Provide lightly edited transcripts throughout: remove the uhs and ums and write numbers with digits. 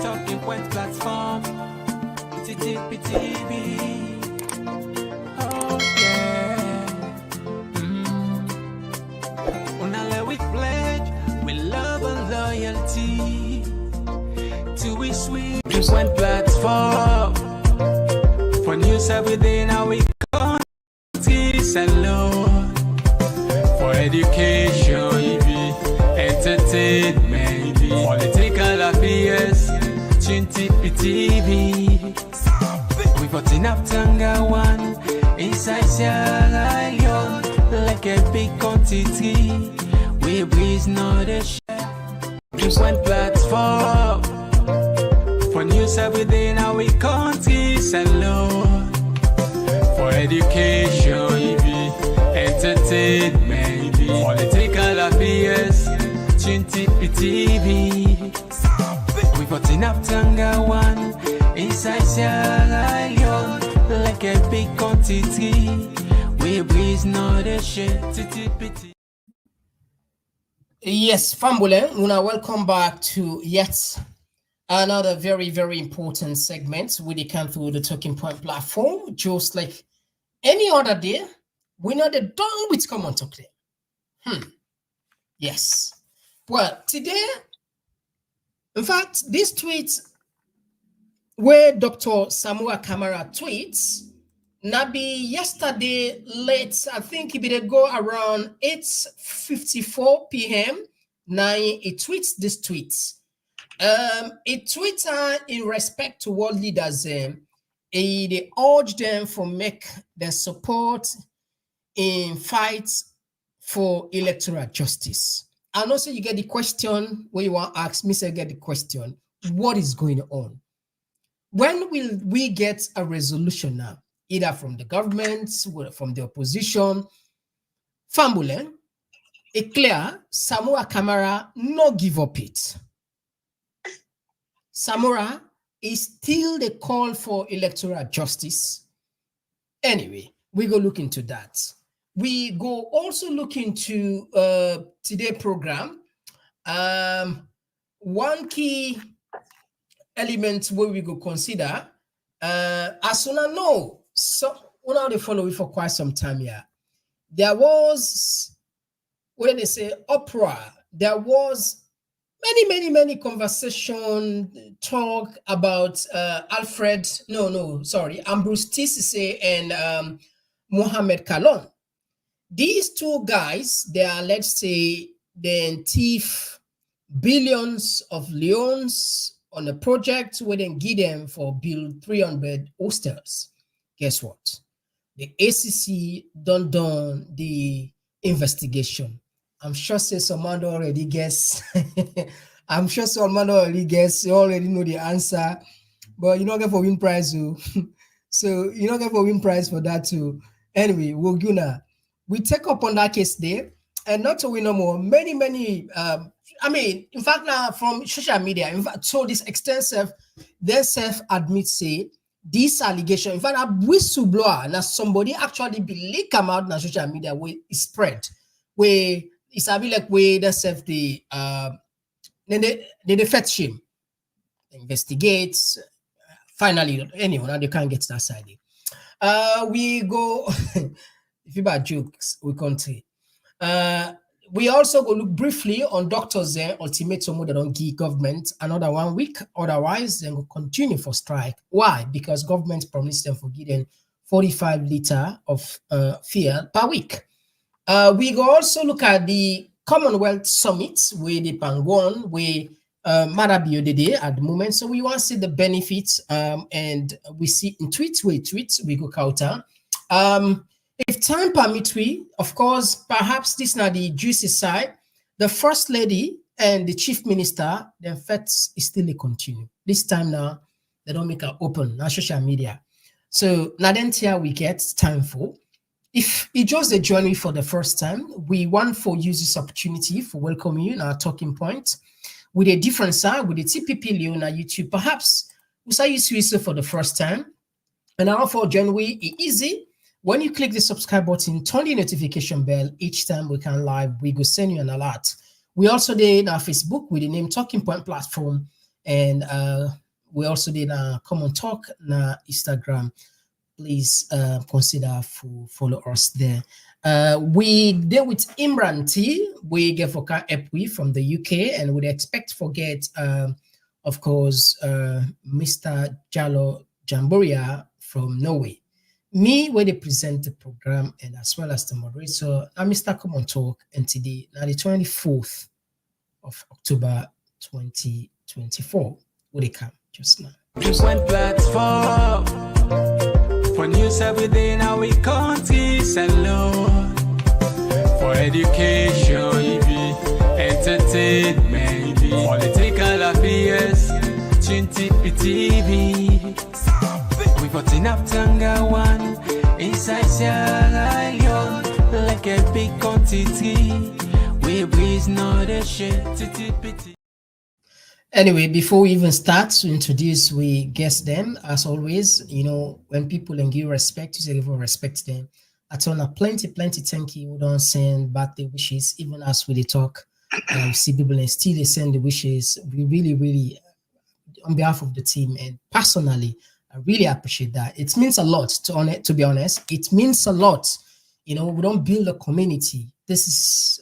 Talking Point Platform, TPP. Oh yeah. Unale we pledge with love and loyalty to we sweet Point Platform for news every day. Now we countries and law for education, entertainment, political affairs. TPP. We got enough Tanga one inside Sierra Leone, like a big quantity. We breeze not a share. One platform for news every day. Now we countries and law for education, entertainment, political affairs. TPP. We got enough Tanga one inside Sierra Leone, like a big quantity. We breeze not a shit. Yes, Fambule, Una, welcome back to yet another very, very important segment we come through the Talking Point platform. Just like any other day, we're not done with Komon-Tok. Yes. Well, today, in fact, this tweet where Dr. Samura Kamara tweets, Nabi yesterday late, I think it would go around 8:54 p.m. Now he tweets this tweet. A Twitter in respect to world leaders, they urge them to make their support in fights for electoral justice. And also you get the question where you want to ask me, get the question, what is going on? When will we get a resolution now? Either from the government, from the opposition. Fambule, it clear, Samura Kamara no give up it. Samura is still the call for electoral justice. Anyway, we go look into that. We go also look into today's program. One key element where we go consider, as soon as know, so we now they follow it for quite some time here. There was, when they say uproar, there was many conversation talk about Ambrose Tisise and Mohamed Kalon. These two guys, they are, let's say, they thief billions of leons on a project where they give them for build 300 hostels. Guess what? The ACC done the investigation. I'm sure someone already guess. I'm sure someone already guess. You already know the answer, but you don't get for win prize too. So you don't get for win prize for that too. Anyway, we're gonna take up on that case there, and not to win no more. Many. I mean, in fact, now from social media, in fact, so this extensive, they self-admit say this allegation. In fact, a whistleblower, now somebody actually believe come out on social media where it spread, where it's a bit like where they self the then they fetch him, investigate. Finally, anyway, now they can't get that side. We go. If you bad jokes, we country. We also go look briefly on doctors' ultimatum that don't give government another 1 week. Otherwise, they will continue for strike. Why? Because government promised them for getting 45 liters of fuel per week. We go also look at the Commonwealth Summit with the Pangon, where Marabio Dede at the moment. So we want to see the benefits, and we see in tweets, we go counter. If time permits, of course, perhaps this is not the juicy side. The First Lady and the Chief Minister, their facts is still a continue. This time now, they don't make it open on social media. So now then here we get time for. If you just join me for the first time, we want for use this opportunity for welcoming you in our talking point with a different side, with the TPP Leon on YouTube. Perhaps we say you for the first time. And now for January, it's easy. When you click the subscribe button, turn the notification bell. Each time we can live, we go send you an alert. We also did our Facebook with the name Talking Point Platform. And we also did a Komon-Tok na Instagram. Please consider to follow us there. We deal with Imran T. We get for Epwi from the UK, and would expect forget, of course, Mr. Jalo Jamboria from Norway. Me, where they present the program, and as well as the moderator, I'm Mr. Komon-Tok, and today, now the 24th of October 2024. Would they come just now? One platform for news every day in our countries alone. For education, entertainment, political affairs, TPP. We got enough Tanga one inside Sierra Leone, like a big quantity. We breeze not a shit. Anyway, before we even start to introduce, we guess them as always. You know, when people and give respect, you say give respect them. I told her plenty thank you. We don't send birthday wishes, even as we talk. See people and still they send the wishes. We really, on behalf of the team and personally, I really appreciate that. It means a lot to be honest. It means a lot. You know, we don't build a community. This is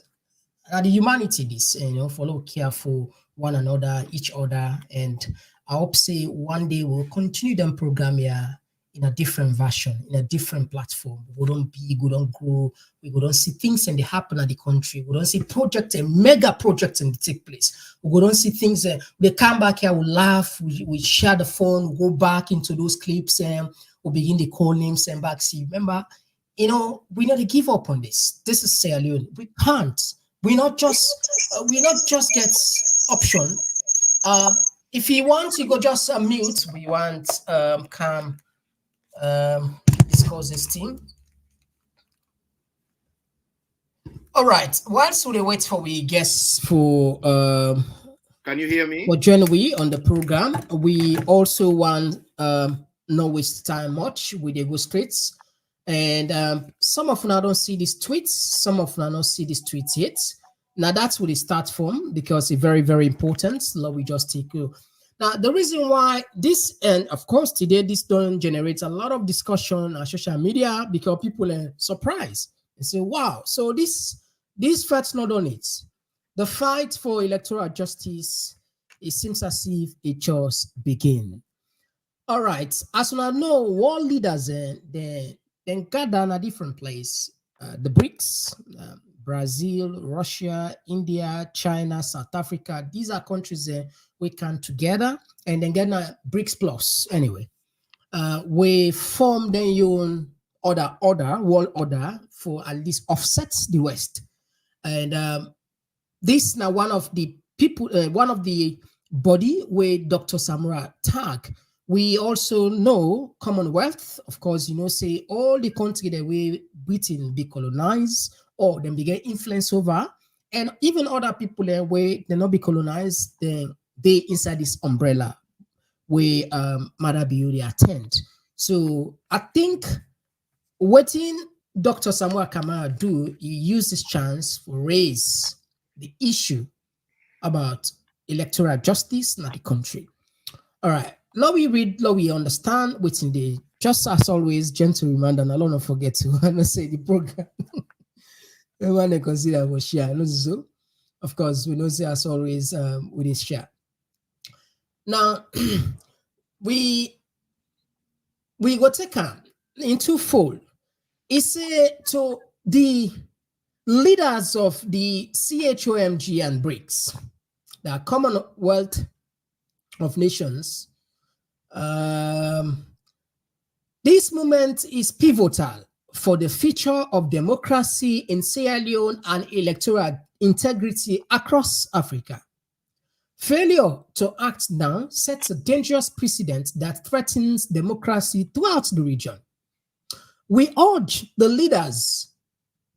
the humanity. This, you know, follow careful one another, each other, and I hope say one day we'll continue them program here in a different version, in a different platform. We don't big, we don't grow, we don't see things and they happen at the country. We don't see projects and mega projects and they take place. We don't see things they come back here, we laugh, we share the phone, we go back into those clips and we begin to call names and back. See, remember, you know, we need to give up on this. This is Sierra Leone. We can't. We not just get option. If he wants, you go just mute. We want calm discuss this thing. All right. Whilst we wait for we guests for can you hear me? For join we on the program, we also want no waste time much with the go streets. And some of them don't see these tweets, some of them don't see these tweets yet. Now that's where they start from because it's very, very important. So we just take you. Now the reason why this, and of course today this don't generate a lot of discussion on social media because people are surprised and say, "Wow!" So this fight's not on it. The fight for electoral justice, it seems as if it just begin. All right, as we know, world leaders they gather in a different place. The BRICS. Brazil, Russia, India, China, South Africa. These are countries we come together and then get a BRICS Plus. Anyway, we form the own world order for at least offsets the West. And this now one of the people, one of the body where Dr. Samura tag. We also know Commonwealth, of course, you know, say all the countries that we Britain be colonized or then begin influence over, and even other people where they not be colonized, then they inside this umbrella where Mother Beauty attend. So I think what Dr. Samura Kamara do, he use this chance to raise the issue about electoral justice in the country. All right, now we read, now we understand what's in the, just as always, gentle reminder, and I don't forget to say the program. We want to consider was share. So, of course, we know say as always with this share. Now, we go take in twofold. It's to the leaders of the CHOMG and BRICS, the Commonwealth of Nations. This moment is pivotal for the future of democracy in Sierra Leone and electoral integrity across Africa. Failure to act now sets a dangerous precedent that threatens democracy throughout the region. We urge the leaders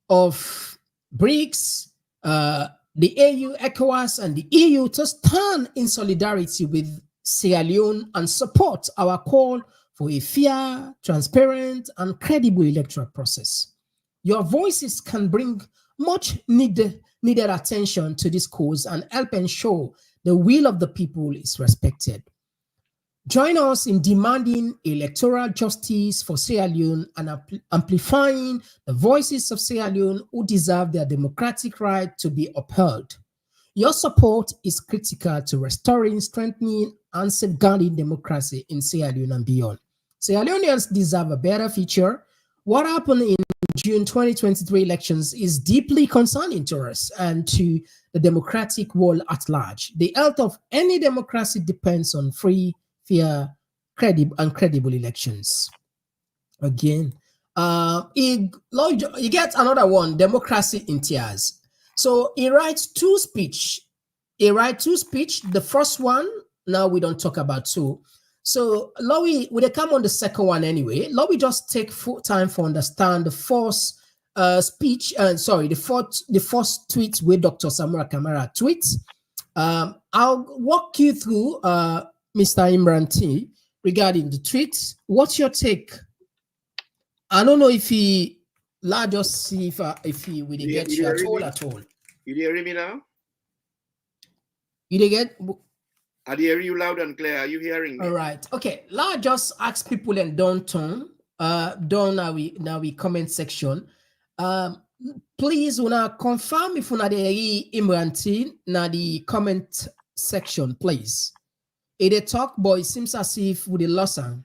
of BRICS, the AU, ECOWAS, and the EU to stand in solidarity with Sierra Leone and support our call for a fair, transparent, and credible electoral process. Your voices can bring much needed attention to this cause and help ensure the will of the people is respected. Join us in demanding electoral justice for Sierra Leone and amplifying the voices of Sierra Leone who deserve their democratic right to be upheld. Your support is critical to restoring, strengthening, and safeguarding democracy in Sierra Leone and beyond. Sierra Leoneans deserve a better future. What happened in June 2023 elections is deeply concerning to us and to the democratic world at large. The health of any democracy depends on free, fair, credible elections. Again, he gets another one, democracy in tears. So he writes two speech. The first one, now we don't talk about two. So Lowy, we come on the second one anyway. Lowy just take full time for understand the first speech. The first tweet with Dr. Samura Kamara tweets. I'll walk you through Mr. Imran T regarding the tweet. What's your take? I don't know if he just see if he will get you at all. You hear me now? You did get. I hear you loud and clear. Are you hearing me? All right. Okay. Now just ask people and don't turn. Down now we comment section. Please wanna confirm if una dey Imran T na the comment section, please. It talk, but it seems as if we lost him.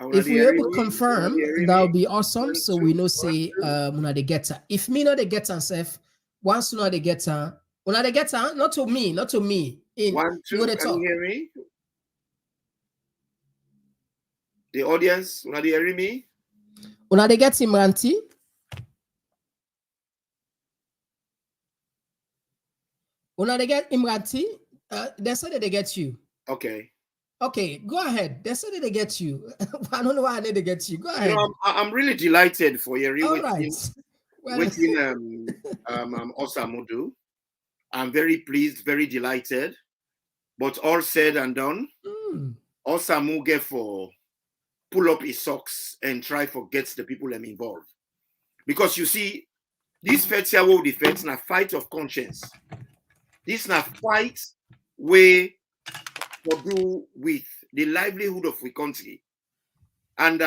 If we able to confirm, that would be awesome. So we know say una dey get her. If me not dey get her self, once una dey get her, not to me. In 1, 2, can you hear me? The audience, una dey hear me? Una dey get Imran T? Una dey get Imran T? They said that they get you. Okay. Okay, go ahead. They said that they get you. I don't know why I need to get you. Go ahead. You know, I'm really delighted for you. All right. Osamudu. I'm very pleased, very delighted. But all said and done, Osamu get for pull up his socks and try to get the people involved. Because you see, this fight here will defense na fight of conscience. This na fight where to do with the livelihood of the country. And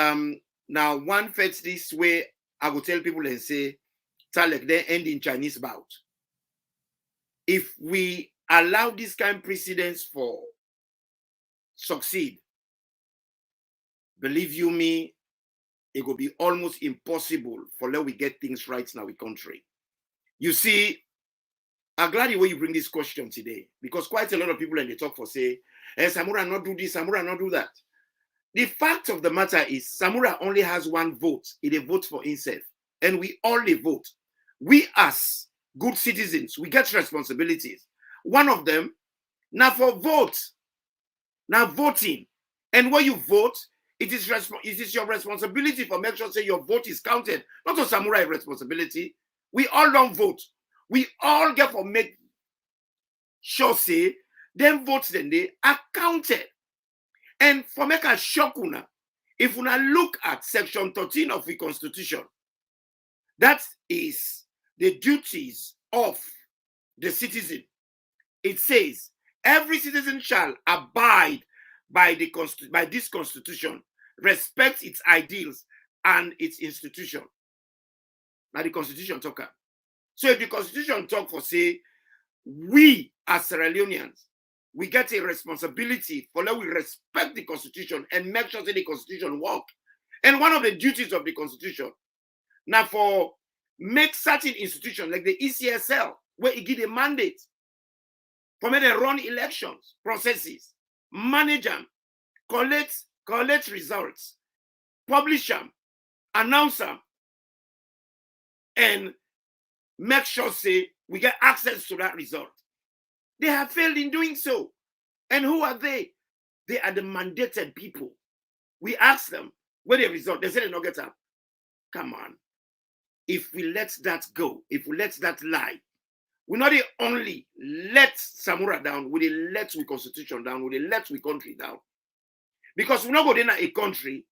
now one fight this way, I will tell people and say, Talek, they end in Chinese bout. If we allow this kind of precedence for succeed, believe you me, it will be almost impossible for let we get things right in our country. You see, I'm glad the way you bring this question today, because quite a lot of people in the talk for say, hey, Samura not do this, Samura not do that. The fact of the matter is Samura only has one vote. It a vote for himself. And we only vote. We as good citizens, we get responsibilities. One of them, now for vote, now voting. And when you vote, it is your responsibility for make sure say your vote is counted. Not a Samurai responsibility. We all don't vote. We all get for make sure say them votes then they are counted. And for make a shock una, if una look at section 13 of the Constitution, that is the duties of the citizen. It says every citizen shall abide by this Constitution, respect its ideals and its institution. Now the Constitution talker. So if the Constitution talk for say, we as Sierra Leoneans, we get a responsibility for that we respect the Constitution and make sure that the Constitution work. And one of the duties of the Constitution, now for make certain institutions like the ECSL, where it give a mandate for me to run elections, processes, manage them, collect results, publish them, announce them, and make sure say we get access to that result. They have failed in doing so. And who are they? They are the mandated people. We ask them where the result. They say they don't get up. Come on. If we let that go, if we let that lie, we not only let Samura down, we let the Constitution down, we let the country down. Because we're not going to a country,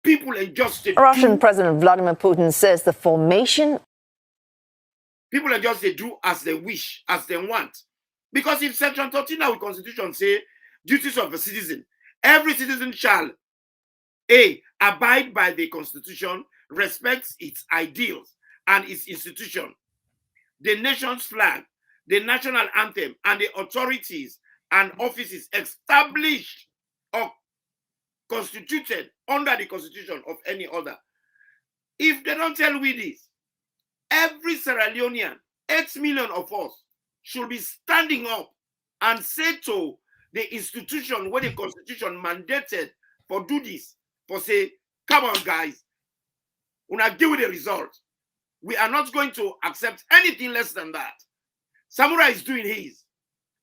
people are just... Russian President Vladimir Putin says the formation... People are just they do as they wish, as they want. Because if Section 13 of the Constitution say duties of a citizen, every citizen shall A, abide by the Constitution, respects its ideals and its institution, the nation's flag, the national anthem, and the authorities and offices established or constituted under the Constitution of any other. If they don't tell we this, every Sierra Leonean, 8 million of us, should be standing up and say to the institution where the Constitution mandated for do this, for say, come on, guys, when I give you the result, we are not going to accept anything less than that. Samura is doing his.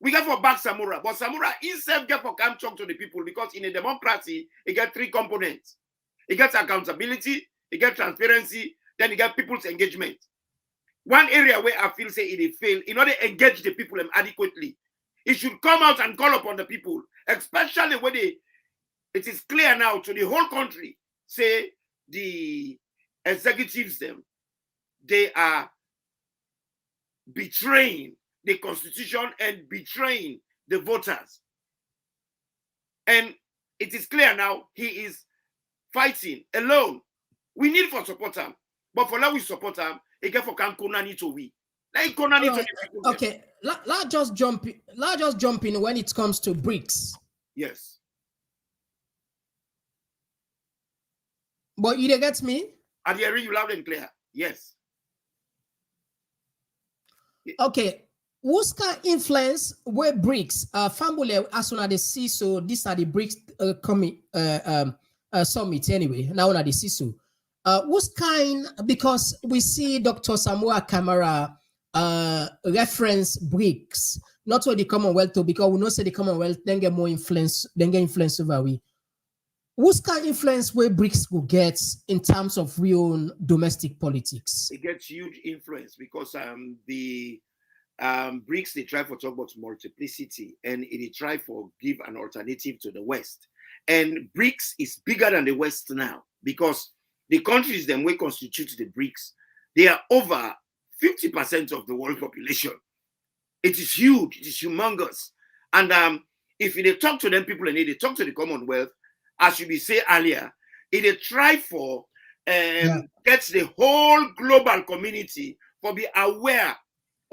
We get for back Samura, but Samura himself get for come talk to the people, because in a democracy, it get 3 components. It gets accountability, it gets transparency, then it gets people's engagement. One area where I feel say it fail, in order to engage the people adequately, it should come out and call upon the people, especially when it is clear now to the whole country, say the executives they are betraying the Constitution and betraying the voters. And it is clear now he is fighting alone. We need for support him, but for now we support him, again for Konani to we. Like Konani to the people. Okay, let's just jump in when it comes to BRICS. Yes. But you get me? I hear you loud and clear. Yes. Okay. Who's can influence where BRICS family as soon as they see, so these are the BRICS summit anyway. Now on the CISO. Who's kind, because we see Dr. Samura Kamara reference BRICS, not to the Commonwealth, because we know say the Commonwealth then get more influence, over we. Who's can influence where BRICS will get in terms of real domestic politics? It gets huge influence because the BRICS, they try for talk about multiplicity, and it try for give an alternative to the West. And BRICS is bigger than the West now, because the countries that we constitute the BRICS, they are over 50% of the world population. It is huge, it is humongous. And if they talk to them people and they talk to the Commonwealth, as you say earlier, it try for gets the whole global community for be aware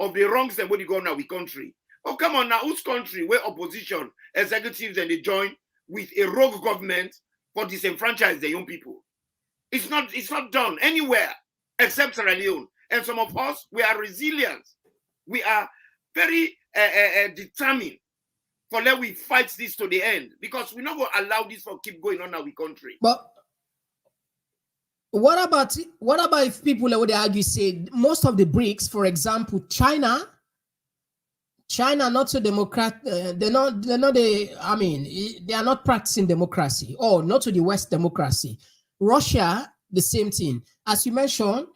of the wrongs that what go on in our country. Oh, come on now, whose country where opposition executives and they join with a rogue government for disenfranchise the young people? It's not done anywhere except Sierra Leone. And some of us, we are resilient. We are very determined for let we fight this to the end, because we're not going to allow this to keep going on in our country. But what about if people would argue, say most of the BRICS, for example, China not so democrat, they are not practicing democracy, or not to the West democracy. Russia, the same thing. As you mentioned,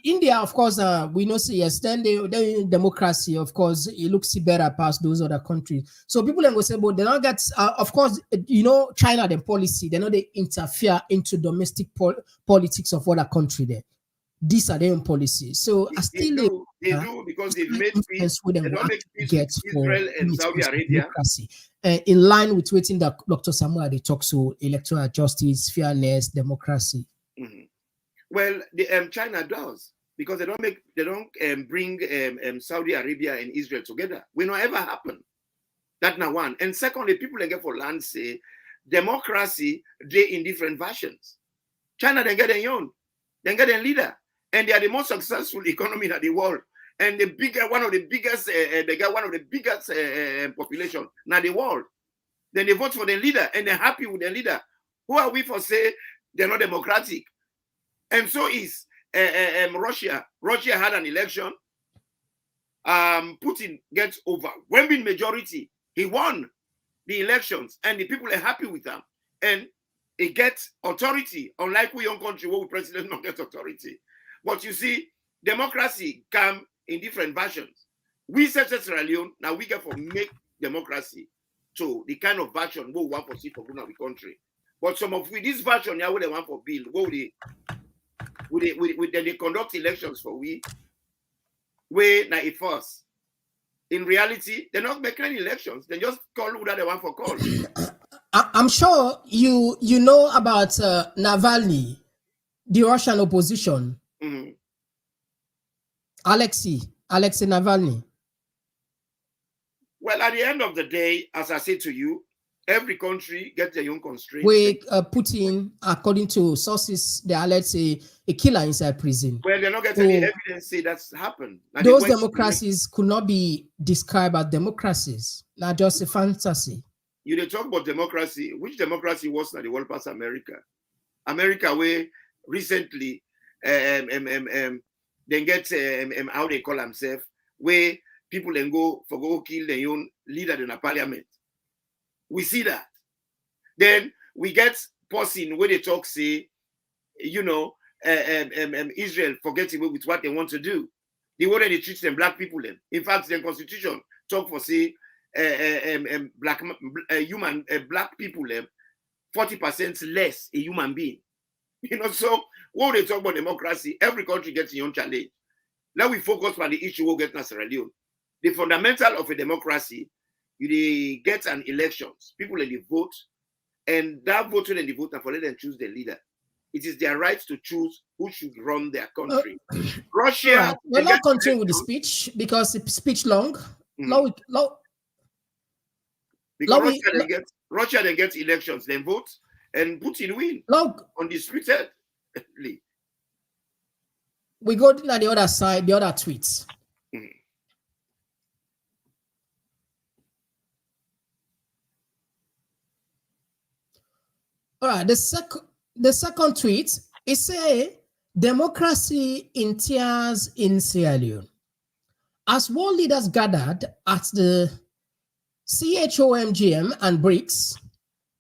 India, of course, we know, say yes, then they democracy, of course, it looks better past those other countries. So people then go say, but they don't get, of course, you know, China, the policy, they know they interfere into domestic politics of other country there. These are their own policies. So I still they do because they've made peace. They don't make peace with Israel and Saudi Arabia. In line with waiting that Dr. Samura they talk so electoral justice, fairness, democracy. Mm-hmm. Well, the China does, because they don't bring Saudi Arabia and Israel together. Will not ever happen. That now one. And secondly, people again for land say democracy they in different versions. China they get their own, they get a leader, and they are the most successful economy in the world. And one of the biggest population in the world. Then they vote for the leader and they're happy with the leader. Who are we for say they're not democratic? And so is Russia. Russia had an election. Putin gets overwhelming majority. He won the elections, and the people are happy with him. And he gets authority, unlike we young country where the president not get authority. But you see, democracy come in different versions. We said Sierra Leone, now we get for make democracy to the kind of version we want to see for the country. But some of this version, yeah, what they want for build, then they conduct elections for we, where now it first. in reality, they're not making any elections. They just call who they want for call. I'm sure you know about Navalny, the Russian opposition. Mm-hmm. Alexei Navalny. Well, at the end of the day, as I say to you, every country gets their own constraints. We Putin, according to sources, they are, let's say, a killer inside prison. Well, they're not getting any evidence say that's happened. Now, those democracies could not be described as democracies, not just a fantasy. You they talk about democracy. Which democracy was not the world past America? America, where recently, then get how they call themselves, where people then go kill their own leader in the parliament. We see that. Then we get person where they talk, say, you know, Israel forgetting with what they want to do. The way they treat them black people. Them. In fact, the constitution talk for say black people 40% less a human being. You know, so when they talk about democracy, every country gets its own challenge. Now we focus on the issue we'll get in Sierra Leone. The fundamental of a democracy, you get an elections, people in the vote, and that vote when they vote and for let them choose their leader. It is their right to choose who should run their country. Russia. Right. We'll not continue with the speech because the speech long. Mm-hmm. Because Russia then gets elections, then vote, and Putin win undisputedly. We go to the other side, the other tweets. Mm-hmm. All right, the second tweet is a democracy in tears in Sierra Leone. As world leaders gathered at the CHOMGM and BRICS,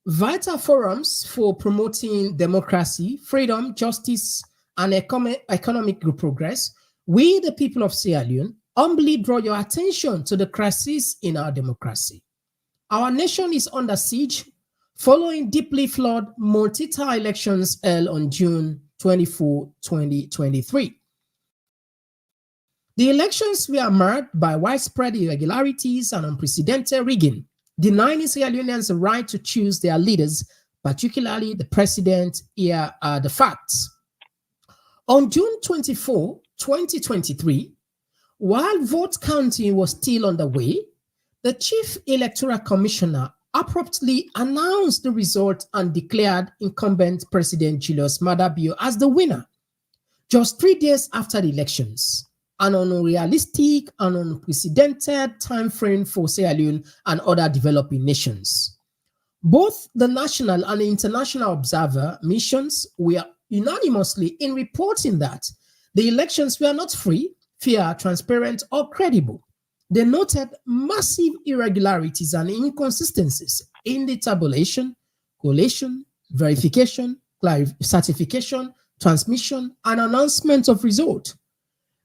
vital forums for promoting democracy, freedom, justice, and economic progress, we, the people of Sierra Leone, humbly draw your attention to the crisis in our democracy. Our nation is under siege following deeply flawed multi-tier elections held on June 24, 2023. The elections were marred by widespread irregularities and unprecedented rigging, denying Sierra Leoneans the right to choose their leaders, particularly the president. Here are the facts. On June 24, 2023, while vote counting was still underway, the Chief Electoral Commissioner abruptly announced the result and declared incumbent President Julius Maada Bio as the winner, just 3 days after the elections, an unrealistic and unprecedented time frame for Sierra Leone and other developing nations. Both the national and the international observer missions were unanimously in reporting that the elections were not free, fair, transparent, or credible. They noted massive irregularities and inconsistencies in the tabulation, collation, verification, certification, transmission, and announcement of result.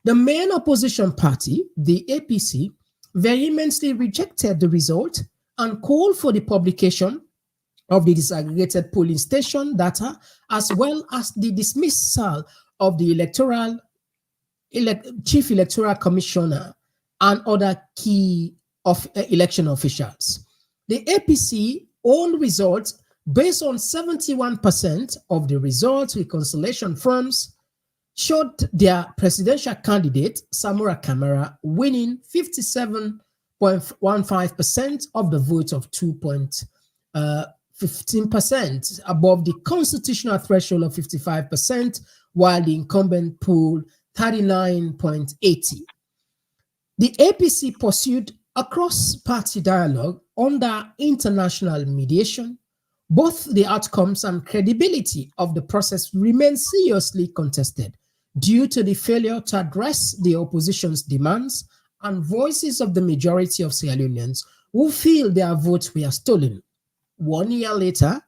The main opposition party, the APC, vehemently rejected the result and called for the publication of the disaggregated polling station data, as well as the dismissal of the Chief Electoral Commissioner and other key election officials. The APC own results based on 71% of the results reconciliation firms showed their presidential candidate, Samura Kamara, winning 57.15% of the vote of 2.15%, above the constitutional threshold of 55%, while the incumbent polled 39.80%. The APC pursued a cross-party dialogue under international mediation. Both the outcomes and credibility of the process remain seriously contested due to the failure to address the opposition's demands and voices of the majority of Sierra Leoneans who feel their votes were stolen. 1 year later,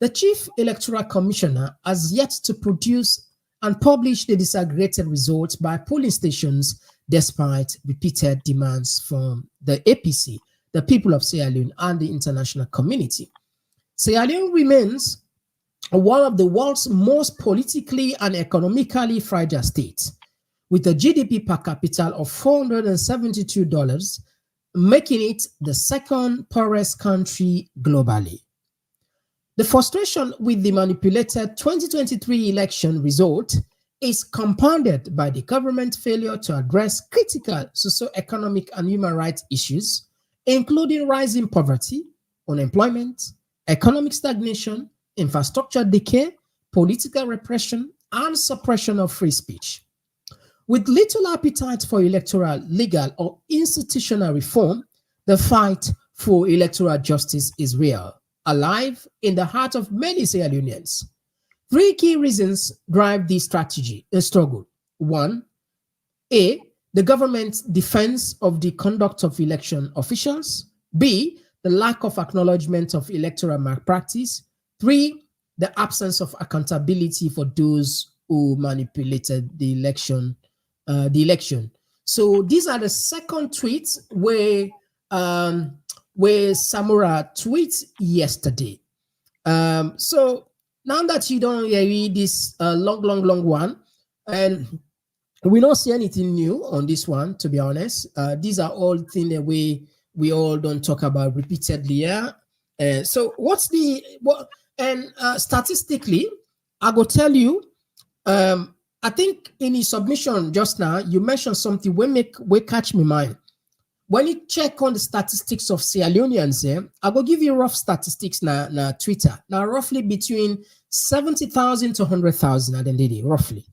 the Chief Electoral Commissioner has yet to produce and publish the disaggregated results by polling stations despite repeated demands from the APC, the people of Sierra Leone, and the international community. Sierra Leone remains one of the world's most politically and economically fragile states, with a GDP per capita of $472 making it the second poorest country globally. The frustration with the manipulated 2023 election result is compounded by the government's failure to address critical socio-economic and human rights issues, including rising poverty, unemployment, economic stagnation, infrastructure decay, political repression, and suppression of free speech. With little appetite for electoral, legal, or institutional reform, the fight for electoral justice is real, alive in the heart of many Sierra Leoneans. Three key reasons drive this struggle. One, A, the government's defense of the conduct of election officials. B, the lack of acknowledgement of electoral malpractice. Three, the absence of accountability for those who manipulated the election. So these are the second tweets where Samura tweets yesterday. So now that you don't read this long one, and we don't see anything new on this one, to be honest. These are all things that we all don't talk about repeatedly. Yeah. So what's the what? And statistically, I go tell you. I think in his submission just now, you mentioned something we catch me mind. When you check on the statistics of Sierra Leoneans, I will give you rough statistics na Twitter. Now, roughly between 70,000 to 100,000 at the end of the day, roughly.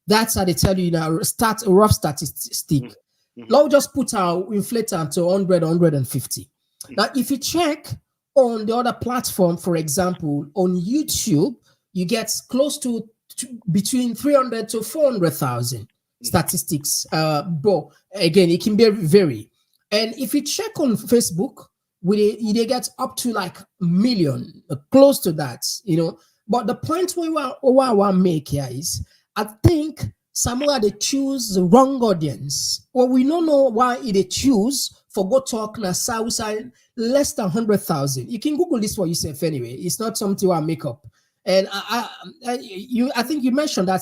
That's how they tell you now, a rough statistic. Now, just put our inflator to 100, 150. Now, if you check on the other platform, for example, on YouTube, you get close to between 300 to 400,000 statistics. But again, it can vary. And if you check on Facebook, they get up to like a million, close to that, you know. But the point we want to make here is, I think Samura they choose the wrong audience. Well, we don't know why they choose for go talk na Southside less than 100,000. You can Google this for yourself anyway. It's not something I make up. And I think you mentioned that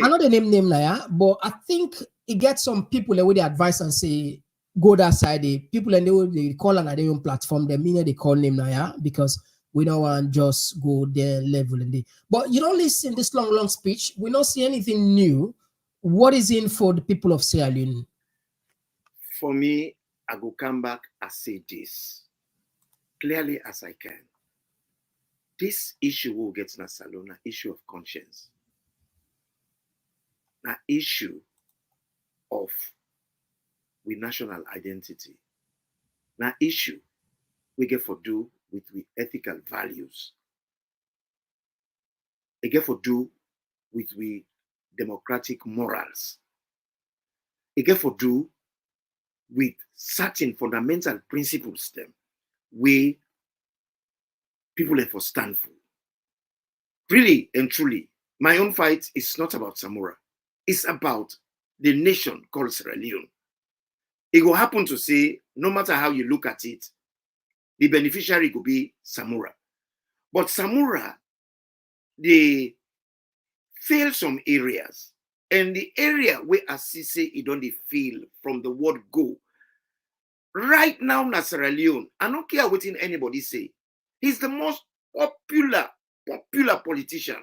I know the name now, but I think it gets some people that would advise and say go that side. People and they call on their own platform. They mean they call name now, because we don't want just go there level and but you don't listen this long speech. We don't see anything new. What is in for the people of Sierra Leone? For me, I go come back and say this clearly as I can. This issue will get na Salona issue of conscience, an issue of with national identity, an issue we get for do with ethical values, it get for do with we democratic morals, it get for do with certain fundamental principles them we people have for stand for. Really and truly, my own fight is not about Samura. It's about the nation called Sierra Leone. It will happen to say, no matter how you look at it, the beneficiary could be Samura. But Samura, they fail some areas. And the area where ACC it don't fail from the word go. Right now, na Sierra Leone, I don't care what anybody say. He's the most popular politician.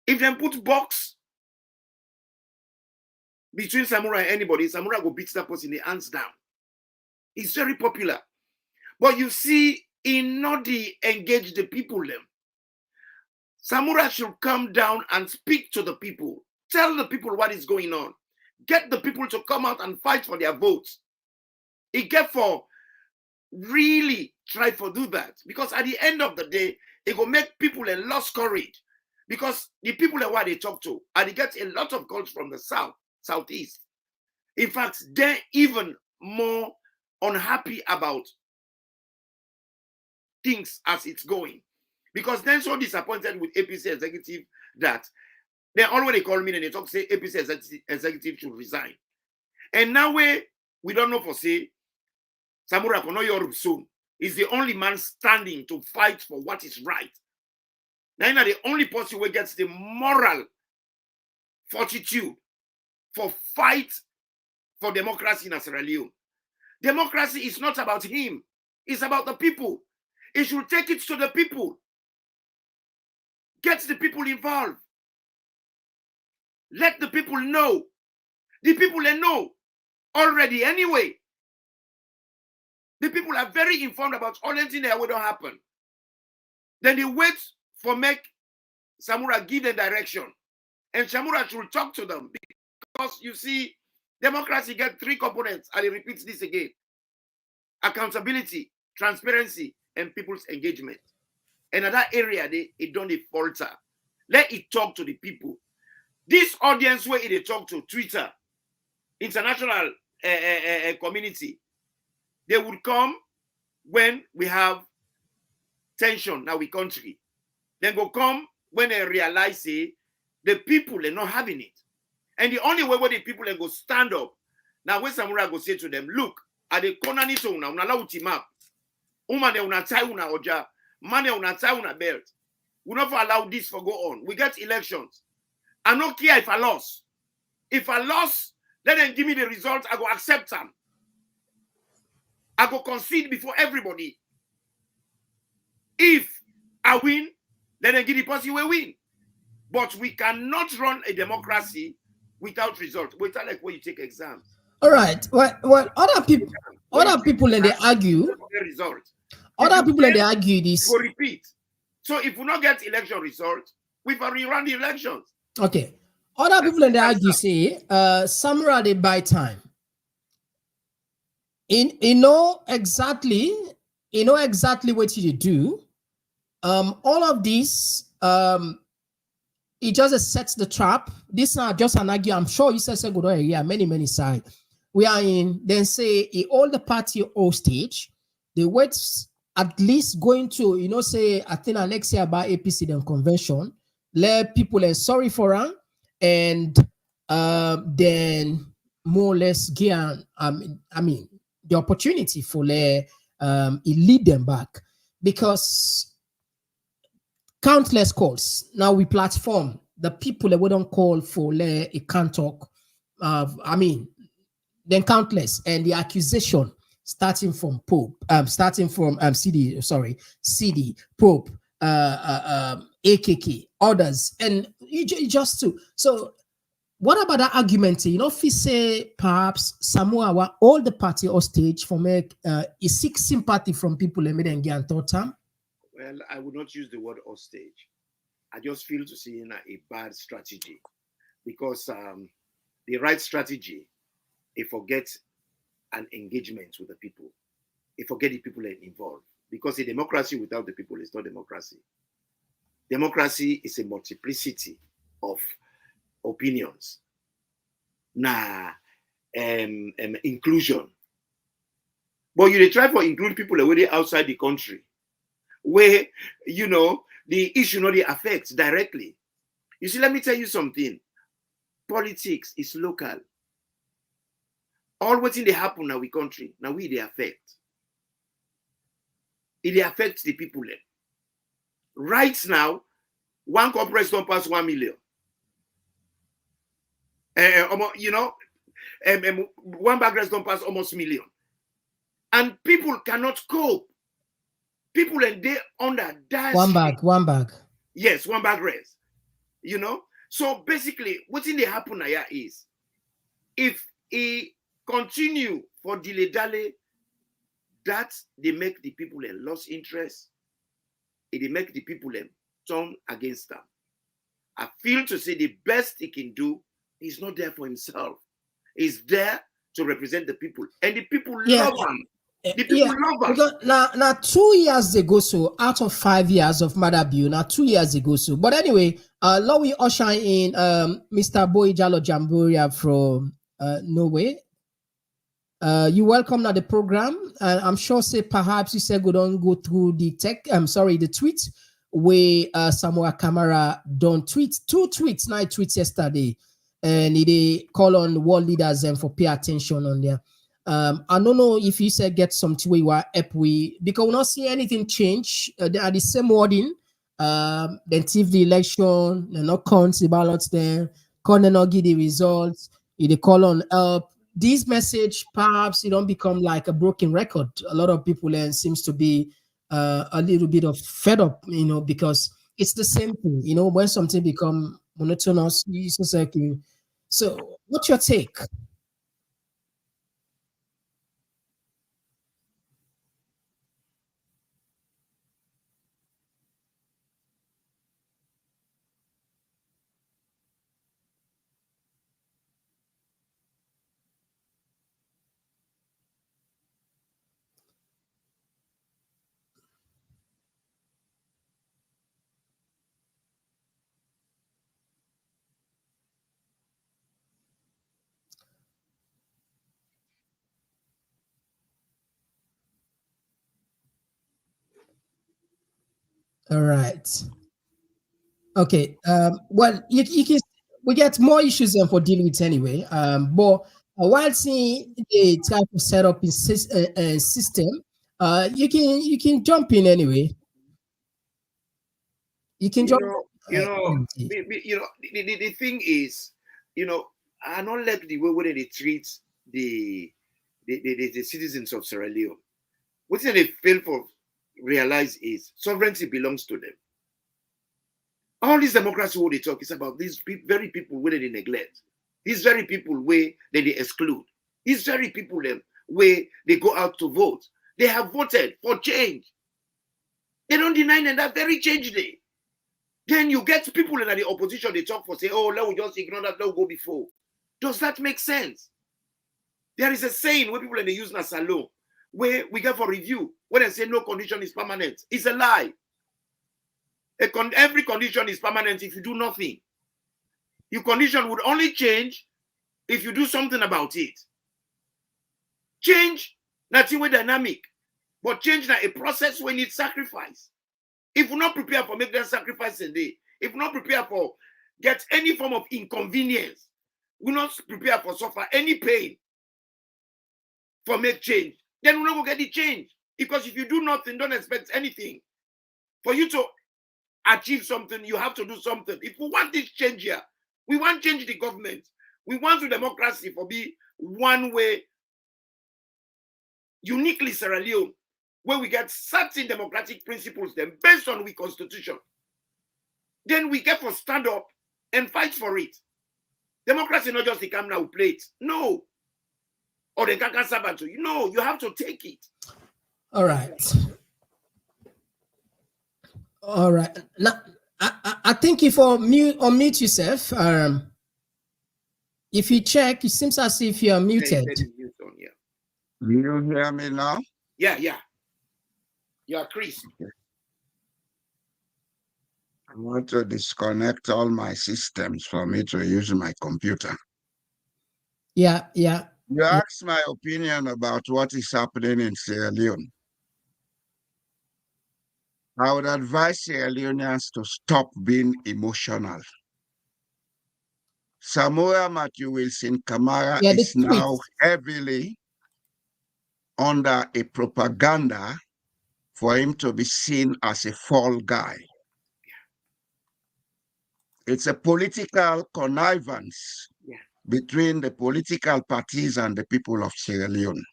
If they put box between Samura and anybody, Samura will beat that person in the hands down. He's very popular. But you see, in not the engage the people them. Samura should come down and speak to the people. Tell the people what is going on. Get the people to come out and fight for their votes. It get for really try to do that, because at the end of the day, it will make people a lost courage, because the people that what they talk to, and they get a lot of calls from the southeast. In fact, they're even more unhappy about things as it's going, because they're so disappointed with APC executive that they already call me and they talk say APC executive should resign. And now we don't know for say Samura Kamara soon is the only man standing to fight for what is right. Now the only person who gets the moral fortitude for fight for democracy in Sierra Leone. Democracy is not about him. It's about the people. He should take it to the people. Get the people involved. Let the people know. The people they know already anyway. The people are very informed about all anything that will not happen. Then they wait for make Samura give the direction. And Samura should talk to them. Because you see, democracy gets 3 components, and it repeats this again. Accountability, transparency, and people's engagement. And at that area, it don't falter. Let it talk to the people. This audience where they talk to Twitter, international community, they would come when we have tension now we country. Then go come when they realize say the people are not having it. And the only way where the people are go stand up, now when Samura go say to them, look, at the corner nito una allow team up. Uma de una tie una oja, man una tie una belt. We not allow this for go on. We get elections. I don't care if I lost. If I lost, let them give me the results. I go accept them. I go concede before everybody. If I win, let them give the person we win. But we cannot run a democracy without results. Wait till like when you take exams. All right. Well, other people and they argue. Other people and they argue this. We'll repeat. So if we not get election results, we will rerun the elections. Okay. Other people and they argue say, Samura they buy time. You know exactly what you do. All of this, it just sets the trap. This is not just an argue. I'm sure you said so good. Yeah, many sides. We are in, then say all the party hostage. They wait at least going to, say, I think next year about APC then convention, let people are sorry for them, and then more or less get, the opportunity for it lead them back, because countless calls now we platform the people that we don't call for a can't talk. Then countless, and the accusation starting from Pope, CD, Pope, AKK, others, and you just too. So, what about that argument? If you say perhaps Samura all the party hostage for make seek sympathy from people and then get thought time. Well, I would not use the word hostage. I just feel to see a bad strategy, because the right strategy, it forgets an engagement with the people. It forget the people are involved. Because a democracy without the people is not democracy. Democracy is a multiplicity of opinions. Inclusion. But you try to include people already outside the country, where, the issue not affects directly. You see, let me tell you something. Politics is local. All what's in the happen now we country, now we they affect. It affects the people. Right now, one corporate don't pass 1 million. One bag rest don't pass almost million. And people cannot cope. People and they under that. One bag. Yes, one bag rest. So basically, what's in the happen here is, if he continue for dilly-dally, that they make the people lost interest. They make the people turn against them. I feel to say the best he can do is not there for himself. He's there to represent the people. And the people love him. The people love him. Because now 2 years ago, so out of 5 years of Madabu, now 2 years ago. So, but anyway, now we usher in Mr. Boijalo Jamburia from Norway. You welcome now the program. I'm sure say perhaps you said go don't go through the the tweet where Samura Kamara don't tweet 2 tweets, 9 tweets yesterday, and they call on world leaders and for pay attention on there. I don't know if you said get something where you are up we, because we not see anything change. They are the same wording. Then TV the election, they not count the ballots there, can't not give the results. They call on help. this message perhaps it don't become like a broken record. A lot of people seems to be a little bit of fed up, because it's the same thing. When something become monotonous, it's just like so what's your take? All right. Okay. Well, you can we get more issues for dealing with anyway. But while seeing the type of setup in system, you can jump in anyway. You can You jump. know, Anyway. the thing is, I don't like the way they treat the citizens of Sierra Leone. What they fail for realize is sovereignty belongs to them. All this democracy what they talk is about these very people where they neglect. These very people where they exclude. These very people them where they go out to vote. They have voted for change. They don't deny them that very change day. Then you get people in the opposition, they talk for say, oh, let me just ignore that, let go before. Does that make sense? There is a saying where people in the use Nasalo, where we get for review, when they say no condition is permanent. It's a lie. Every condition is permanent if you do nothing. Your condition would only change if you do something about it. Change, nothing with dynamic, but change na a process when it sacrifice. If we're not prepared for make that sacrifice a day, if we're not prepared for get any form of inconvenience, we're not prepared for suffer any pain for make change, then we're not going to get the change. Because if you do nothing, don't expect anything. For you to achieve something, you have to do something. If we want this change here, we want change the government. We want the democracy for be one way, uniquely Sierra Leone, where we get certain democratic principles then based on the constitution. Then we get to stand up and fight for it. Democracy not just the camera who play it. No. Or the Kaka Sabato. No, you have to take it. All right. All right. Now, I think if you unmute yourself, if you check, it seems as if you are muted. Do you hear me now? Yeah. You are Chris. Okay. I want to disconnect all my systems for me to use my computer. Yeah. You asked my opinion about what is happening in Sierra Leone. I would advise Sierra Leoneans to stop being emotional. Samura Kamara is now heavily under a propaganda for him to be seen as a fall guy. It's a political connivance between the political parties and the people of Sierra Leone.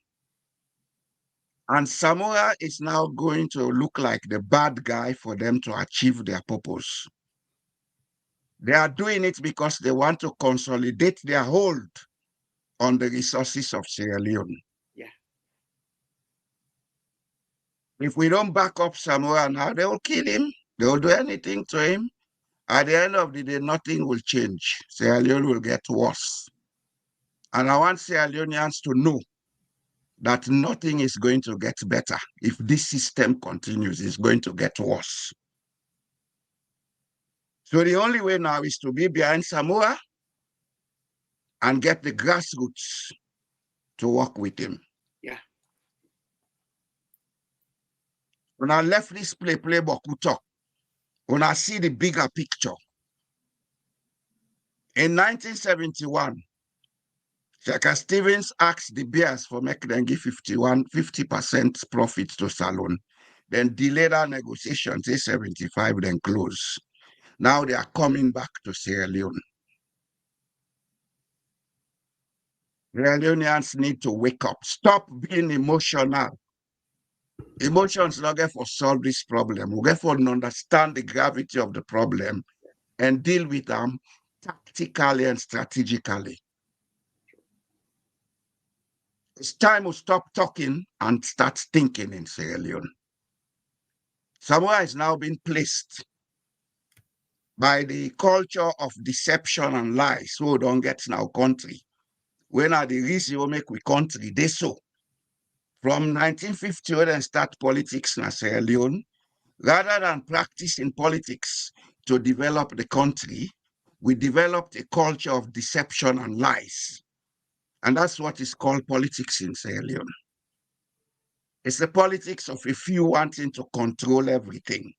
And Samura is now going to look like the bad guy for them to achieve their purpose. They are doing it because they want to consolidate their hold on the resources of Sierra Leone. Yeah. If we don't back up Samura now, they will kill him. They will do anything to him. At the end of the day, nothing will change. Sierra Leone will get worse. And I want Sierra Leoneans to know that nothing is going to get better. If this system continues, it's going to get worse. So the only way now is to be behind Samura and get the grassroots to work with him. Yeah. When I left this play Komon-Tok, when I see the bigger picture, in 1971, Shaka Stevens asked the Bears for making them give 50% profit to Salon. Then delayed our negotiations, say 75, then close. Now they are coming back to Sierra Leone. Sierra Leoneans need to wake up. Stop being emotional. Emotions not get for solve this problem. We get for understand the gravity of the problem and deal with them tactically and strategically. It's time to stop talking and start thinking in Sierra Leone. Samoa is now being placed by the culture of deception and lies, so we don't get in our country. When are the reason we make we country, they so. From 1950, when they start politics in Sierra Leone, rather than practicing politics to develop the country, we developed a culture of deception and lies. And that's what is called politics in Sierra Leone. It's the politics of a few wanting to control everything.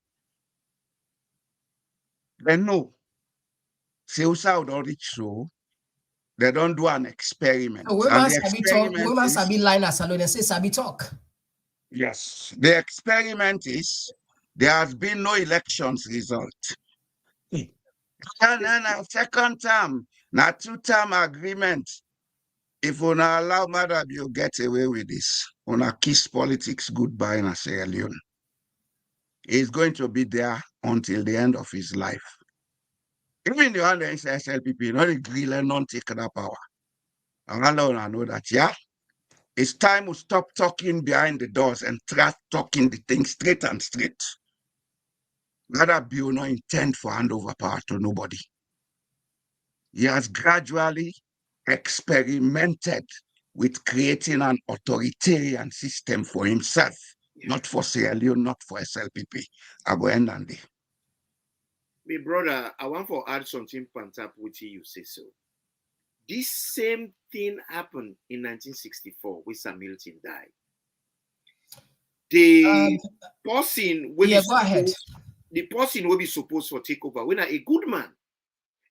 They know. Seusa don't reach so. They don't do an experiment. So And the experiment women is, sabi line as alone and say sabi talk. yes, the experiment is there has been no elections result. No, second term, not two-term agreement. If we not allow Madam, you get away with this. Una kiss politics goodbye in Sierra Leone. He's going to be there until the end of his life. Even the under SLPP, not agree, not take that power. And I know that, yeah, it's time to stop talking behind the doors and start talking the thing straight and straight. That bill no intend for handover power to nobody. He has gradually experimented with creating an authoritarian system for himself, not for Sierra Leone, not for SLPP. I go end on there. My brother, I want to add something up with you say so. This same thing happened in 1964 when Hamilton died. The person will go ahead. The person will be supposed to take over when a good man,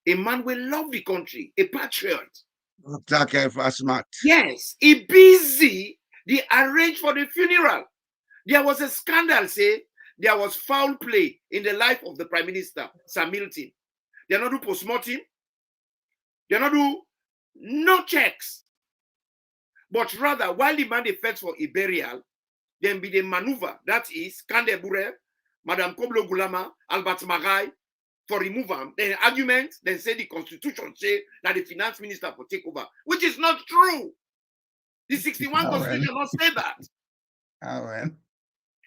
a man will love the country, a patriot. Smart. Yes, he busy. They arranged for the funeral. There was a scandal, say there was foul play in the life of the Prime Minister, Hamilton. They not do post-mortem. They not do no checks. But rather, while the man defects for a burial, then be the maneuver, that is, Kande Bure, Madame Koblo Gulama, Albert Magai, for removal. Then argument, then say the constitution say that the finance minister for take over, which is not true. The 61 constitution not say that.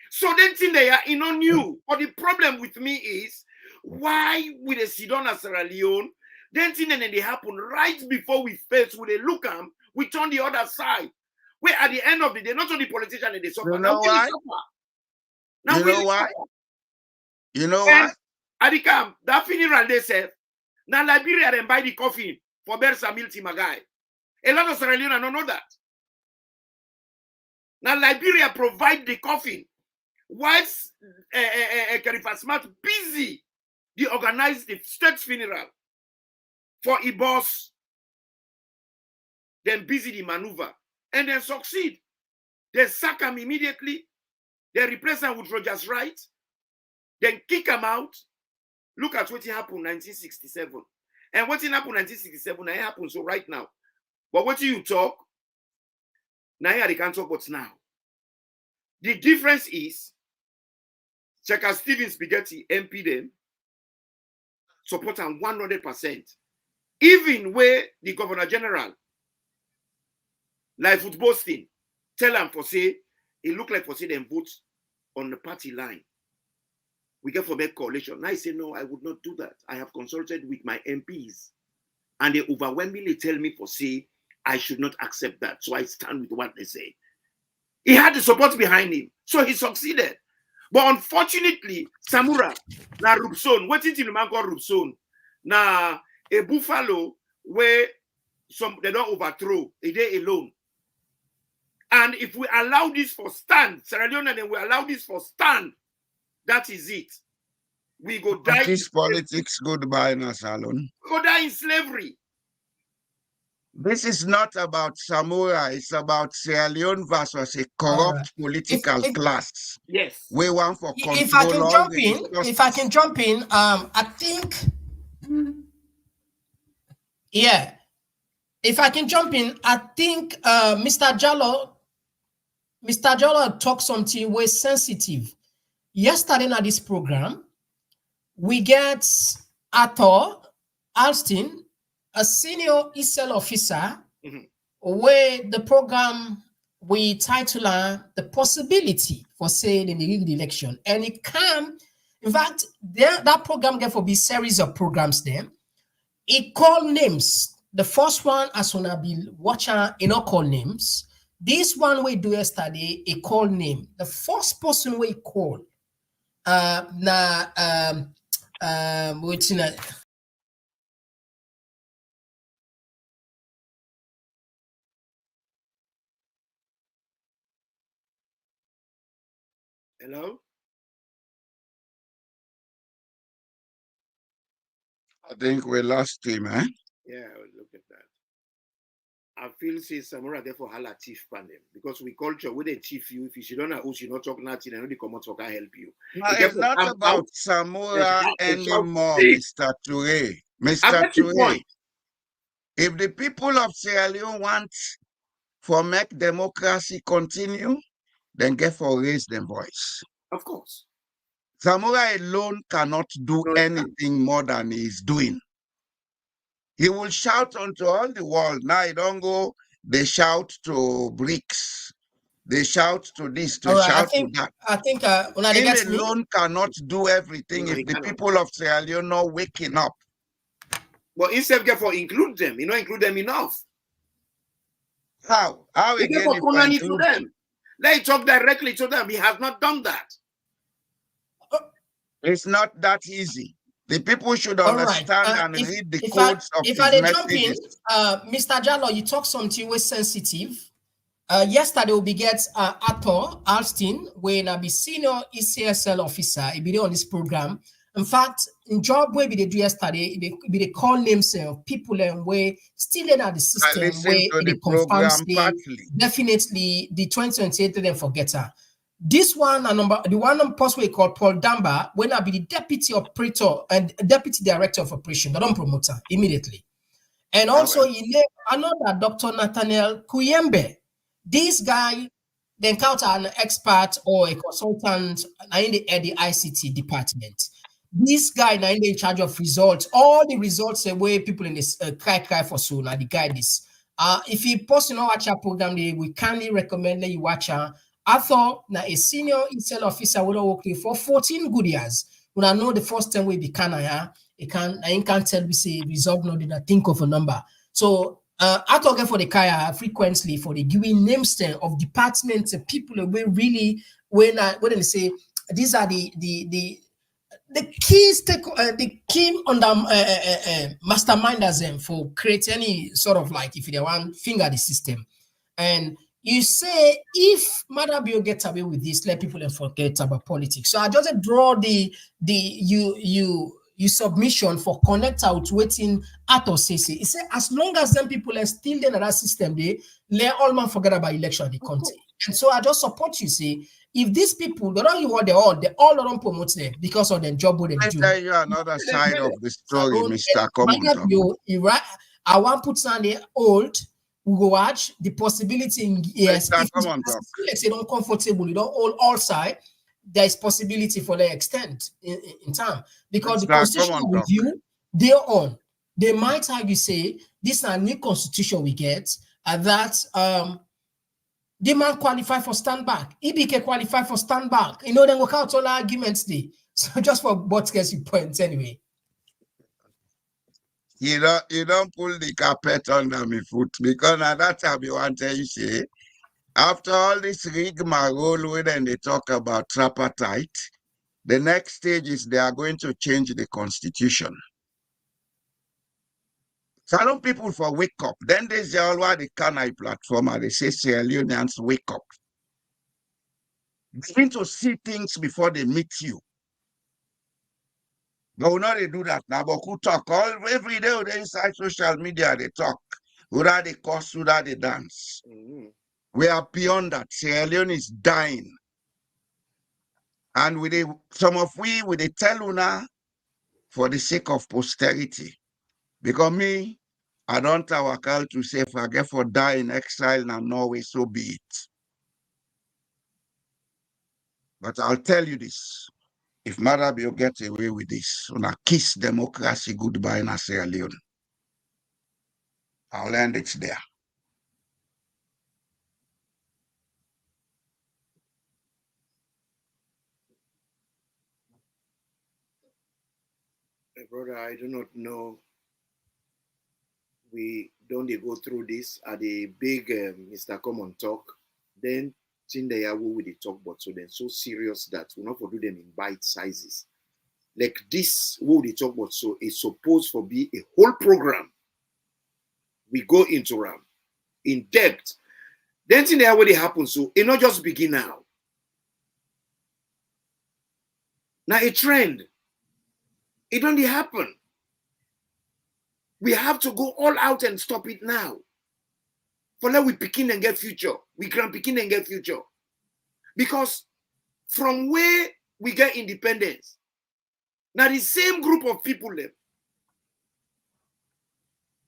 So then thing they are in on you. But the problem with me is why with a Sidon and Sierra Leone, then thing then they happen right before we face with a look we turn the other side. Where at the end of the day, not only politicians and they suffer. You know why? Now you know why? You know and why? At the camp, that funeral they said, now Liberia then buy the coffin for Bersa Milti Magai. A lot of Sierra Leone don't know that. Now Liberia provide the coffin. Whilst Khalifa Smart busy, they organize the state funeral for a boss, then busy the maneuver, and then succeed. They sack him immediately, they replace him with Rogers Wright, then kick him out. Look at what happened in 1967. And what happened in 1967, it happens so right now. But what you talk, now they can't talk what's now. The difference is, Checker Stephen Spaghetti, MP them, support him 100%. Even where the Governor General, like football thing, tell him for say, it look like for say them vote on the party line. We get for make coalition. Now I say, no, I would not do that. I have consulted with my MPs. And they overwhelmingly tell me for say, I should not accept that. So I stand with what they say. He had the support behind him. So he succeeded. But unfortunately, Samura, na Rubson, what is the man called Rubson? Na a buffalo where they don't overthrow, a day alone. And if we allow this for stand, Sierra Leone, and then we allow this for stand, that is it. We go die. This politics goodbye, Nasalon. Go die in slavery. This is not about Samura, it's about Sierra Leone versus a corrupt political class. Yes. We want for control. If I can jump in, I think, yeah, if I can jump in, I think Mr. Jallo talked something way sensitive. Yesterday at this program, we get Arthur Alston, a senior ESL officer, where the program we title the possibility for saying in the rigged election. And it can, in fact, that program get for be series of programs there. It call names. The first one, as on be watcher, call names. This one we do yesterday, a call name. The first person we call what's in a Hello? I think we lost him, eh? Yeah, look at that. I feel say Samura therefore hala chief panel because we culture with a chief you if you don't know who you not talk nothing and the comment can help you. No, it's not about Samura anymore, Mr. Toure. Mr. Toure, if the people of Sierra Leone want for make democracy continue, then get for raise their voice. Of course. Samura alone cannot do anything more than he's doing. He will shout onto all the world. Now he don't go, they shout to BRICS. They shout to this, to shout to that. I think him alone cannot do everything if the people of Sierra Leone not waking up. But instead, therefore, include them. You know, include them enough. How? How again? If to them. They talk directly to them. He has not done that. It's not that easy. The people should understand and read the codes of his messages. Mr. Jallo, you talk something was sensitive. Yesterday we get Arthur Alston, when I be senior ECSL officer. He be on this program. In fact, in job where they do yesterday, they call names of people and way still in the system where they confirm definitely the 2028 then forget her. This one the one post we call Paul Damba, when I be the deputy operator and deputy director of operation, the don't promoter immediately. And also he named another Dr. Nathaniel Kuyembe. This guy they encounter an expert or a consultant in the ICT department. This guy now in charge of results. All the results where people in this cry for so now the guy is. If you post watch our program, we kindly recommend that you watch I thought now a senior intel officer would have worked for 14 good years. When I know the first time we be I can't tell we say result no did I think of a number. So I talk for the Kaya frequently for the giving names of departments and people we really when they say these are the keys the key under masterminders for create any sort of like if they want finger the system. And you say if Madabio gets away with this, let people forget about politics. So I just draw the submission for connect out waiting at or say. He said as long as them people are still in that system, they let all man forget about election in the country. And so I just support you say if these people they don't what they all don't promote them because of their job what they do. I tell you another side of the story, Mr. Komon-Tok. I want to put on the old. We go watch the possibility in yes, if it's don't comfortable, you don't all side, there is possibility for the extent in time because the constitutional review they're on. They might argue say this is a new constitution we get that they might qualify for stand back. EBK qualify for stand back. You know, then work out all arguments there. So just for both case points anyway. You don't pull the carpet under my foot because at that time you want to tell you say after all this rigmarole when they talk about tripartite, the next stage is they are going to change the constitution. Some people for wake up. Then there's always the Kanai platform and they say Sierra Leoneans wake up. Begin to see things before they meet you. But now they do that now. But who talk every day they inside social media they talk. Whether they curse, whether they dance. We are beyond that. Sierra Leone is dying. And with some of we tell Una for the sake of posterity. Because me, I don't tawakal to say, forget for die in exile in Norway, so be it. But I'll tell you this. If Marabio gets away with this, on a kiss democracy goodbye in Sierra Leone, I'll end it there. Brother, I do not know. We don't go through this at the big Mr. Komon-Tok. Then they are with the talk, but so they're so serious that we not for do them in bite sizes. Like this, what they talk about, so it's supposed to be a whole program. We go into RAM in depth. Then thing there what it happens, so it not just begin now. Now a trend. It don't happen. We have to go all out and stop it now. For let we begin and get future. We can begin and get future. Because from where we get independence, now the same group of people left.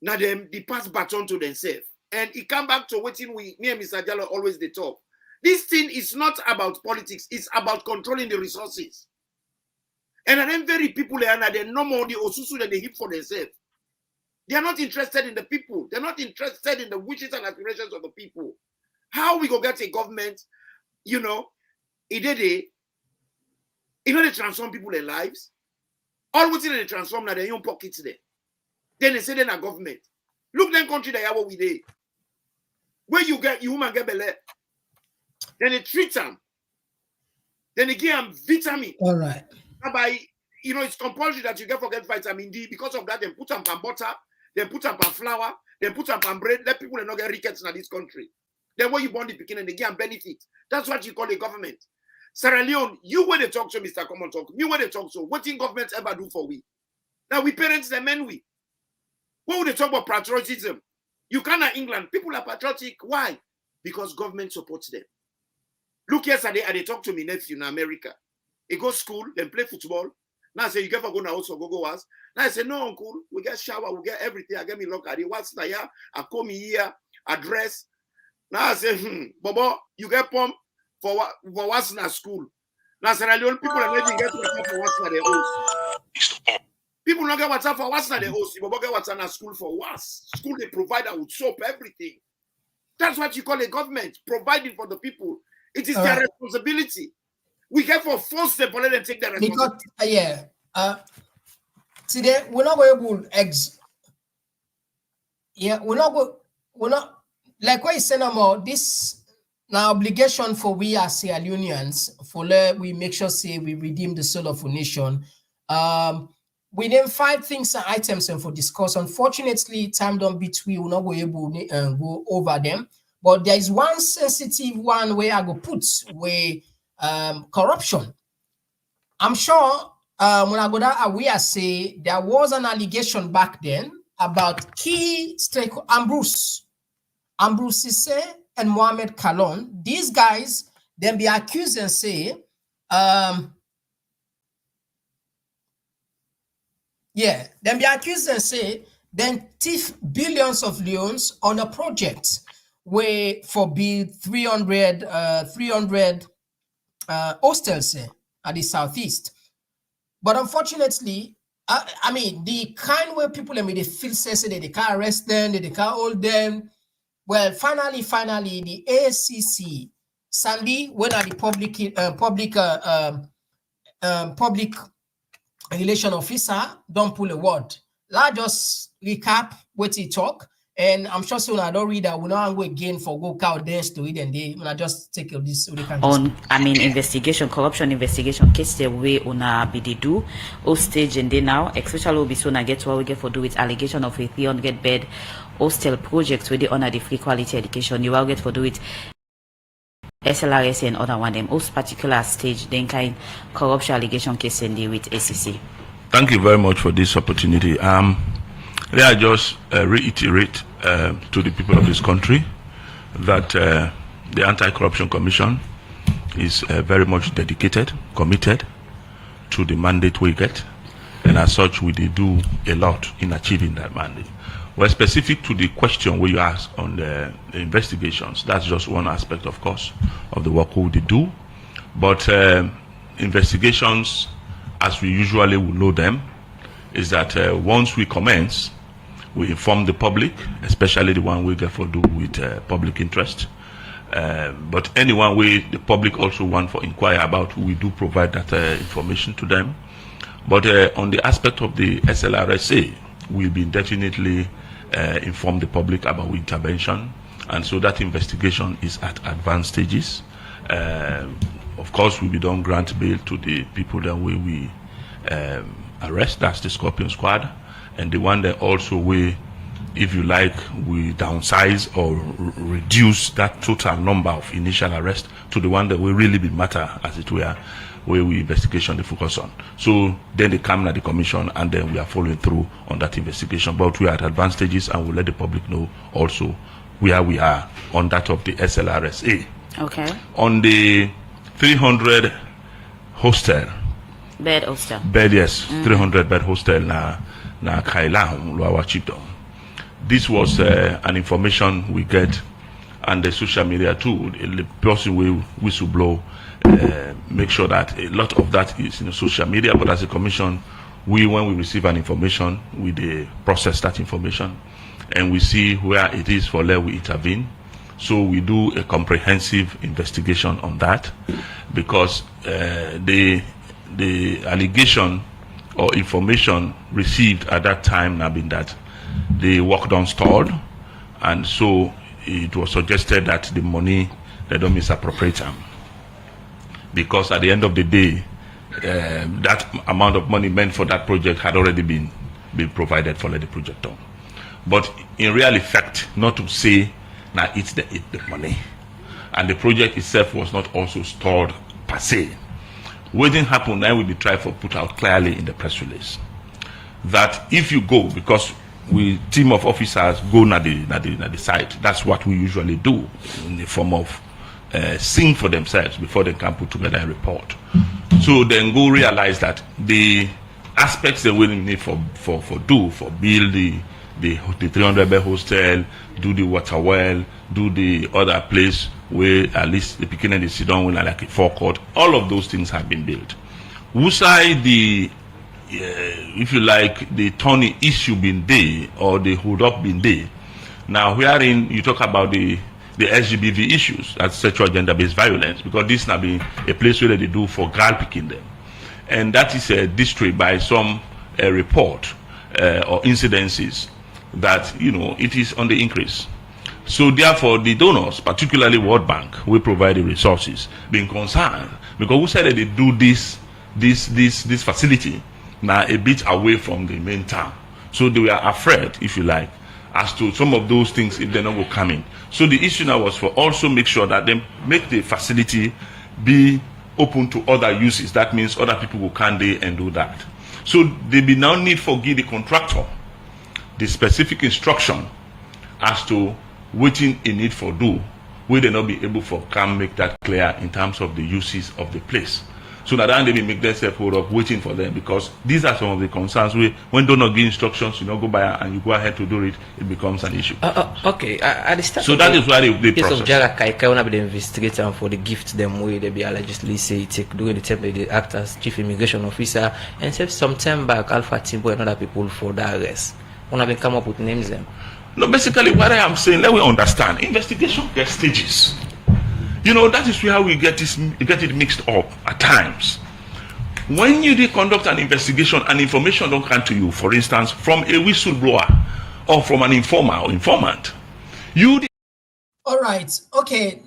Now they pass baton to themselves. And it come back to what we, me and Mr. Jallo always they talk. This thing is not about politics. It's about controlling the resources. And then very people they no more the osusu that they hit for themselves. They are not interested in the people. They're not interested in the wishes and aspirations of the people. How we go get a government, you know, they transform people's lives. All what they transform now their own pockets there. Then they say they're a government. Look them country they have what we did. Where you human get belay. Then they treat them. Then they give them vitamin. All right. By, you know, it's compulsory that you get vitamin D. Because of that, they put them on butter, they put them on flour, they put them on bread. Let people not get rickets in this country. Then when you born the beginning, they get benefit. That's what you call a government. Sierra Leone, you when they talk to Mr. Komon-Tok, me when they talk to, what did government ever do for we? Now we parents them men we. What would they talk about patriotism? You cannot England, people are patriotic. Why? Because government supports them. Look yesterday, they talk to me nephew in America. He go school, then play football. Now I say, you ever go now also go us. Now I say, no, uncle, we get shower, we get everything. I get me look at it. What's the year? I come here, address. Now I say, Bobo, you get pump for what's in school. Now Sierra Leone people are letting get WhatsApp for what's in the host. People don't get WhatsApp for what's in the host. Bobo get what's in school for what's. School they provide with soap, everything. That's what you call a government, providing for the people. It is their responsibility. We can force them to let them take their responsibility. Because, today we're not going to we're not like what you said about this now obligation for we as Sierra Leoneans for we make sure say we redeem the soul of a nation. We name 5 things and items and for discuss. Unfortunately, time don't beat we will not be able to go over them. But there is one sensitive one where I go put where corruption. I'm sure when I go that we are say there was an allegation back then about key stakeholders, Ambrose Sisse and Mohamed Kalon. These guys then be accused and say, then be accused and say, then thief billions of loans on a project where for be 300 hostels at the southeast. But unfortunately, I mean, the kind where people they feel sensitive, they can't arrest them, they can't hold them. Well, finally, the ACC, Sandy, when are the public relation officer, don't pull a word. Let's just recap what he talk. And I'm sure soon I don't read that. We'll not go again for go cow dance to it and they when I just take this on investigation, corruption investigation case the way una be do hostage and they now, especially we soon get what we get for do with allegation of a 300 bed hostel project where they honor the free quality education. You will get for do it SLRS and other one them most particular stage then kind corruption allegation case and they with ACC. Thank you very much for this opportunity. Let I just reiterate to the people of this country that the Anti-Corruption Commission is very much dedicated, committed to the mandate we get, and as such we do a lot in achieving that mandate. Well, specific to the question where you ask on the investigations, that's just one aspect, of course, of the work we do. But investigations, as we usually will know them, is that once we commence, we inform the public, especially the one we get for do with public interest. But anyone the public also want for inquire about, we do provide that information to them. But on the aspect of the SLRSA, we'll be definitely inform the public about intervention, and so that investigation is at advanced stages. Of course, we don't grant bail to the people that we arrest, that's the Scorpion Squad, and the one that also if you like, we downsize or reduce that total number of initial arrest to the one that will really be matter, as it were, where we investigation they focus on. So then they come to the commission, and then we are following through on that investigation. But we are at advanced stages, and we'll let the public know also where we are on that of the SLRSA. Okay. On the 300 hostel. Bed hostel. Bed, yes. 300 bed hostel na Kailam, Lower Chipton. This was an information we get, and the social media too. The person will whistleblow, make sure that a lot of that is in the social media. But as a commission, when we receive an information, we process that information, and we see where it is for let we intervene. So we do a comprehensive investigation on that, because the allegation or information received at that time have been that the work done stalled, and so it was suggested that the money they don't misappropriate them, because at the end of the day, that amount of money meant for that project had already been provided for the project done. But in real effect, not to say now it's the money, and the project itself was not also stalled per se. What didn't happen now will be tried for put out clearly in the press release that if you go, because we team of officers go na the site, that's what we usually do in the form of sing for themselves before they can put together a report. So then go realize that the aspects they will need for build the 300 bed hostel, do the water well, do the other place where at least the beginning is sit down with like a forecourt. All of those things have been built. Wusai if you like, the Tony issue been there, or the hold up been there. Now wherein you talk about the SGBV issues, that's sexual gender-based violence, because this now be a place where they do for girl picking them, and that is a district by some report or incidences that it is on the increase. So therefore, the donors, particularly World Bank, will provide the resources, being concerned, because we said that they do this facility now a bit away from the main town. So they were afraid, if you like, as to some of those things if they're not going to come in. So the issue now was for also make sure that they make the facility be open to other uses. That means other people will come there and do that. So there be now need for give the contractor the specific instruction as to what in need for do, will they not be able for come make that clear in terms of the uses of the place. So that then they will make themselves hold up waiting for them, because these are some of the concerns where when do not give instructions, go by and you go ahead to do it, it becomes an issue. Okay, I understand. So that is why the case process. of Jara Kai want to be the investigator for the gift them way they be allegedly say take during the time they act as chief immigration officer, and said some time back Alpha Timbo and other people for that arrest. When have been come up with names them. No, basically what I am saying, let me understand. Investigation gets stages. That is where we get it mixed up at times. When you conduct an investigation and information don't come to you, for instance, from a whistleblower or from an informer or informant, all right, okay.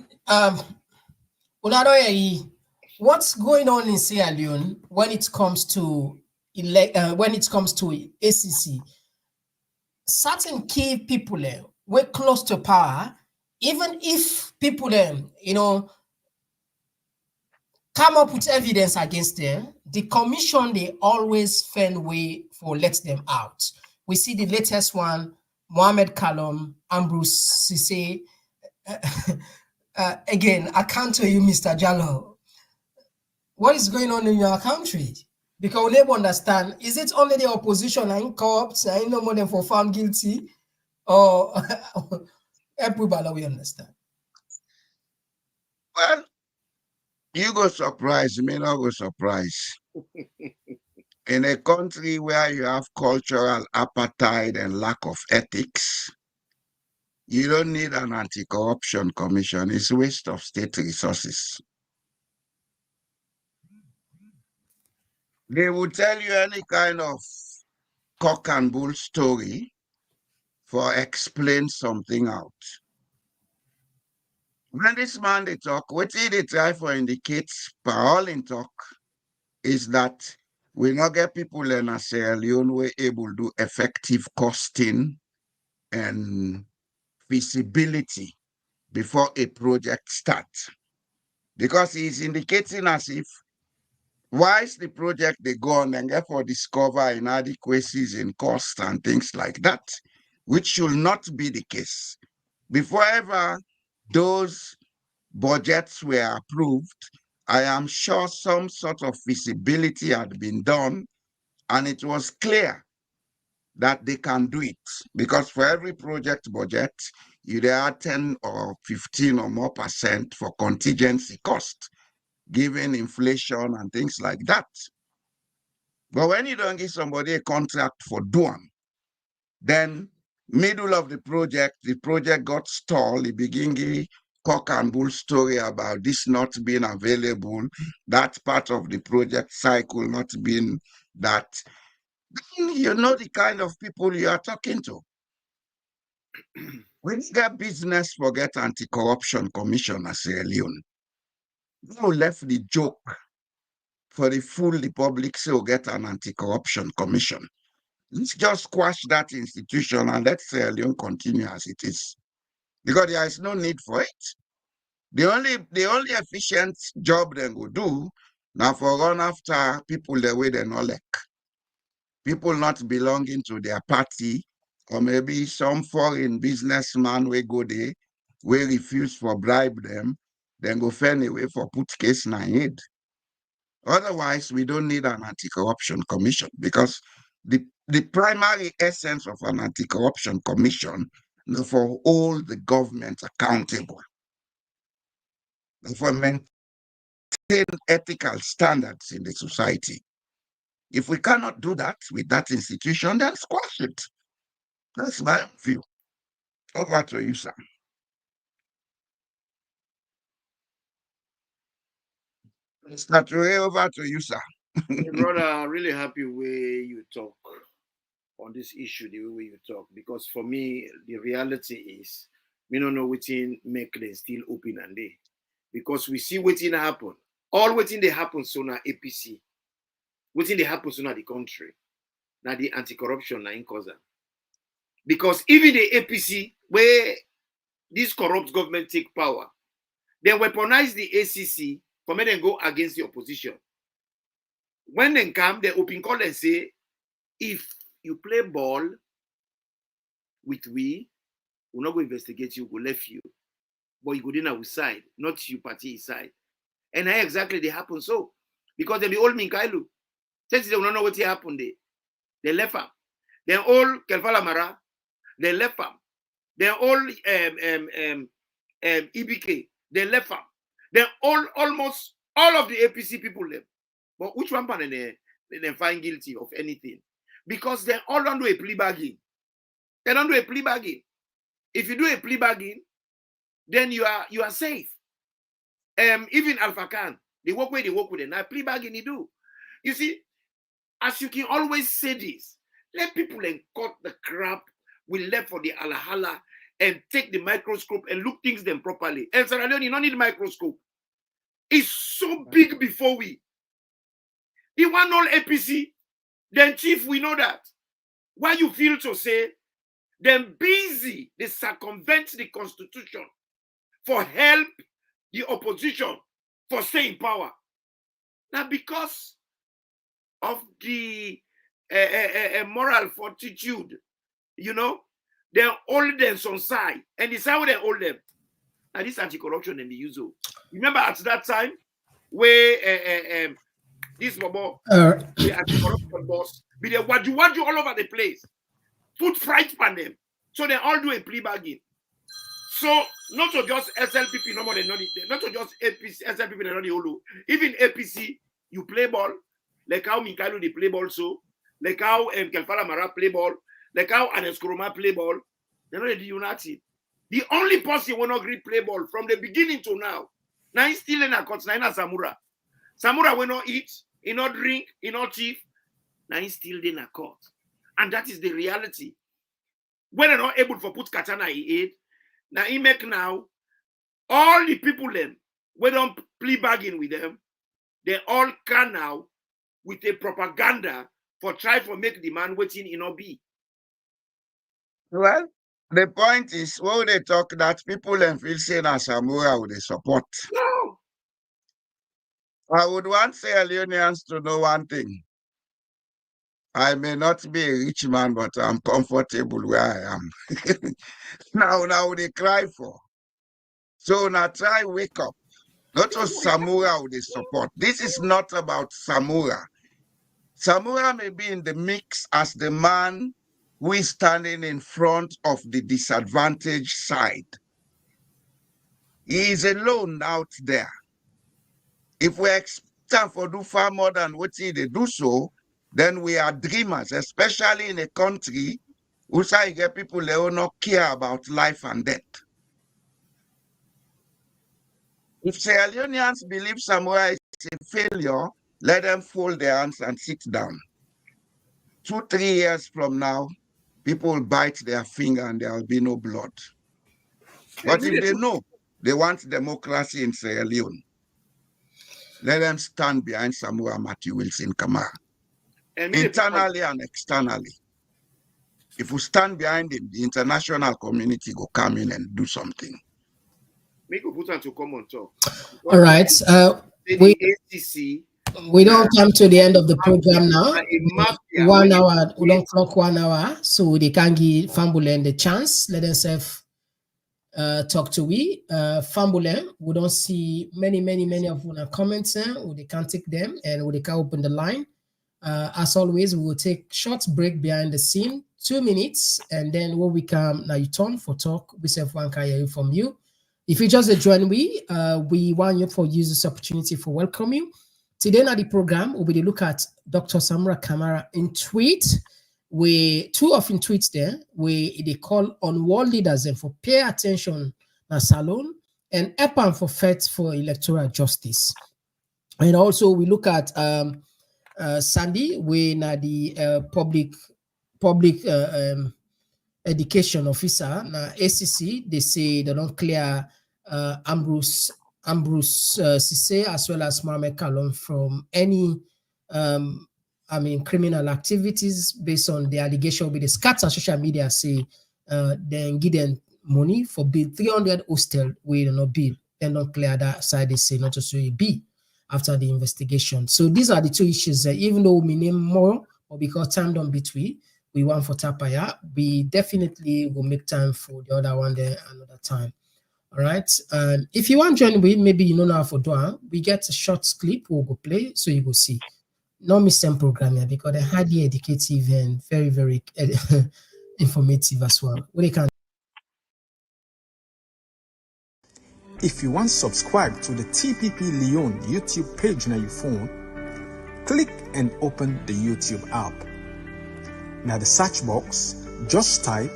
What's going on in Sierra Leone when it comes to ACC? Certain key people were close to power. Even if people come up with evidence against them, the commission, they always find way for let them out. We see the latest one, Mohamed Kalom, Ambrose Sise. Again, I can't tell you, Mr. Jallo, what is going on in your country? Because we never understand, is it only the opposition and co-ops and no more than for found guilty? Or everybody we understand? Well, you go surprise, me not go surprise. In a country where you have cultural apartheid and lack of ethics, you don't need an anti-corruption commission. It's a waste of state resources. They will tell you any kind of cock and bull story for explain something out. When this man they talk, what they try for indicate per all in talk is that we not get people in a Sierra Leone were able to do effective costing and feasibility before a project starts. Because he's indicating as if whilst the project they go on and therefore discover inadequacies in cost and things like that, which should not be the case. Before ever those budgets were approved, I am sure some sort of feasibility had been done, and it was clear that they can do it. Because for every project budget, you add 10 or 15 or more % for contingency cost, given inflation and things like that. But when you don't give somebody a contract for doing, then middle of the project got stalled. It began a cock and bull story about this not being available, that part of the project cycle not being that. You know the kind of people you are talking to. When you get business, forget anti-corruption commissioner Sierra Leone. You left the joke for the fool the public say we'll get an anti-corruption commission. Let's just squash that institution and let Sierra Leone continue as it is. Because there is no need for it. The only efficient job they go do now for run after people the way they not like. People not belonging to their party, or maybe some foreign businessman will go there, will refuse for bribe them, then go find a way for put case in head. Otherwise, we don't need an anti-corruption commission because the primary essence of an anti-corruption commission is for all the government accountable, for maintain ethical standards in the society. If we cannot do that with that institution, then squash it. That's my view. Over to you, sir. Mr. Toure, over to you, sir. Hey, brother, I'm really happy way you talk on this issue, the way you talk, because for me, the reality is, we don't know waiting make them still open and they, because we see waiting happen. All waiting they happen so now APC, waiting they happen so now the country, now the anti-corruption now in cause. Because even the APC, where this corrupt government take power, they weaponize the ACC for me then go against the opposition. When they come, they open call and say, if you play ball with we'll not go investigate you, we'll left you. But you go in our side, not you party side. And how exactly they happen so? Because they be all Minkailu. Since they don't know what happened there. They left them. Then all Kelfala Mara, they left them. Then all EBK, they left them. Then almost all of the APC people left. But which one can they find guilty of anything? Because they all don't do a plea bargain. They don't do a plea bargain. If you do a plea bargain, then you are safe. Even Alpha Khan, they work with them. Now plea bargain you do. You see, as you can always say this, let people cut the crap we left for the alahala and take the microscope and look things them properly. And Sierra Leone, you don't need a microscope. It's so big before we. The one all APC, then chief, we know that. Why you feel to say, them busy, they circumvent the constitution for help the opposition for staying in power. Now because of the moral fortitude, you know, they're hold them on side and decide how they hold them. Now this anti-corruption and the usual. Remember at that time where this Bobo, the anti-corruption boss, be the waju all over the place, put fright on them. So they all do a plea bargain. So not to just SLPP, no more than not to just APC, SLPP, not the Olu. Even APC, you play ball, like how Mikhailo they play ball so, like how Kelfala Mara play ball, like how Aneskroma play ball. They're not the United. The only person who will not agree play ball from the beginning to now. Now he's still in a court, now he's Samura. Samura will not eat, he not drink, he not thief. Now he's still in a court. And that is the reality. When they're not able to put Katana in aid, now he make now all the people them, we don't plea bargain with them, they all can now with a propaganda for try to make the man waiting in OB. Well, the point is, when they talk that people and feel saying as Samura would they support. No. I would want Sierra Leoneans to know one thing. I may not be a rich man, but I'm comfortable where I am. Now they cry for. So now try wake up. Not just Samura would they support. This is not about Samura. Samura may be in the mix as the man who is standing in front of the disadvantaged side. He is alone out there. If we expect for do far more than what they do so, then we are dreamers, especially in a country who say get people they will not care about life and death. If Sierra Leoneans believe Samura is a failure, let them fold their hands and sit down. 2-3 years from now, people will bite their finger and there will be no blood. But if they know they want democracy in Sierra Leone, let them stand behind Samura Matthew Wilson Kamara, internally and externally. If we stand behind him, the international community will come in and do something. Make a put on to Komon-Tok. All right. We don't come to the end of the program now. 1 hour, we don't clock 1 hour, so they can give Fambulen the chance. Let themselves talk to we. Fambulen, we don't see many of our comments, they can't take them, and we can open the line. As always, we will take short break behind the scene, 2 minutes, and then when we come, now you turn for talk, we say one can hear from you. If you just join we want you to use this opportunity for welcome you. Today on the program, we will look at Dr. Samura Kamara in tweet. We 2 of in tweets there, they call on world leaders and for pay attention na salon and EPAM for fight for electoral justice. And also we look at Sandy, we na the public education officer na ACC. They say they don't clear Ambrose Sise as well as Mohamed Kalon from any criminal activities based on the allegation with the scatter social media say then give them money for bill 300 hostel we don't know bill and not clear that side. They say not to say B after the investigation. So these are the 2 issues even though we name more, but because time don't between we want for Tapaya, we definitely will make time for the other one there another time. All right. If you want to join, maybe you don't know how to do. We get a short clip we'll go play so you will see. No missing program here because they're highly educative and very informative as well. If you want to subscribe to the TPP Lyon YouTube page on your phone, click and open the YouTube app. Now the search box, just type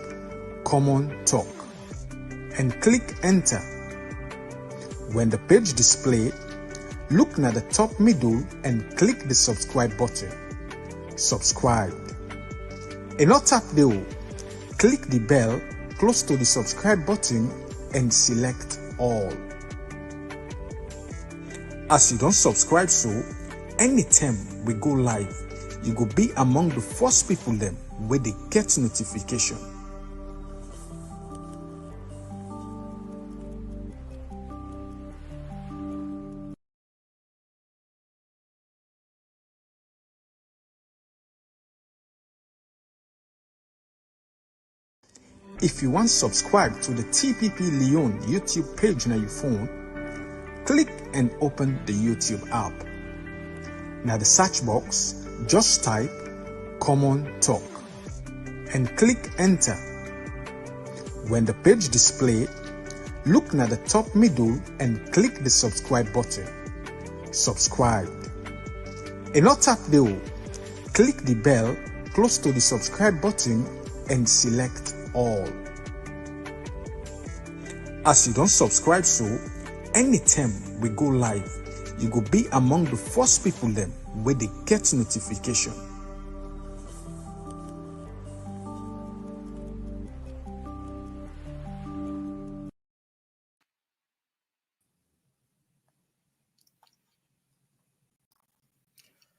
Komon-Tok and click enter. When the page displayed, look at the top middle and click the subscribe button. Subscribe. And not tap the click the bell close to the subscribe button and select all. As you don't subscribe, so anytime we go live, you go be among the first people them where they get notification. If you want to subscribe to the TPP Lyon YouTube page on your phone, click and open the YouTube app. Now the search box, just type Komon-Tok and click enter. When the page display, look at the top middle and click the subscribe button. Subscribe. And not tap the click the bell close to the subscribe button and select all. As you don't subscribe, so anytime we go live, you go be among the first people them where they get notification.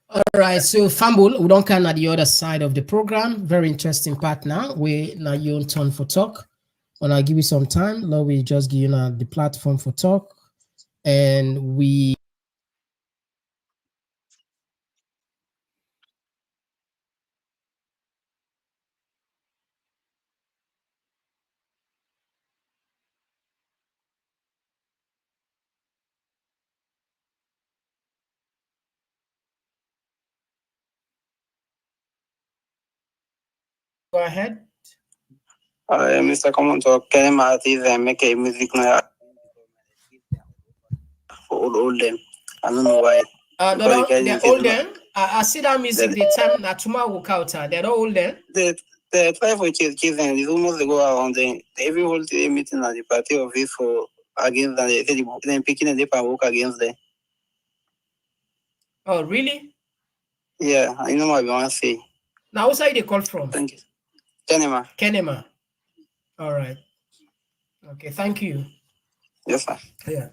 All right, so Fambul, we don't come at the other side of the program. Very interesting part now. We now you on turn for talk. And I'll give you some time. Lord, we just give you the platform for talk. And we go ahead. Mr. Komon-Tok, can I make a music now for all them? I don't know why. They're older. I see that music the time Natuma will counter. They're not older. The try for children is almost go around every whole meeting at the party of this for against them picking the power work against them. Oh, really? Yeah, I know what I want to say. Now, what's they call from? Thank you. Kenema. Kenema. All right. Okay, thank you. Yes, sir. Yeah.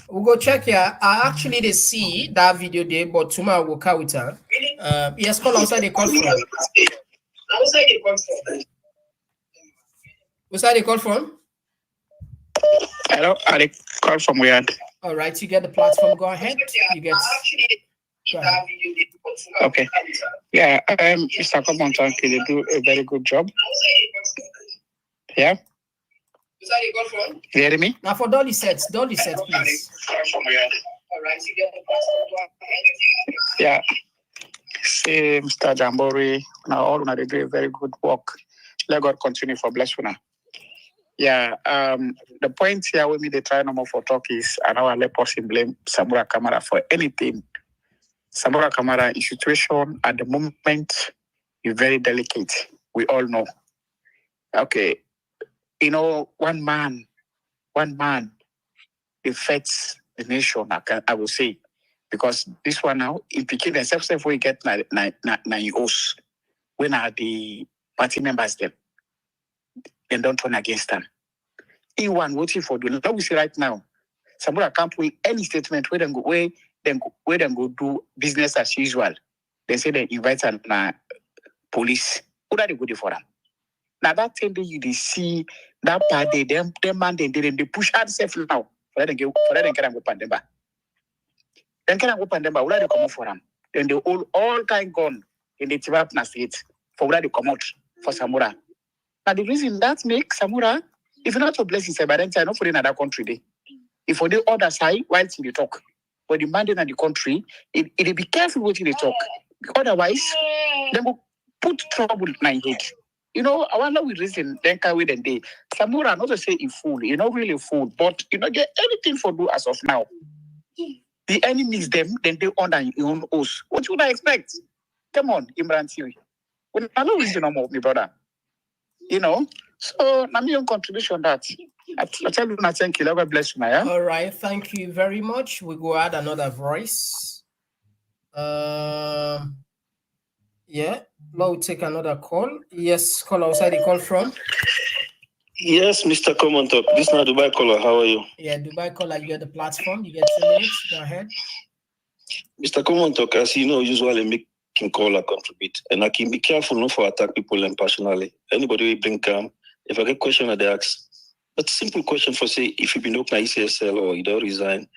We'll go check here. I actually they see that video there, but tomorrow we'll call it. Yes, call outside the call from. Outside the call from. Outside the call from? Hello, I call from where? All right, you get the platform. Go ahead. You get. Go ahead. Okay. Yeah, Mr. Komon-Tok, you do a very good job. Yeah. You hear me? Now for Dolly sets, please. Yeah. See, Mr. Jambori, now all of they do a very good work. Let God continue for bless you now. Yeah. The point here with me, they try no more for talk is, and I will let person blame Samura Kamara for anything. Samura Kamara, his situation at the moment is very delicate. We all know. Okay. You know, one man affects the nation, I will say. Because this one now, it became the self we get na us. When are the party members them? They don't turn against them. Anyone waiting for do. Now we see right now, Samura can't put any statement where they go do business as usual. They say they invite police. Who are they good for them? Now that thing that you see that part they them man they push hard self now. For them can go pandemba. Then can go pandemba. Where they come for them? Then they all kind gone in the Tivapna state for where they come out for Samura. Now the reason that makes Samura, if not a blessing, by then not for another country day. If for the other side, while they talk, but the man in the country, it be careful what they talk. Otherwise, they will put trouble in my head. You know, I wonder we reason then can we then day. Samura not to say he fool, you know really fool, but you know get anything for do as of now. The enemies them, then they under your own host. What should I expect? Come on, Imran Tiwi. Well, I don't reason no more, my brother. You know, so I'm your contribution that. I tell you, thank you. God bless you, Maya. All right, thank you very much. We go add another voice. Yeah, we'll take another call. Yes, call outside the call from. Yes, Mr. Komon-Tok. This is not Dubai caller. How are you? Yeah, Dubai caller. You get the platform. You get 2 minutes. Go ahead. Mr. Komon-Tok, as you know, usually making call or contribute, and I can be careful not for attack people and personally. Anybody will bring calm. If I get question, I ask. But simple question for say, if you've been open at ECSL or you don't resign,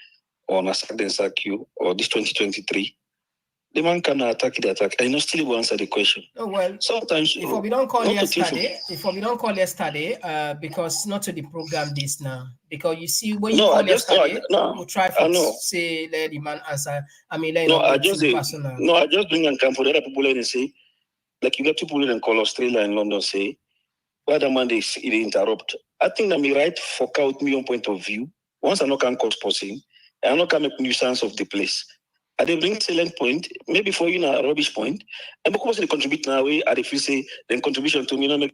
or on a then sack you, or this 2023, the man can attack the attack. I know still will answer the question. Oh well. Sometimes if we don't call yesterday, because not to the program this now. Because you see when you call yesterday, we'll try to say let the man answer. I mean let I just bring and come for the other people and say, like you got people in call Australia and London say, why the man they interrupt. I think that me right for out me on point of view. Once I not can cause posing, I not can make nuisance of the place. I they bring salient point, maybe for you a rubbish point, and because they contribute now way, I feel say then contribution to me not make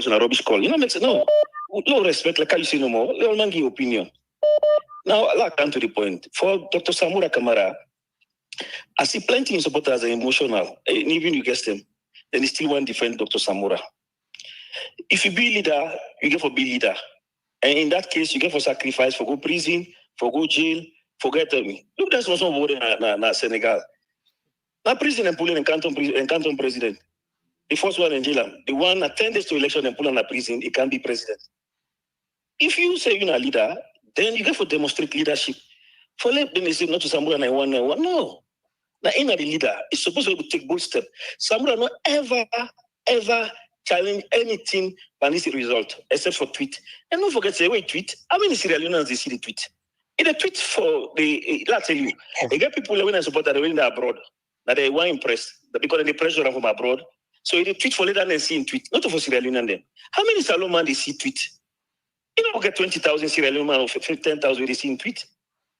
a rubbish call. You know makes no respect like you say no more. Let all man give opinion. Now I come to the point. For Dr. Samura Kamara, I see plenty in supporters are emotional, and even you guess them, then they still want to defend Dr. Samura. If you be leader, you get for be leader. And in that case, you get for sacrifice, for go prison, for go jail, forget me. Look, that's what's over in Senegal. Now prison and pulling and canton president. The first one in jail, the one that 10 days to election and pull on a prison, it can be president. If you say you're a leader, then you get for demonstrate leadership. For them, they say not to Samura and one. No. Now, in the leader, it's supposed to take bold step. Samura not ever challenge anything by this result, except for tweet. And don't forget, say, wait, tweet. How many Sierra Leoneans they see the tweet? In the tweet for the, I'll tell you, they get people when I support that when they're abroad, that they were impressed, because they pressure from abroad. So they tweet for later than see in tweet, not for Sierra Leonean then. How many Salomon they see tweet? You don't get 20,000 Sierra Leonean or 10,000 they see in tweet.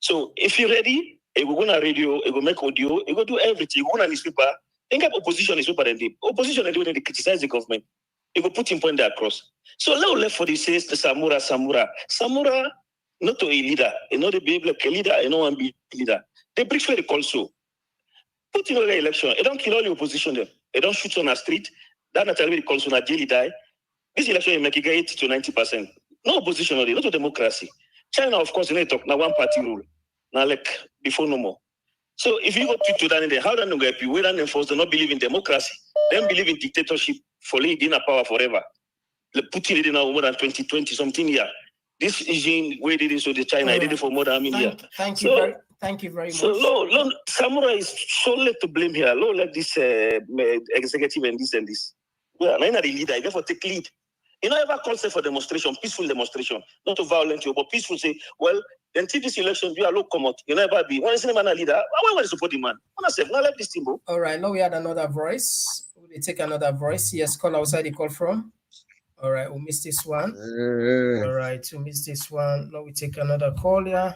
So if you're ready, you go on a radio, you go make audio, you go do everything, you go on a newspaper. Think of opposition is super than the opposition and they criticize the government. You go put in point there across. So now left for the says the Samura, not to a leader, you know, they be like a leader, you know, one be leader. They BRICS where they call so. Put in the election, they don't kill all the opposition there. They don't shoot on a street. That not tell me the call so na daily die. This election you make it 80 to 90%. No opposition only, not a democracy. China, of course, they talk now one party rule. Now like before no more. So if you go to that in there, how do they help you? We don't enforce, they not believe in democracy. They don't believe in dictatorship for leading a power forever. Putin did it now more than 20 something year. This regime where did it so the China did it for more than a million. Thank you very much. So Samura is solely to blame here. Let this executive and this. Well, I'm not the leader. I therefore take lead. You know, ever concept for demonstration, peaceful demonstration, not to violent you, but peaceful. Say, well, then till this election, you are low come out. You never be. When is anyone a leader? Why want to support the man? Honestly, not like this thing, bro. All right, now we had another voice. We take another voice. Yes, call outside the call from. All right, we missed this one. All right, we missed this one. Now we take another call here.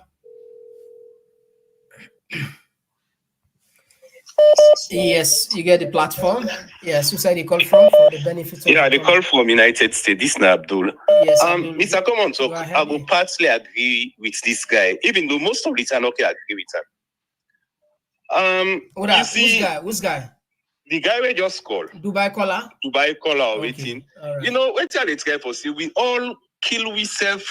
Yes, you get the platform. Yes, who said the call from for the benefit of the call from United States. This is Abdul. Yes, Mr. Komon-Tok, I will partly agree with this guy, even though most of the time I don't agree with him. Which guy? The guy we just called. Dubai caller or waiting. Right. You know, wait till this guy for see, we all kill ourselves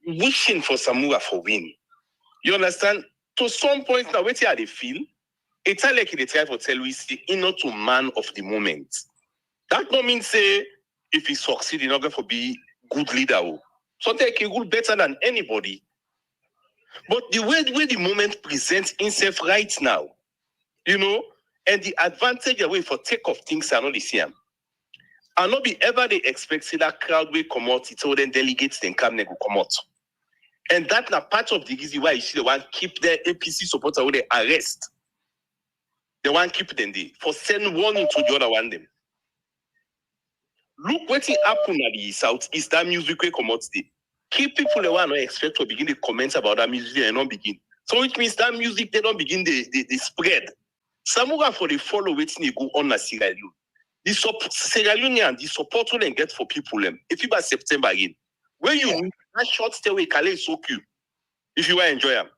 wishing for Samura for win. You understand? To some point now, wait till they feel. It's like they try to tell us the inner to man of the moment. That don't mean say if he succeed, he's not going to be good leader. So they can go better than anybody. But the way the moment presents itself right now, you know, and the advantage away for take of things are not the same. And not be ever they expect that crowd will come out, so then delegates then come and go come out. And that's not part of the reason why you see the one keep their APC supporter when they arrest. The one keep them there for send warning to the other one them. Look what happened at the South is that music will come out there. Keep people the one I expect to begin to comment about that music and not begin. So it means that music they don't begin the spread. Samura for the follow waiting they go on a Sierra Leone. The Sierra Leonean, the support will get for people if you by September again. When you need that short stay away, Calais so cute. If you want to enjoy them.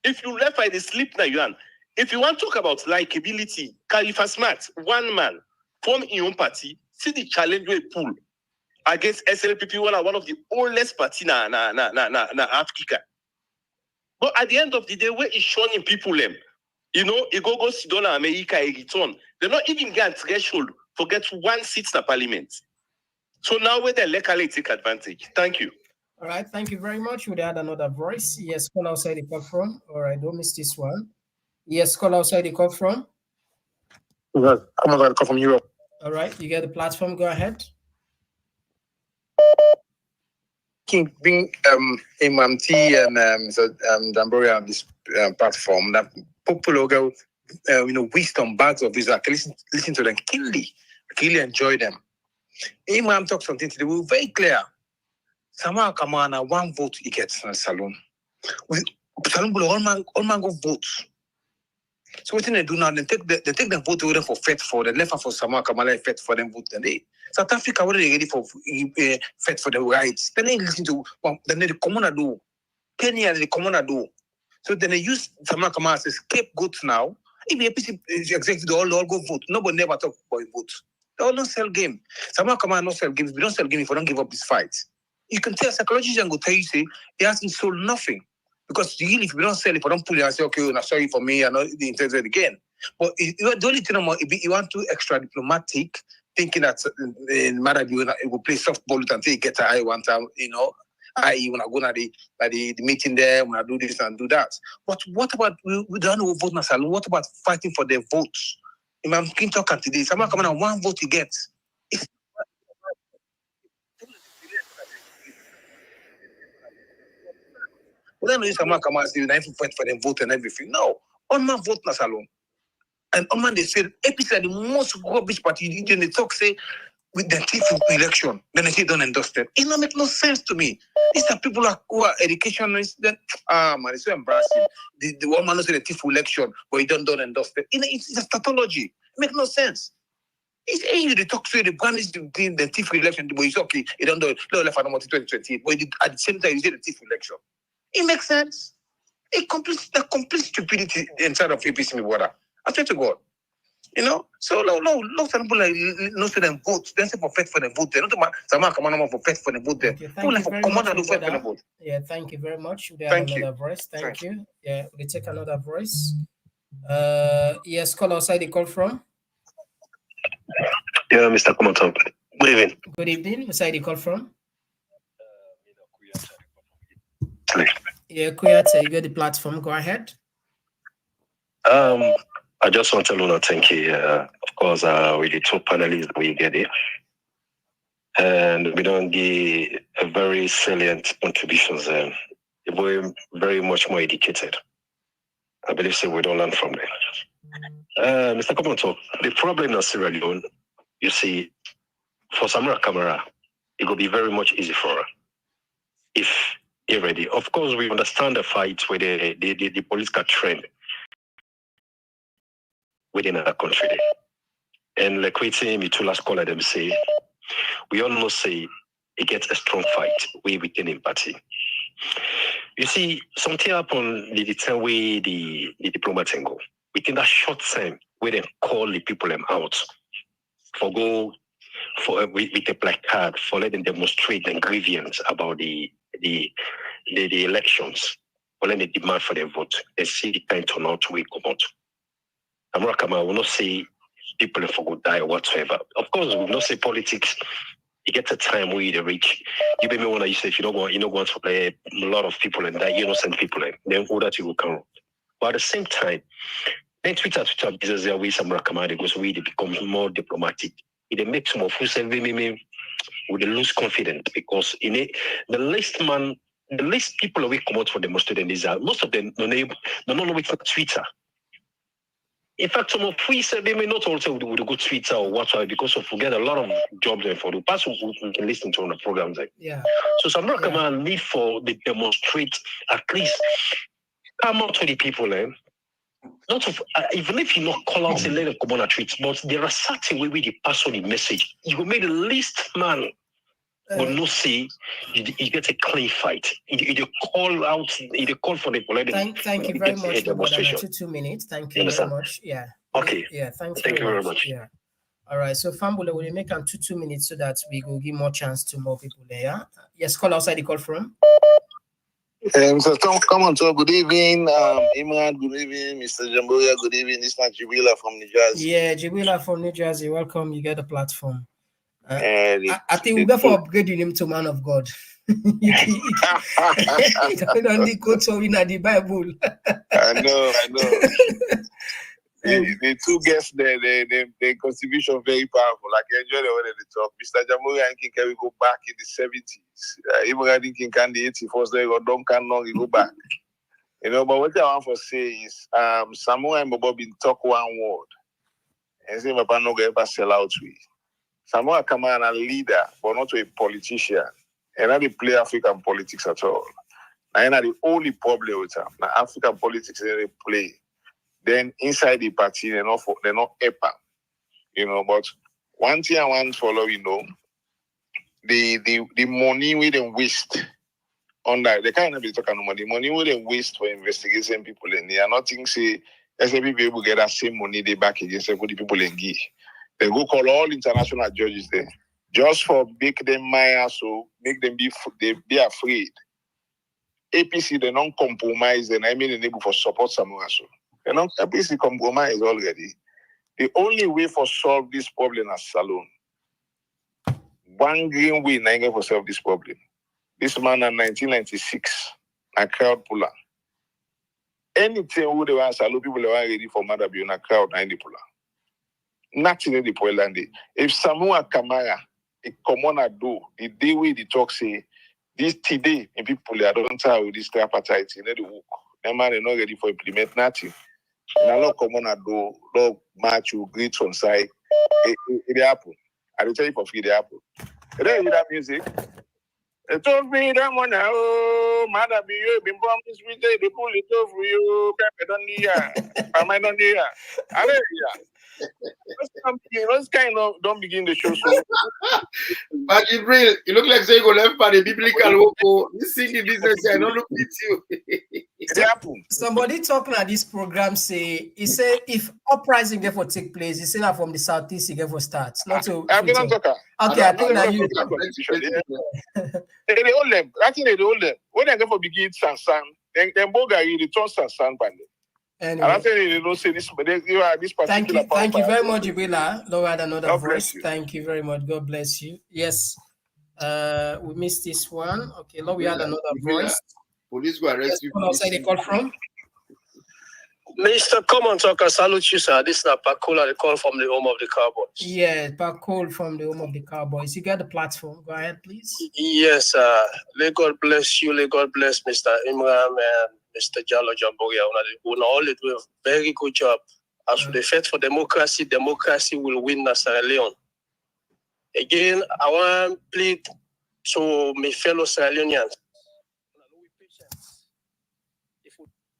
If you left by the sleep now, you if you want to talk about likability, Khalifa Smart, one man, form in your own party, see the challenge we pull against SLPP, one of the oldest party na Africa. But at the end of the day, where is showing people them, you know, you go sit down in America, a return. They're not even get threshold for get one seat in the parliament. So now where they locally take advantage. Thank you. All right, thank you very much. We had another voice. Yes, call outside the call from. All right, don't miss this one. Yes, call outside the call from. Come on, call from Europe. All right, you get the platform. Go ahead. Being MMT and Damboria on this platform, that people go, wisdom bags of this. Listen to them keenly. I really enjoy them. Imam talk something today. We were very clear. Samura Kamara, one vote he gets in the salon. Salon all man go vote. So what they do now? They take the vote away for fet for the left for Samura Kamara fet for them vote. Then South Africa what they ready for fet for the rights. Then they listen to then the common do. Kenya the common do. So then they use Samura Kamara as a scapegoat now. If the APC executive all go vote, nobody never talk about vote. They all don't sell game. Samura Kamara not sell games. We don't sell game if we don't give up this fight. You can tell psychologists will tell you say he hasn't sold nothing. Because really, if we don't sell it, if we don't pull it and say, okay, well, sorry for me, I'm not interested again. But the only thing you want to extra diplomatic, thinking that in matter it will play softball until you get to I want time, you know, I when I go to the meeting there, when I do this and do that. But what about we don't know vote Nasal? What about fighting for their votes? If I'm talking today, someone coming on one vote he gets. We don't know someone come and say, I fight for them vote and everything. No, on my vote not alone. And on man they say, APC are the most rubbish party. Then they talk say with the thief election. Then they say don't endorse them. It don't make no sense to me. These are people who are educationalists. Then man, it's so embarrassing. The one man knows the thief election, but he don't endorse them. It's a tautology. It makes no sense. It's easy to talk to the brandish the thief election, but it's okay. He don't do it. No, left 2028. But at the same time, you say the thief election. It makes sense. The complete stupidity inside of APC, my brother. I swear to God. You know? So, lots of people like no to them vote. Then say for fight for the vote. They're not Samura Kamara for fight for the vote. There. Thank you very much. Yeah, thank you very much. We have another voice. Thank you. Yeah, we take another voice. Yes, call outside the call from. Yeah, Mr. Komon-Tok. Good evening. Good evening. Outside the call from. Yeah, Kuyata, you got the platform. Go ahead. I just want to thank you. Of course, with the two panelists we get it. And we don't give a very salient contributions. We're very much more educated. I believe so we don't learn from them. Mr. Komon-Tok, the problem in Sierra Leone, you see, for Samura Kamara, it will be very much easy for her. If you're ready. Of course, we understand the fight with the political trend within our country. And like we say, me two last caller them say, we all know say it gets a strong fight within the party. You see, something happened the time where the diplomats go. Within that short time, where they call the people them out with a placard for letting them demonstrate their grievance about the elections, or let them demand for their vote. They see the kind turnout we come out. Samura Kamara will not say people for good die or whatsoever. Of course, we will not say politics. You get a time where you reach. You may want to say if you don't want to play a lot of people and die, innocent people, then all that you will come. But at the same time, then Twitter is a way Samura Kamara goes where they become more diplomatic. It makes more who say with lose confidence because the least people we come out for demonstrating is most of them don't know it's Twitter. In fact, some of we say they may not also with a good Twitter or whatever because we get a lot of jobs there for the past we can listen to on the programs like. Yeah. So Samura Kamara need for the demonstrate at least come out to the people not of, even if you not call out and let them come on a tweet, but there are certain way we pass on the message. You will make the least man will not say you get a clean fight. You call out, you call for the political. Thank you very much for that. 2 minutes. Thank you very much. Yeah. Okay. Yeah. Thank you very much. Yeah. All right. So Fambula will make 2 minutes so that we will give more chance to more people there. Yeah? Yes. Call outside the call from. Mr. Komon-Tok, good evening. Imran, good evening. Mr. Jamboria, good evening. This is Jibila from New Jersey. Yeah, Jibila from New Jersey. Welcome. You get the platform. I think we'll go for upgrading him to man of God. You don't need quotes in the Bible. I know. The two guests there, their contribution very powerful. Like I enjoy the way they talk. Mr. Jamboria and King we go back in the 70s. Even I think King can the 81st they go don't can long go back. You know, but what I want to say is Samura and Bobo been talk one word. And say Papa no go ever sell out with. Samura Kamara a leader, but not a politician. And not play African politics at all. And the only problem with them. Now African politics they play. Then inside the party, they're not EPA. But one thing I want to follow, the money we don't waste on that. They can't be talking about the money we don't waste for investigating people and they are nothing say SAP people get that same money they back against the people in give. They go call all international judges there. Just for make them maya, so make them be afraid. APC they don't compromise, and I mean enable for support Samura. So they don't APC compromise already. The only way for solve this problem as Salon. One green way na for solve this problem. This man in 1996, a crowd puller. Anything who they want Salon people they want ready for mother be on a crowd na the puller. Nothing in the Poland. If Samura Kamara a commoner do the day we the talk say this today and people they don't tell with this tripartite in the work. The man is not ready for implement nothing. Now lot commoner do lot match you great on side. It happen. I will tell you for free the happen. Then that music. It told me that one oh mother be you been born this week they pull it over you. I don't need I might not need Those kind of don't begin the show so. But Jibril, you look like say you go left by the biblical loco. You sing the business, I don't look at you. Somebody talking at this program say he said if uprising therefore take place, he said that from the southeast he therefore starts. Not to I think I think that you they hold them. I think they hold them. When they therefore begin Sansan, then Bogari they turn Sansan band. Anyway. And I think they don't say this, but you are this particular. Thank you very much, Ibila. Lord had another voice. Thank you very much. God bless you. Yes. We missed this one. Okay, Lord, we had another voice. Police go arrest you. Outside the call from? Mr. Komon-Tok, I salute you, sir. This is Pakula, the call from the home of the Cowboys. Yeah, Pakul from the home of the Cowboys. You got the platform. Go ahead, please. Yes, may God bless you. May God bless Mr. Imran and Mr. Jallo Jamboria. We all do a very good job. As we fight for democracy, democracy will win in Sierra Leone. Again, I want to plead to my fellow Sierra Leoneans.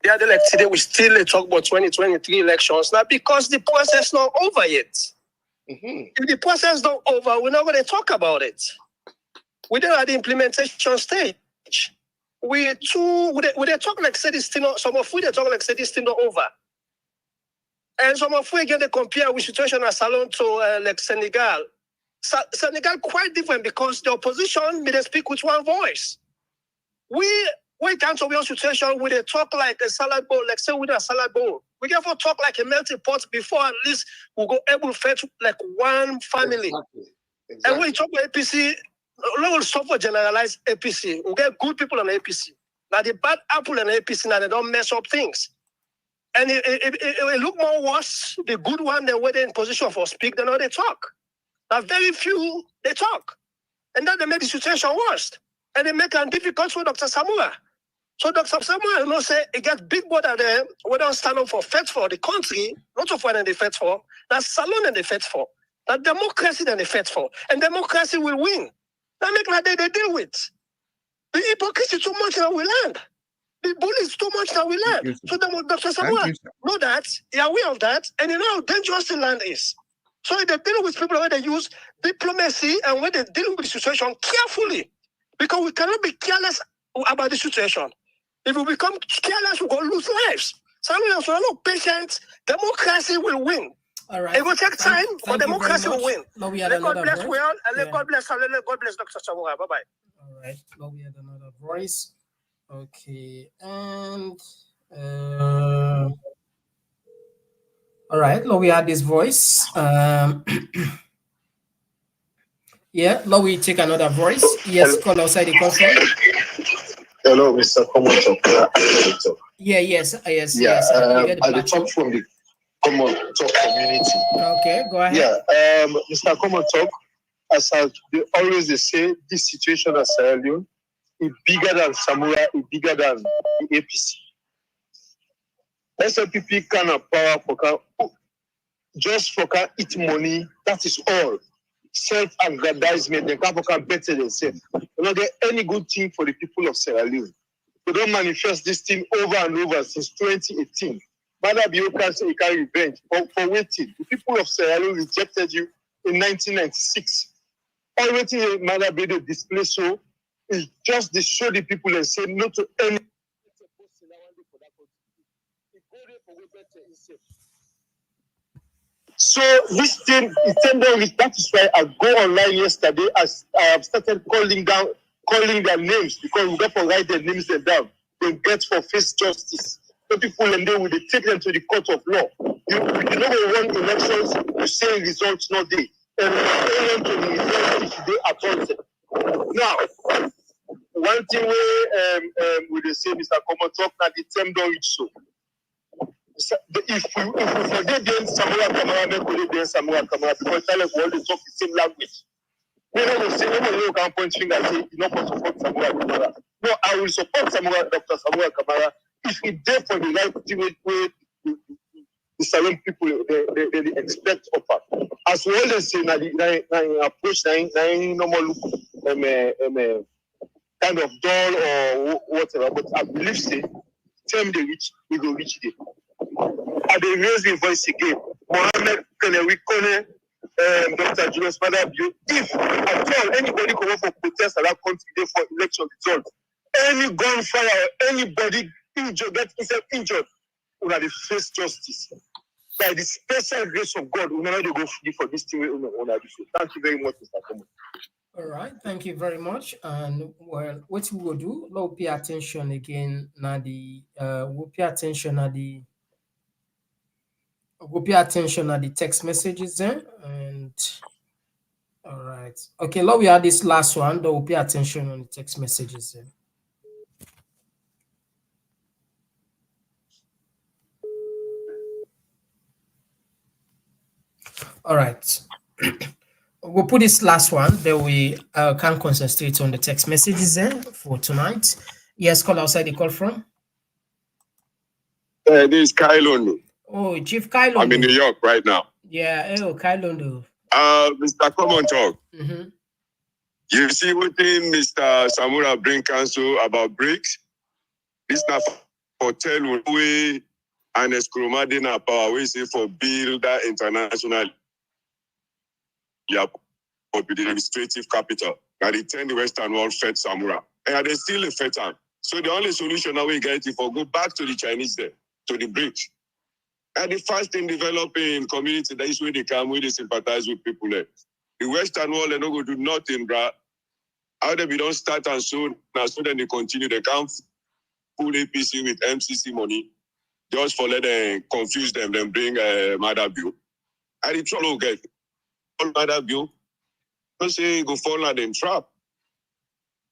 The other like today, we still talk about 2023 elections now because the process is not over yet. If the process is not over, we're not going to talk about it. We're at the implementation stage. We talk like say this thing. Some of we they talk like say this thing not over, and some of we again they compare with situation as Salon to like Senegal. Senegal quite different because the opposition may they speak with one voice. We come to one situation where they talk like a salad bowl, like say with a salad bowl. We can talk like a melting pot before at least we go able to fetch like one family. Exactly. And when you talk about APC, we will stop for generalize APC. We get good people on APC. Now the bad apple on APC now they don't mess up things. And it look more worse, the good one than where they're in position for speak than how they talk. Now very few they talk. And then they make the situation worse. And they make it difficult for Dr. Samura. So Dr. Samura, say it gets big brother there, we don't stand up for fight for the country, not of what they fight for, that's Salon and they fight for, that democracy that they fight for, and democracy will win. That make like they deal with. The hypocrisy too much now we land. The bully is too much now we land. So Dr. Samura know that, you're aware of that, and you know how dangerous the land is. So they deal with people where they use diplomacy and when they deal with the situation carefully. Because we cannot be careless about the situation. If we become careless, we're going to lose lives. So we have no patience. Democracy will win. All right. It will take time, but democracy will win. Lord, we had let God another bless voice. we all, and let God bless Dr. Samura. Bye-bye. All right. Lord, we had another voice. Okay. And all right. Lord, we had this voice. Yeah, Lord, we take another voice. Yes, call outside the console. Hello, Mr. Komon-Tok. Yes. I talk from the Komon-Tok community. Okay, go ahead. Yeah, Mr. Komon-Tok, as they always say, this situation at Sierra Leone is bigger than Samura, is bigger than the APC. SLPP can have power for just for can eat money. That is all. self-aggrandizement, they can't better themselves. We don't get any good thing for the people of Sierra Leone. They don't manifest this thing over and over since 2018. Madabio can say he can revenge for waiting. The people of Sierra Leone rejected you in 1996. All waiting Madabio display so is just to show the people and say no to any. So this thing is temporary. That is why I go online yesterday as I have started calling their names because we got to write their names down. They get for face justice. So people and they will take them to the court of law. You know when elections, you say results not there. And we to the results if they appointed. Now, one thing we say Mr. Komon-Tok that the term don't reach so. If we forget then Samura Kamara, then Samura Kamara because they all talk the same language. We don't say no can point finger and say you not want to support Samura Kamara. No, I will support Dr. Samura Kamara if we there for the right way the Salon people they expect of us. As well as say na approach na normal look kind of dull or whatever, but I believe say term they reach, we go reach there. And they raise the voice again. Mohammed Kone, Dr. Julius Madabio, if at all anybody come up for protest at that country for election results, any gunfire or anybody injured, get himself injured, we have to face justice. By the special grace of God, we never go free for this thing. Thank you very much, Mr. Komon. All right, thank you very much. And well, what we will do, we'll pay attention again. We'll pay attention at the text messages there. And all right, okay. Now we have this last one. We'll pay attention on the text messages there. All right. We'll put this last one, then we can concentrate on the text messages there for tonight. Yes, call outside the call from. This is Kylondo. Oh, Chief Kylondo. I'm in New York right now. Yeah, Kylondo. Mr. Komon-Tok. Mm-hmm. You see what Mr. Samura bring counsel about BRICS? This not for tell we and Escromadina power we say for build that international for the administrative capital. Now they turn the Western world fed Samura. And they still a fed time. So the only solution now we get is for go back to the Chinese there, to the BRICS. And the first thing developing community, that is where they come, where they sympathize with people there. The Western world, they don't go do nothing, bruh. How they don't start and so now so then they continue, they come full APC with MCC money, just for let them confuse them, then bring Madabio. And it's all get. Madabio, don't say go fall out in trap.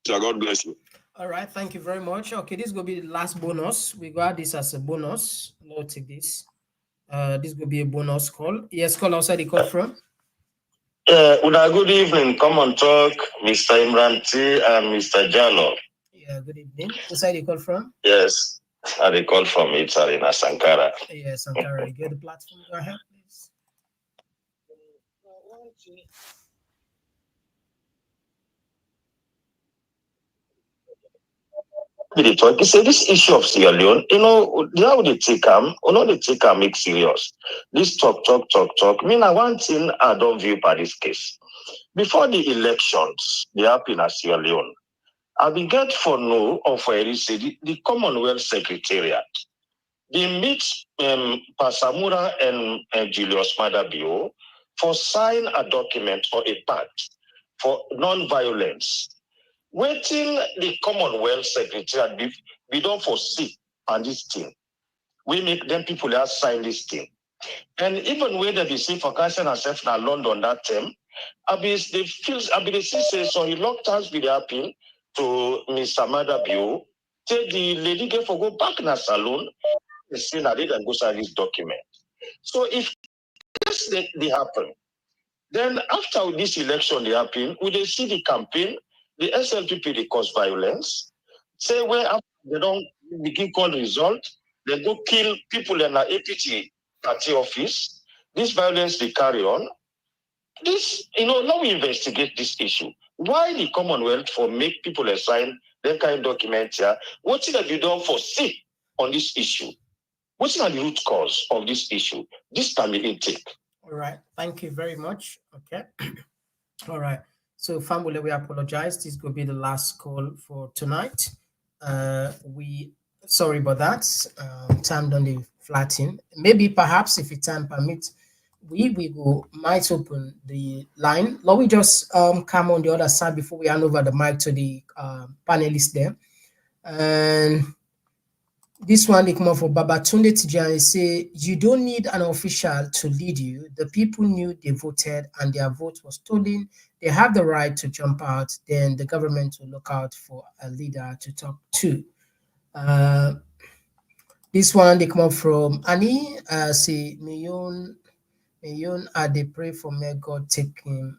So God bless you. All right, thank you very much. Okay, this is gonna be the last bonus. We got this as a bonus. I'll take this. This will be a bonus call. Yes, call outside the call from. Good evening. Komon-Tok, Mr. Imran T and Mr. Jalo. Yeah, good evening. Outside the call from. Yes, I call from Italy, in Sankara. Yes, Sankara. You get the platform. Go ahead, please. You say this issue of Sierra Leone, how they take them, they take them make serious. This talk. One thing I don't view by this case. Before the elections, they happen at Sierra Leone. I've been get for know of where the Commonwealth Secretariat. They meet Samura and Julius Madabio for sign a document or a pact for non-violence. Waiting the Commonwealth Secretariat, we don't foresee on this thing. We make them people that sign this thing. And even when they see for Cancer and self in London that time, they say so reluctance with the appeal to Mr. Madabio. Take the lady get for go back in a salon, they say that they can go sign this document. So if this they happen, then after this election they happen, we they see the campaign. The SLPP they cause violence. Say where after they don't begin call result, they go kill people in the APT party office. This violence they carry on. This, now we investigate this issue. Why the Commonwealth for make people assign that kind of documents here? What is that you don't foresee on this issue? What's the root cause of this issue? This can be intake. All right. Thank you very much. Okay. All right. So, family, we apologize. This will be the last call for tonight. Sorry about that. Time on the flatten. Maybe, perhaps, if the time permits, we might open the line. Let me just come on the other side before we hand over the mic to the panelists there. And this one, they come up for Babatunde Tijani, say, you don't need an official to lead you. The people knew they voted and their vote was stolen. They have the right to jump out. Then the government will look out for a leader to talk to. This one, they come up from Annie, say, Mayon, they pray for may God taking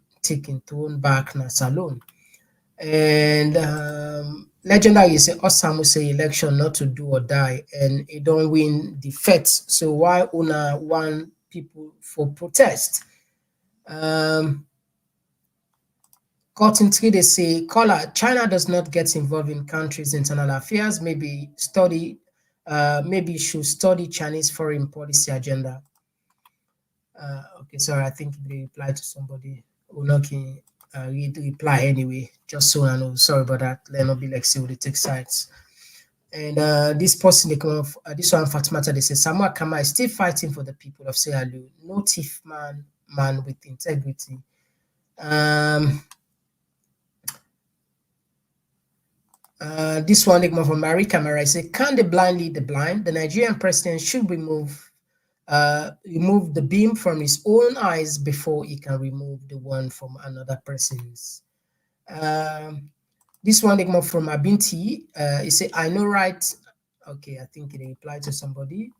throne back na salon. And legendary say Osamu say election not to do or die, and it don't win the feds. So why una want people for protest? Cotton Tree, they say, caller, China does not get involved in countries' internal affairs. Maybe should study Chinese foreign policy agenda. Okay, sorry, I think they replied to somebody. Unoki read reply anyway, just so I know. Sorry about that. Let not be like say with the take sides. And this person, they come off, this one Fatimata, they say Samura Kamara is still fighting for the people of Sierra Leone. No thief man with integrity. This one, they come from Samura Kamara, I say, can the blind lead the blind? The Nigerian president should remove the beam from his own eyes before he can remove the one from another person's. This one they come up from Abinti. He said, I know, right? Okay, I think it applied to somebody.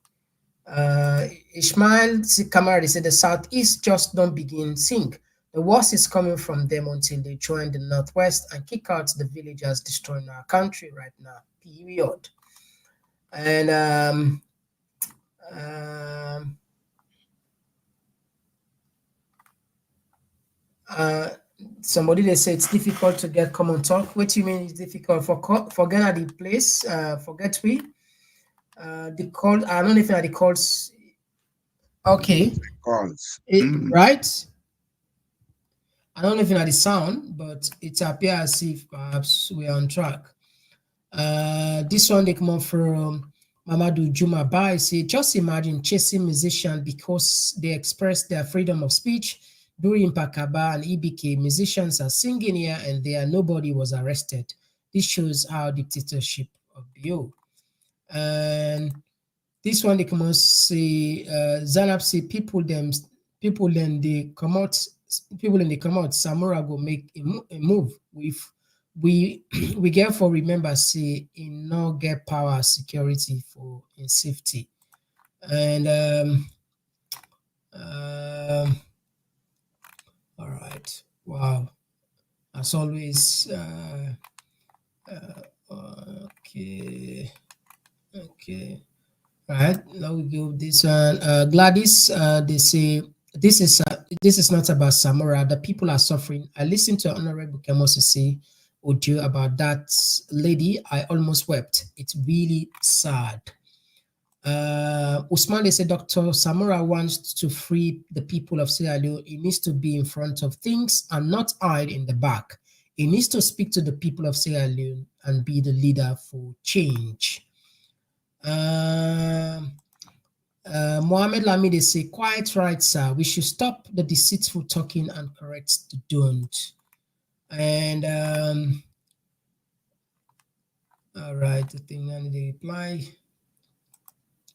Ishmael Kamara, they said, the Southeast just don't begin sink. The worst is coming from them until they join the Northwest and kick out the villagers destroying our country right now, period. And somebody, they say it's difficult to get Komon-Tok. What do you mean it's difficult for Ghana the place? Forget we the call. I don't know if the calls. Okay, calls right. I don't know if the sound, but it appears as if perhaps we are on track. This one they come up from Mamadou Juma Bai, say, just imagine chasing musicians because they express their freedom of speech. During Pakaba and EBK, musicians are singing here and there, nobody was arrested. This shows how dictatorship of BO. And this one they come out say, Zanab say, people in the come out, Samura go make a move with. We therefore remember say in no get power security for in safety. And all right, wow, as always. Okay, all right, now we go this one. Gladys, they say this is not about Samura. The people are suffering. I listened to Honorable Kemosi say audio about that lady. I almost wept. It's really sad. Usman, they say Dr. Samura wants to free the people of Sierra Leone. He needs to be in front of things and not hide in the back. He needs to speak to the people of Sierra Leone and be the leader for change. Mohammed Lami, they say, quite right, sir. We should stop the deceitful talking and correct the don't. And all right, I think I need to reply.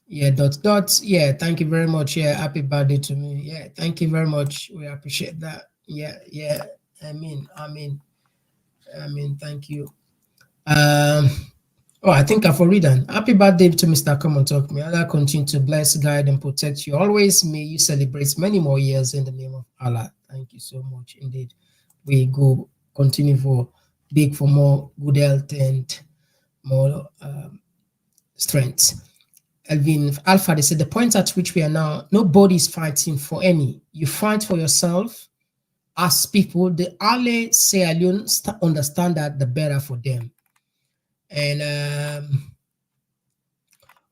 Yeah, dot. Yeah, thank you very much. Yeah, happy birthday to me. Yeah, thank you very much. We appreciate that. Yeah. I mean, thank you. Oh, I think I've already done. Happy birthday to Mr. Komon-Tok. May Allah continue to bless, guide, and protect you always. May you celebrate many more years in the name of Allah. Thank you so much indeed. We go continue for more good health and more strength. Elvin Alpha, they said the point at which we are now, nobody is fighting for any. You fight for yourself as people, the early Sierra Leone understand that, the better for them. And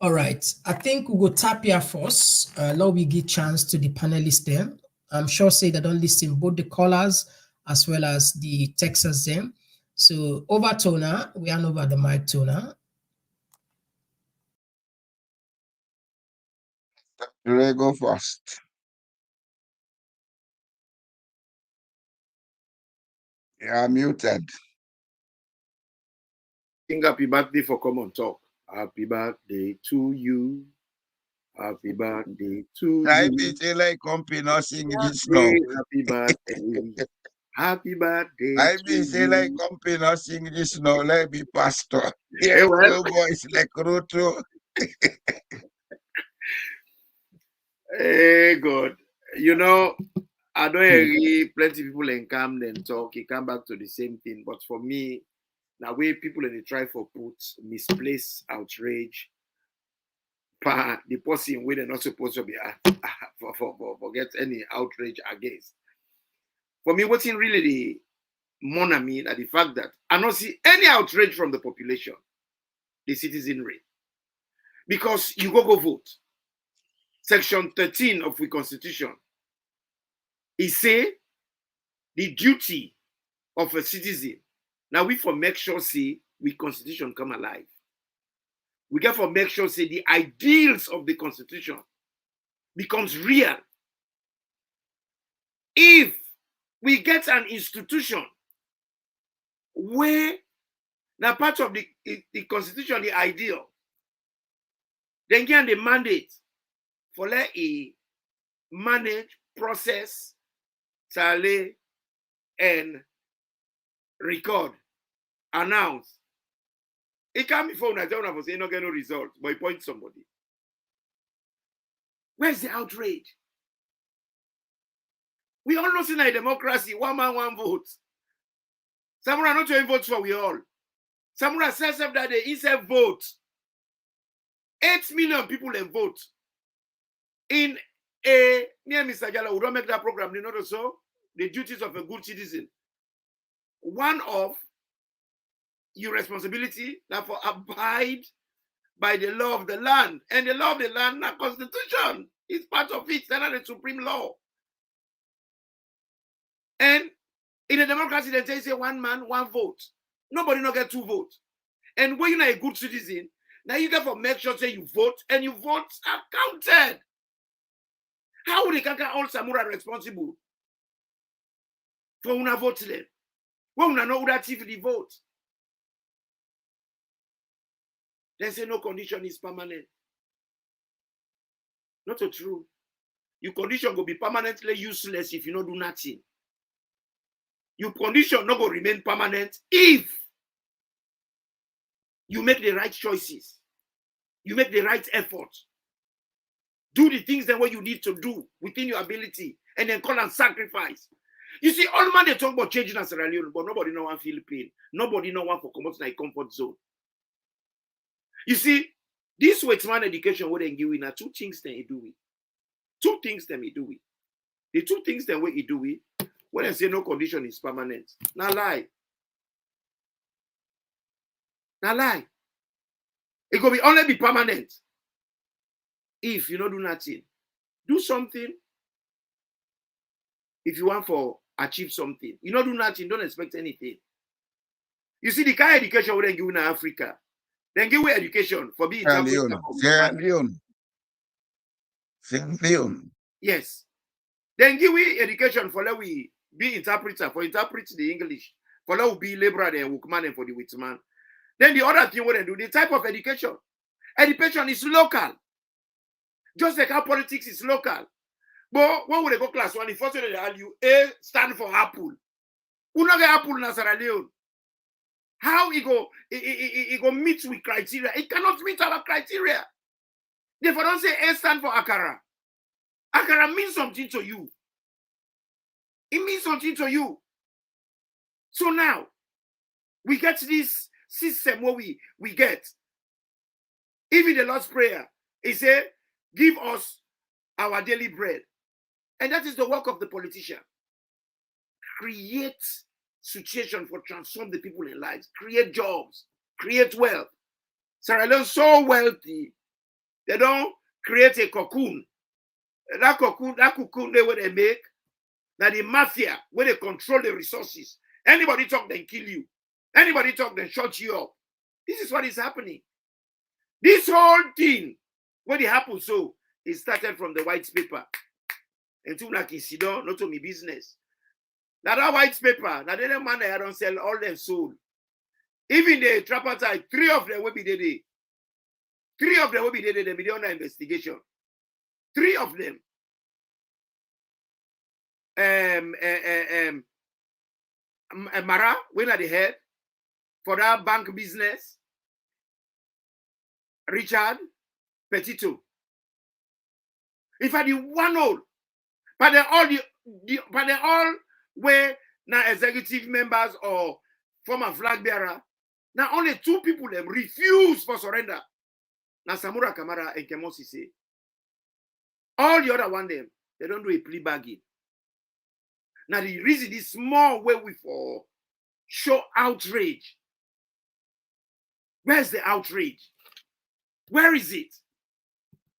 all right, I think we will tap here first. Now we give chance to the panelists there. I'm sure say they don't listen both the callers as well as the Texas them. So over Tona, we hand over the mic Tona. You go first. You are muted. Sing happy birthday for Komon-Tok. Happy birthday to you. Happy birthday to I you. be say like company not sing this now. Happy birthday. Happy birthday. I be say like company not sing this now. Let me pastor. Yeah, Hey, well. no voice like Roto. Hey, God. You know, I don't agree. Plenty people in Camden talk. He come back to the same thing. But for me, the way people in the try for put misplaced outrage, the person where they're not supposed to be for get any outrage against. For me, what's in really the more I mean at the fact that I don't see any outrage from the population, the citizenry, because you go vote. Section 13 of the Constitution, it say the duty of a citizen. Now we for make sure say we Constitution come alive. We get for make sure say the ideals of the Constitution becomes real. If we get an institution where now part of the Constitution, the ideal, then get the mandate for let a manage, process, tally, and record, announce. It can't be phone. I don't know if say not get no results, but he point somebody. Where's the outrage? We all know in a democracy, one man, one vote. Samura not to vote for we all. Samura says that they said vote. 8 million people in vote. In a near Mr. Jala, we don't make that program, you know so the duties of a good citizen. One of your responsibility that for abide by the law of the land. And the law of the land, not constitution, is part of it. That's the supreme law. And in a democracy, they say 1 man, 1 vote. Nobody not get 2 votes. And when you're a good citizen, now you get for make sure say you vote and your votes are counted. How would they can all Samura responsible for una vote then? When una know who that the vote? They say no condition is permanent. Not so true. Your condition will be permanently useless if you don't do nothing. Your condition not going to remain permanent if you make the right choices. You make the right effort. Do the things that what you need to do within your ability and then call and sacrifice. You see, all man they talk about changing as Sierra Leone, but nobody know one feel pain. Nobody know one for come out in a comfort zone. You see, this Weaponization education what they give we now 2 things that he do with. 2 things that he do with. The 2 things that what he do with, when I say no condition is permanent, now lie. Now lie. It could be only be permanent if you don't do nothing. Do something if you want to achieve something. You don't do nothing, don't expect anything. You see, the kind of education we give in Africa, then give we education for being Sierra Leone. Yes. Then give we education for let we be interpreter, for interpret the English, for let we be laborer and workman and for the witman. Then the other thing what they do, the type of education. Education is local. Just like how politics is local. But when we go class 1, the first thing they argue, A stand for apple. We not get apple in Sierra Leone. How it go meet with criteria? It cannot meet our criteria. Therefore, don't say A stand for akara. Akara means something to you. It means something to you. So now, we get this system where we get. Even the Lord's Prayer, it says, give us our daily bread. And that is the work of the politician. create situation for transform the people in lives, create jobs, create wealth. Sierra Leone so wealthy, they don't create a cocoon. That cocoon they what they make, now the mafia, where they control the resources. Anybody talk, then kill you. Anybody talk, then shut you up. This is what is happening. This whole thing, when it happened so, it started from the white paper. And to like incident, not to me business. Now that white paper, now they man they don't sell all them sold. Even the tripartite, 3 of them will be there. 3 of them will be there, they be under investigation. 3 of them. Mara, when at the head for that bank business. Richard Petito. In fact, the one all, but they all were now executive members or former flag bearer. Now only 2 people them refuse for surrender. Now Samura Kamara and Kemosi say. All the other one them, they don't do a plea bargain. Now the reason is small way we for show outrage. Where's the outrage? Where is it?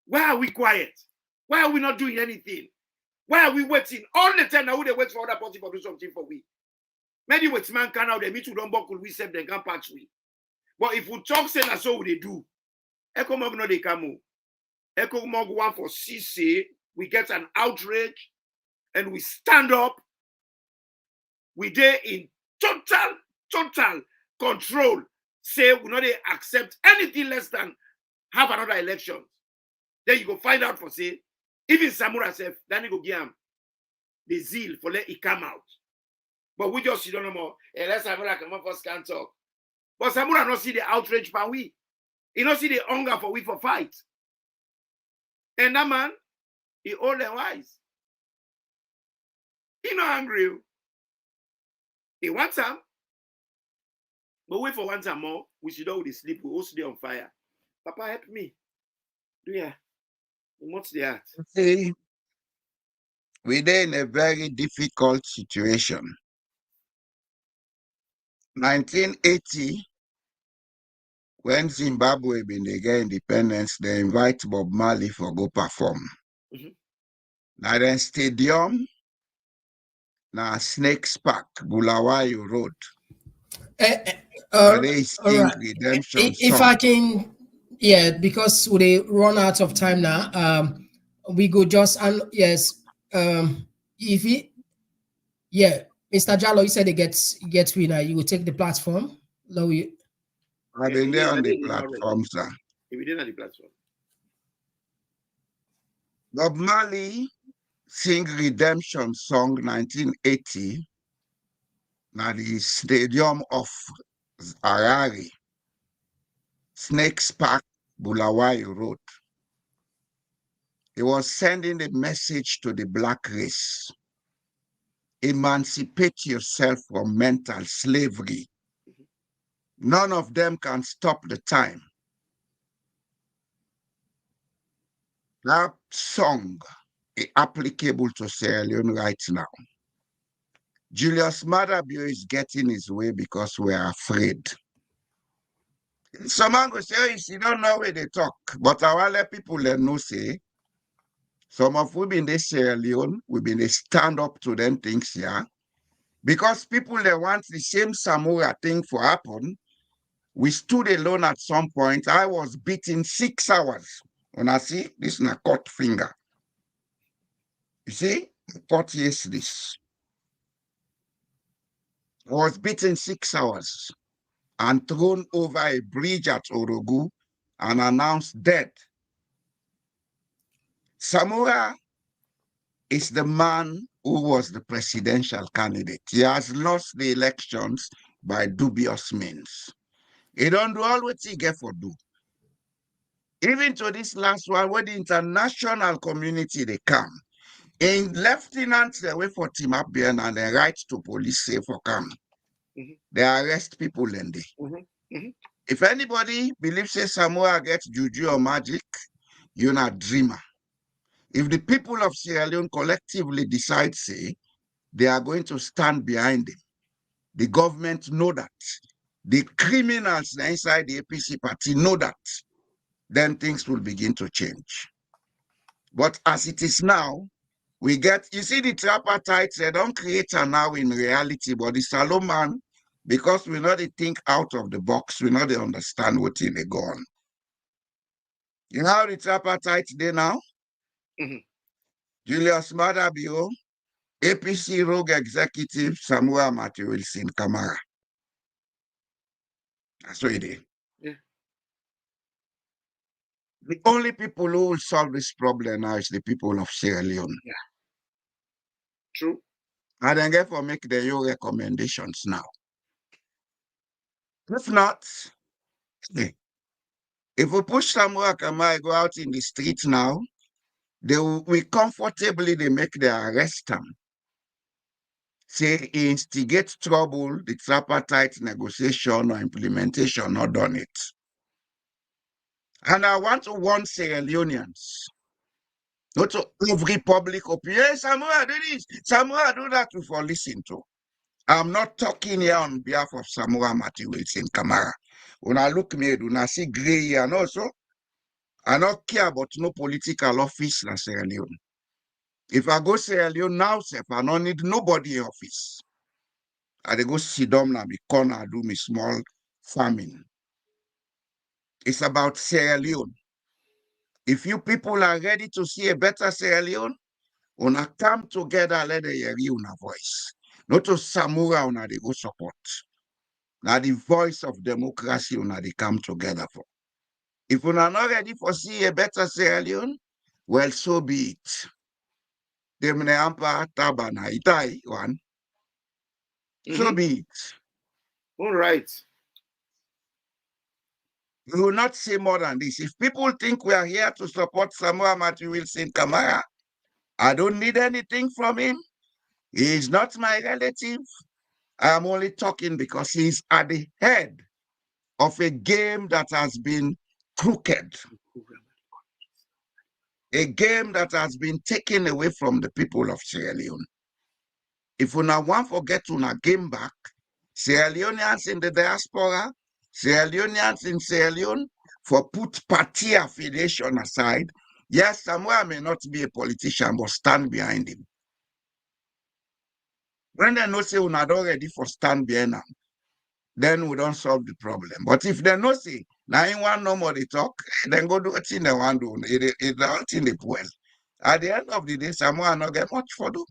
Why are we quiet? Why are we not doing anything? Why are we waiting? All the time now they wait for other party to do something for we. Many wait man can out they meet to don't buckle we save them can patch we. But if we talk say that's all they do. Echo Mog no they come. Echo Mog one for CC, we get an outrage and we stand up. We there in total control. Say we not accept anything less than have another election. Then you go find out for say, even Samura said, then you go give him the zeal for let it come out. But we just don't know more. And let's Samura come up first can talk. But Samura not see the outrage for we. He not see the hunger for we for fight. And that man, he old and wise. He not angry. He wants some. But wait for 1 time more, we should all sleep, we all stay on fire. Papa, help me. Yeah. What's that? See, we're in a very difficult situation. 1980, when Zimbabwe been they get independence, they invite Bob Marley for go perform. Now then stadium, now Snakes Park, Bulawayo Road. All right. Redemption If song. I can, yeah, because we run out of time now. We go just and yes. If he, yeah, Mr. Jallo, you said he gets winner. You will take the platform. No, you. I've been there on the platform, sir. We didn't on the platform. Bob Marley sing Redemption song 1980. Now the stadium of Harare, Snakes Park, Bulawayo Road. He was sending a message to the black race. Emancipate yourself from mental slavery. None of them can stop the time. That song is applicable to Sierra Leone right now. Julius Maada is getting his way because we are afraid. Someone will say, you don't know where they talk, but I want let people know, say, some of we in this Sierra Leone, we've been stand up to them things here, because people they want the same Samura thing for happen. We stood alone at some point. I was beaten 6 hours. When I see this is a cut finger. You see, cut yes this. I was beaten 6 hours and thrown over a bridge at Orogu and announced dead. Samura is the man who was the presidential candidate. He has lost the elections by dubious means. He don't do all what he get for do. Even to this last one, where the international community they come, in lieutenants they wait for Team Abian and they write to police say for come. They arrest people and they. If anybody believes say Samura gets juju or magic, you're not dreamer. If the people of Sierra Leone collectively decide, say, they are going to stand behind him. The government know that. The criminals inside the APC party know that. Then things will begin to change. But as it is now, we get, you see the tripartite, they don't create her now in reality, but the Salon man, because we know they think out of the box, we know they understand what they go on. You know how the tripartite they now? Julius Madabio, APC rogue executive, Samura Kamara. That's what it is. Yeah. The only people who will solve this problem now is the people of Sierra Leone. Yeah. True. And then therefore make their own recommendations now. If not, if we push Samura Kamara go out in the street now, they will comfortably they make their arrest him. Say he instigates trouble, the tripartite negotiation or implementation, not done it. And I want to warn Sierra Leoneans, not to every public opinion. Hey, Samura do this, Samura do that, for listen to. I'm not talking here on behalf of Samura Wilson Kamara. When I look me, do not see gray here, and also, I don't care about no political office in Sierra Leone. If I go Sierra Leone now, I don't need nobody in office. I go sit down and be corner, do me small farming. It's about Sierra Leone. If you people are ready to see a better Sierra Leone, una come together, let the hear you una voice. Not to Samura una they go support. Now the voice of democracy una they come together for. If una not ready for see a better Sierra Leone, well, so be it. Demne ampa tabana itai one. So be it. All right. We will not say more than this. If people think we are here to support Samura Wilson Kamara, I don't need anything from him. He is not my relative. I am only talking because he's at the head of a game that has been crooked. A game that has been taken away from the people of Sierra Leone. If we now want to get to a game back, Sierra Leoneans in the diaspora, Sierra Leoneans in Sierra Leone, for put party affiliation aside, yes, Samura may not be a politician, but stand behind him. When they know say we're not ready for stand behind him, then we don't solve the problem. But if they know say, now in one no more they talk, then go do what they want to do. It's all in the well. At the end of the day, Samura not get much for do.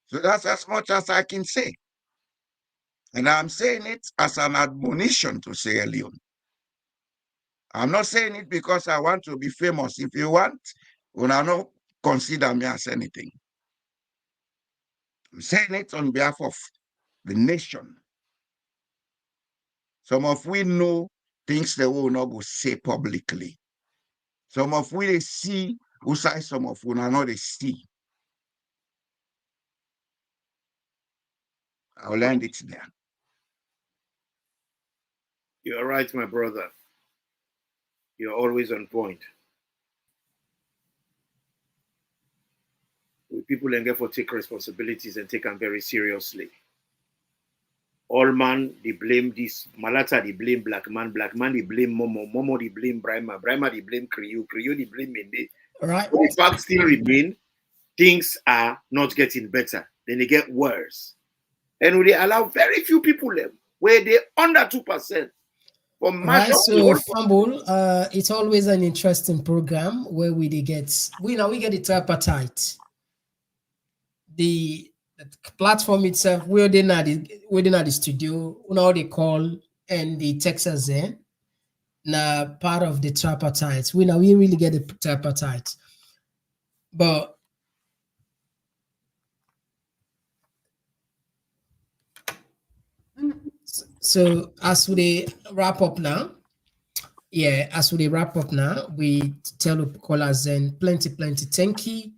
So that's as much as I can say. And I'm saying it as an admonition to Sierra Leone. I'm not saying it because I want to be famous. If you want, will not consider me as anything. I'm saying it on behalf of the nation. Some of we know things they will not go say publicly. Some of we they see who say some of we not they see. I'll end it there. You're right, my brother. You're always on point. People and therefore take responsibilities and take them very seriously. All man, they blame this. Malata, they blame black man, they blame Momo, they blame Brahma, they blame Creole, they blame Mende. Right. But the fact still remain, things are not getting better. Then they get worse. And we allow very few people where they're under 2%. Right, so Fumble, it's always an interesting program where we get the tripartite. The platform itself, we're in at the studio, how they call and the Texas there. Now part of the tripartite. We really get the tripartite. But so as we wrap up now, we tell the callers then plenty thank you.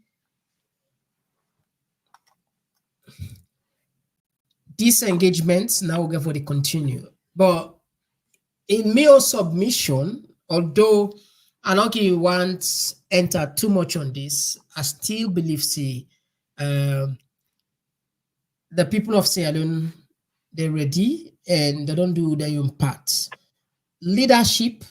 These engagements now we're going to continue. But in mail submission, although I don't want to enter too much on this, I still believe the people of Sierra Leone, they're ready and they don't do their own part. Leadership,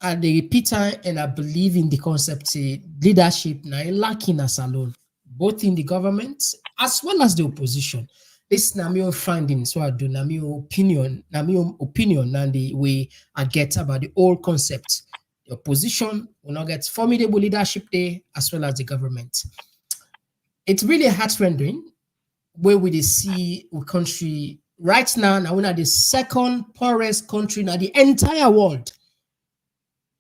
and the repeater, and I believe in the concept, leadership now lacking us alone, both in the government as well as the opposition. This is my own findings, so I do my opinion, and the way I get about the whole concept. The opposition will not get formidable leadership there, as well as the government. It's really heart-rending where we see a country right now. Now we're the second poorest country in the entire world.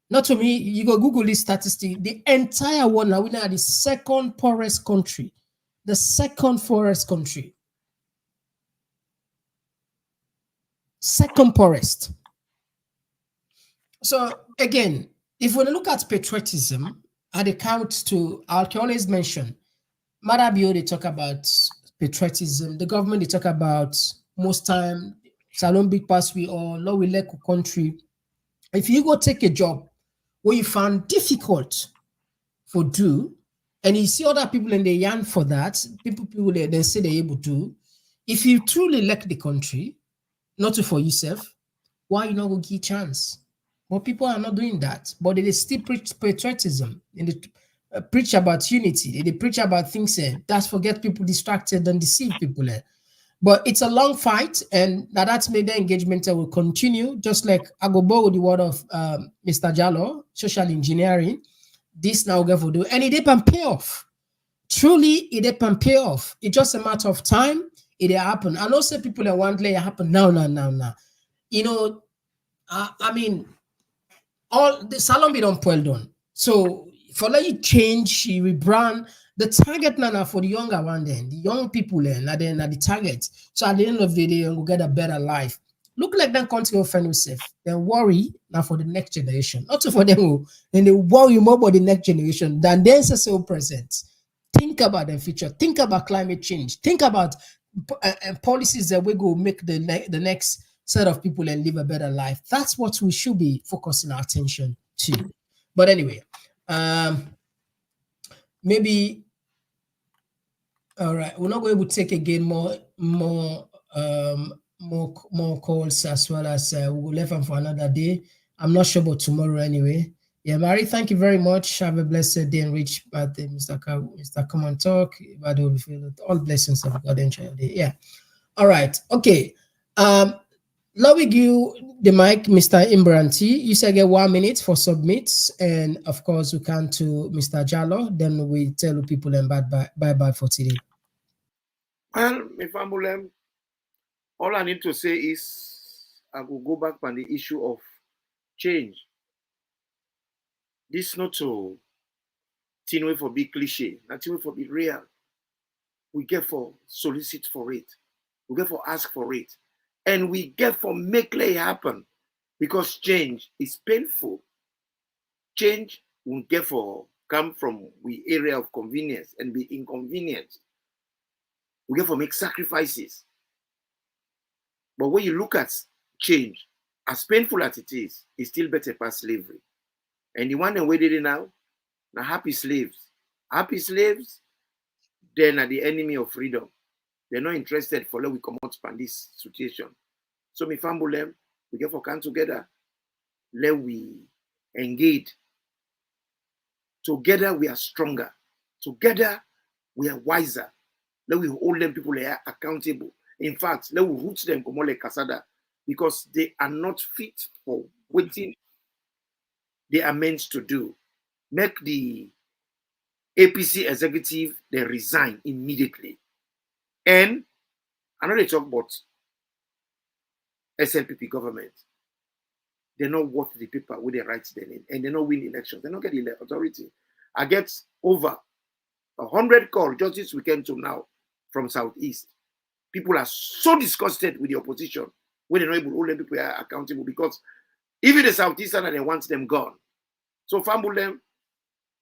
Not to me, you go Google this statistic. The entire world now, we're the second poorest country. The second poorest country. Second poorest. So again, if we look at patriotism, at the count to, I can always mention, Madabio, they talk about patriotism. The government, they talk about most time, Salon Big Pass, we or low elect country. If you go take a job where you found difficult for do, and you see other people and they yearn for that, people they say they're able to. If you truly like the country, not for yourself, why you not going to give chance? But people are not doing that. But they still preach patriotism and they preach about unity. They preach about things. That's forget people distracted and deceive people. But it's a long fight, and now that's made the engagement will continue. Just like I go borrow the word of Mr. Jallo, social engineering. This now going to do, and it depends pay off. Truly, it depends pay off. It's just a matter of time. It happen. I know some people that want it happen now. You know, I mean, all the salon be done well done. So for let you change, you rebrand the target now for the younger one, then the young people then at the target. So at the end of the day, you will get a better life. Look like that country will find yourself. Then worry now for the next generation. Not for them, and they worry more about the next generation than the ancestral present. Think about the future. Think about climate change. Think about policies that we go make the next set of people and live a better life. That's what we should be focusing our attention to. But anyway, maybe all right. We're not going to take again more calls, as well as we'll leave them for another day. I'm not sure about tomorrow anyway. Yeah, Mary, thank you very much. Have a blessed day and rich birthday, Mr. Komon-Tok. All blessings of God. Enjoy your day. Yeah. All right. Okay. Now we give the mic, Mr. Imbranti. You say get 1 minute for submits, and of course we can to Mr. Jallo. Then we tell people and bye for today. Well, all I need to say is I will go back on the issue of change. This not to way for big cliche, not way for be real. We get for solicit for it. We get for ask for it. And we get for make it happen, because change is painful. Change will get for come from the area of convenience and be inconvenienced. We get for make sacrifices. But when you look at change, as painful as it is, it's still better past slavery. And the one that we did it now happy slaves. Happy slaves, then are the enemy of freedom. They're not interested for let we come out from this situation. So me family, we get for come together, let we engage. Together we are stronger. Together we are wiser. Let we hold them people are accountable. In fact, let we root them come like Casada, because they are not fit for waiting they are meant to do. Make the APC executive, they resign immediately. And I know they talk about SLPP government. They're not worth the paper with they write their name, and they don't win elections. They don't get the authority. I get over 100 calls just this weekend to now from Southeast. People are so disgusted with the opposition when they're not able to hold them people are accountable, because even the Southeastern, they want them gone. So famble them,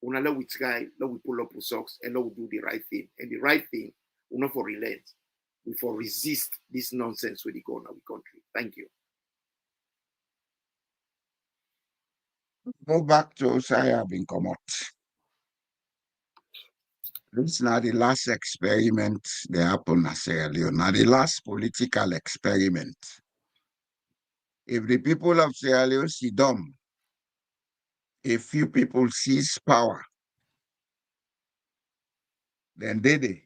let we try, let we pull up with socks, and let we do the right thing. And the right thing will not for relent, we for resist this nonsense with the go in our country. Thank you. Go back to Osaya being come out. This is not the last experiment that happened in Sierra Leone. Now the last political experiment. If the people of Sierra Leone see dumb, a few people seize power, then they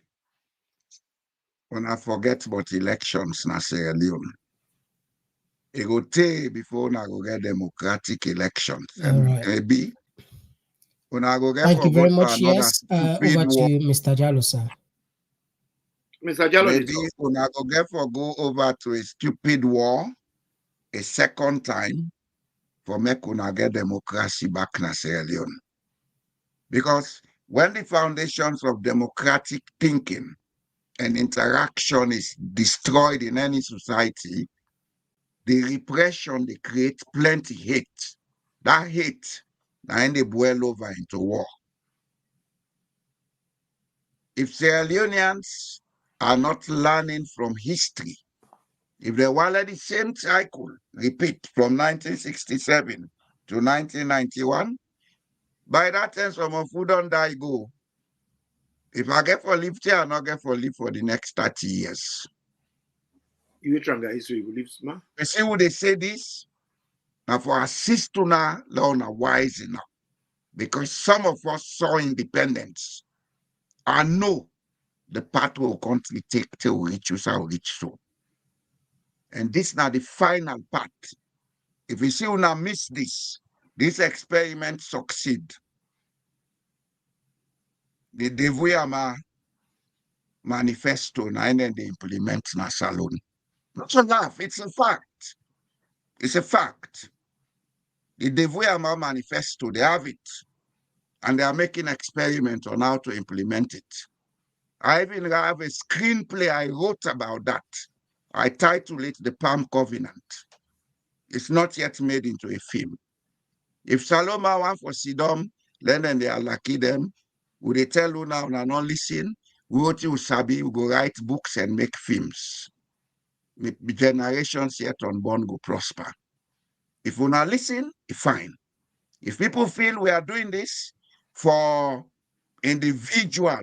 when I forget about elections in Sierra Leone. It will take before I go get democratic elections. All right. Maybe when I go get Thank you very much. another Yes, stupid over to war. you, Mr. Jalo, sir. Mr. Jalo, Maybe when I go over to a stupid war a second time for make una get democracy back in Sierra Leone. Because when the foundations of democratic thinking and interaction is destroyed in any society, the repression, they create plenty hate. That hate, then they boil over into war. If Sierra Leoneans are not learning from history, if they were the same cycle, repeat, from 1967 to 1991, by that time, some of who don't die go. If I get for live here, I not get for live for the next 30 years. You trying to history will live, man. You see who they say this? Now for assist to now, learn wise enough. Because some of us saw independence. I know the path will country take till reach us our reach so. And this now the final part. If you see you now miss this experiment succeed. The Devuyama manifesto and then they implement na salon. Not a laugh, it's a fact. It's a fact. The Devuyama manifesto, they have it. And they are making experiments on how to implement it. I even have a screenplay I wrote about that. I titled it The Palm Covenant. It's not yet made into a film. If Saloma want for Sidom, then they are lucky them. Would they tell you now and not listen? We want you sabi, we go write books and make films. The generations yet unborn go prosper. If we not listen, it's fine. If people feel we are doing this for individual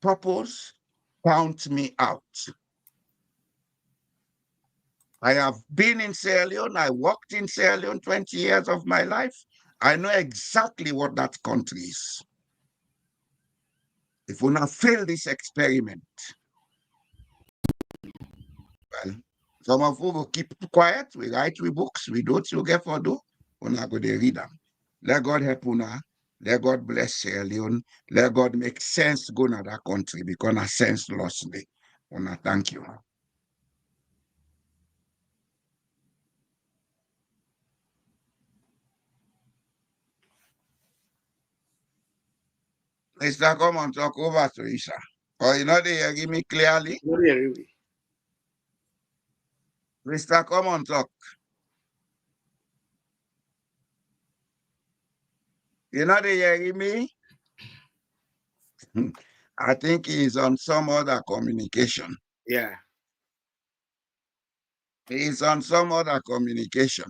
purpose, count me out. I have been in Sierra Leone. I worked in Sierra Leone 20 years of my life. I know exactly what that country is. If we not fail this experiment, well, some of you will keep quiet. We write books. We do what you get for do. We're not going to read them. Let God help una. Let God bless Sierra Leone. Let God make sense go to that country because a sense lost me. Una thank you. Mr. Komon-Tok, over to you, sir. Or you know they hear me clearly? Mr. Komon-Tok. You know they hear me? I think he's on some other communication. Yeah. He's on some other communication.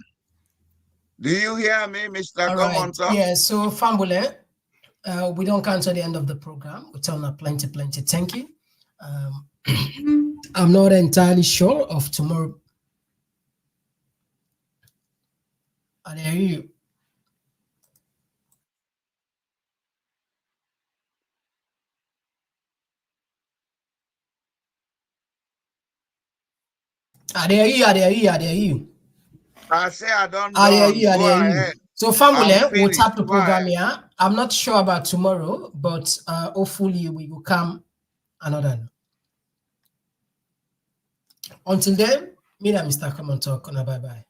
Do you hear me, Mr. Komon-Tok? Yeah, so Fambule, we don't cancel the end of the program. We tell them plenty. Thank you. I'm not entirely sure of tomorrow. I hear you. I hear you. I say I don't I go ahead. So family, we'll tap the program here. I'm not sure about tomorrow, but hopefully we will come another. Until then, me and Mr. Komon-Tok. Bye-bye.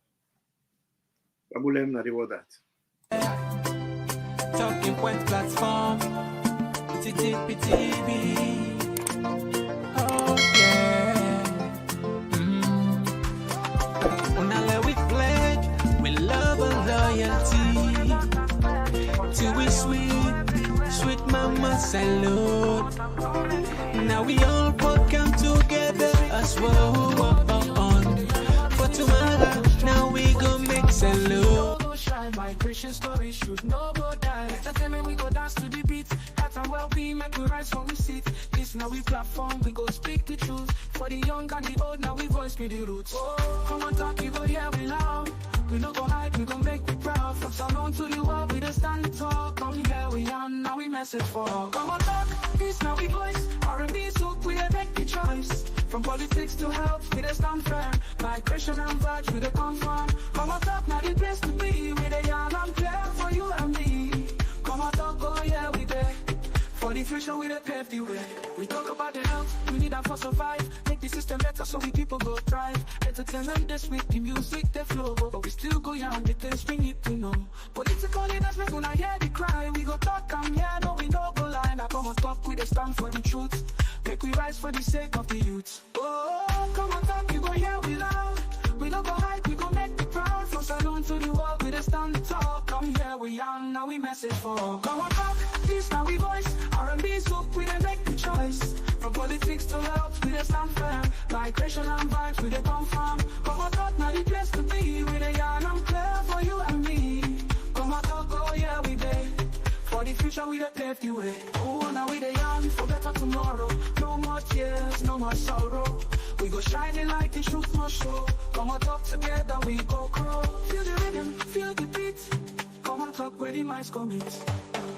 Talking Point Platform, TPP. Oh yeah. We pledge with love and loyalty to we sweet mama salute. Now we all come together as well. For tomorrow, now we go make salute. shine. Migration stories should no go die. Entertainment, we go dance to the beat. Health and well-being, make we rise from we sit. This now we platform, we go speak the truth. For the young and the old, now we voice be the roots. Oh, come on, talk, you go hear we loud. We no go hide, we go make we proud. From Salon to the world, we just stand tall. Come here, we on, now we message for all. Come on, talk, this now we voice. R&B, so we make the choice. From politics to health, we just stand firm. Migration and vibes, we the confirm. Come on, talk, now the place to be. We the young and clear for you and me. Come on, talk, oh yeah, we there. For the future, we the pave the way. We talk about the health, we need that for survive. Make the system better so we people go thrive. Entertainment this week, the music, the flow. But we still go young, the things we need to know. Political leaders make una hear the cry. We go talk and yeah, no we no go lie. Now come on talk, we the stand for the truth. Make we rise for the sake of the youth. Oh, come on talk, you go hear we loud. We no go hide, we go make the proud. From Salon to the world, we the stand tall. Come here, we young, now we message for all. Come on talk, this now we voice. R&B soup, we dey make the choice. From politics to health, we dey stand firm. Migration and vibes, we dey confirm. Come on talk, now the place to be. We dey young and clear for you and me. Come on talk, oh yeah, we dey. For the future, we dey pave the way. Oh, now we dey young for better tomorrow. No more tears, no more sorrow. We go shining like the truth must show. Come on talk together, we go grow. Feel the rhythm, feel the beat. Come on talk where the minds commit.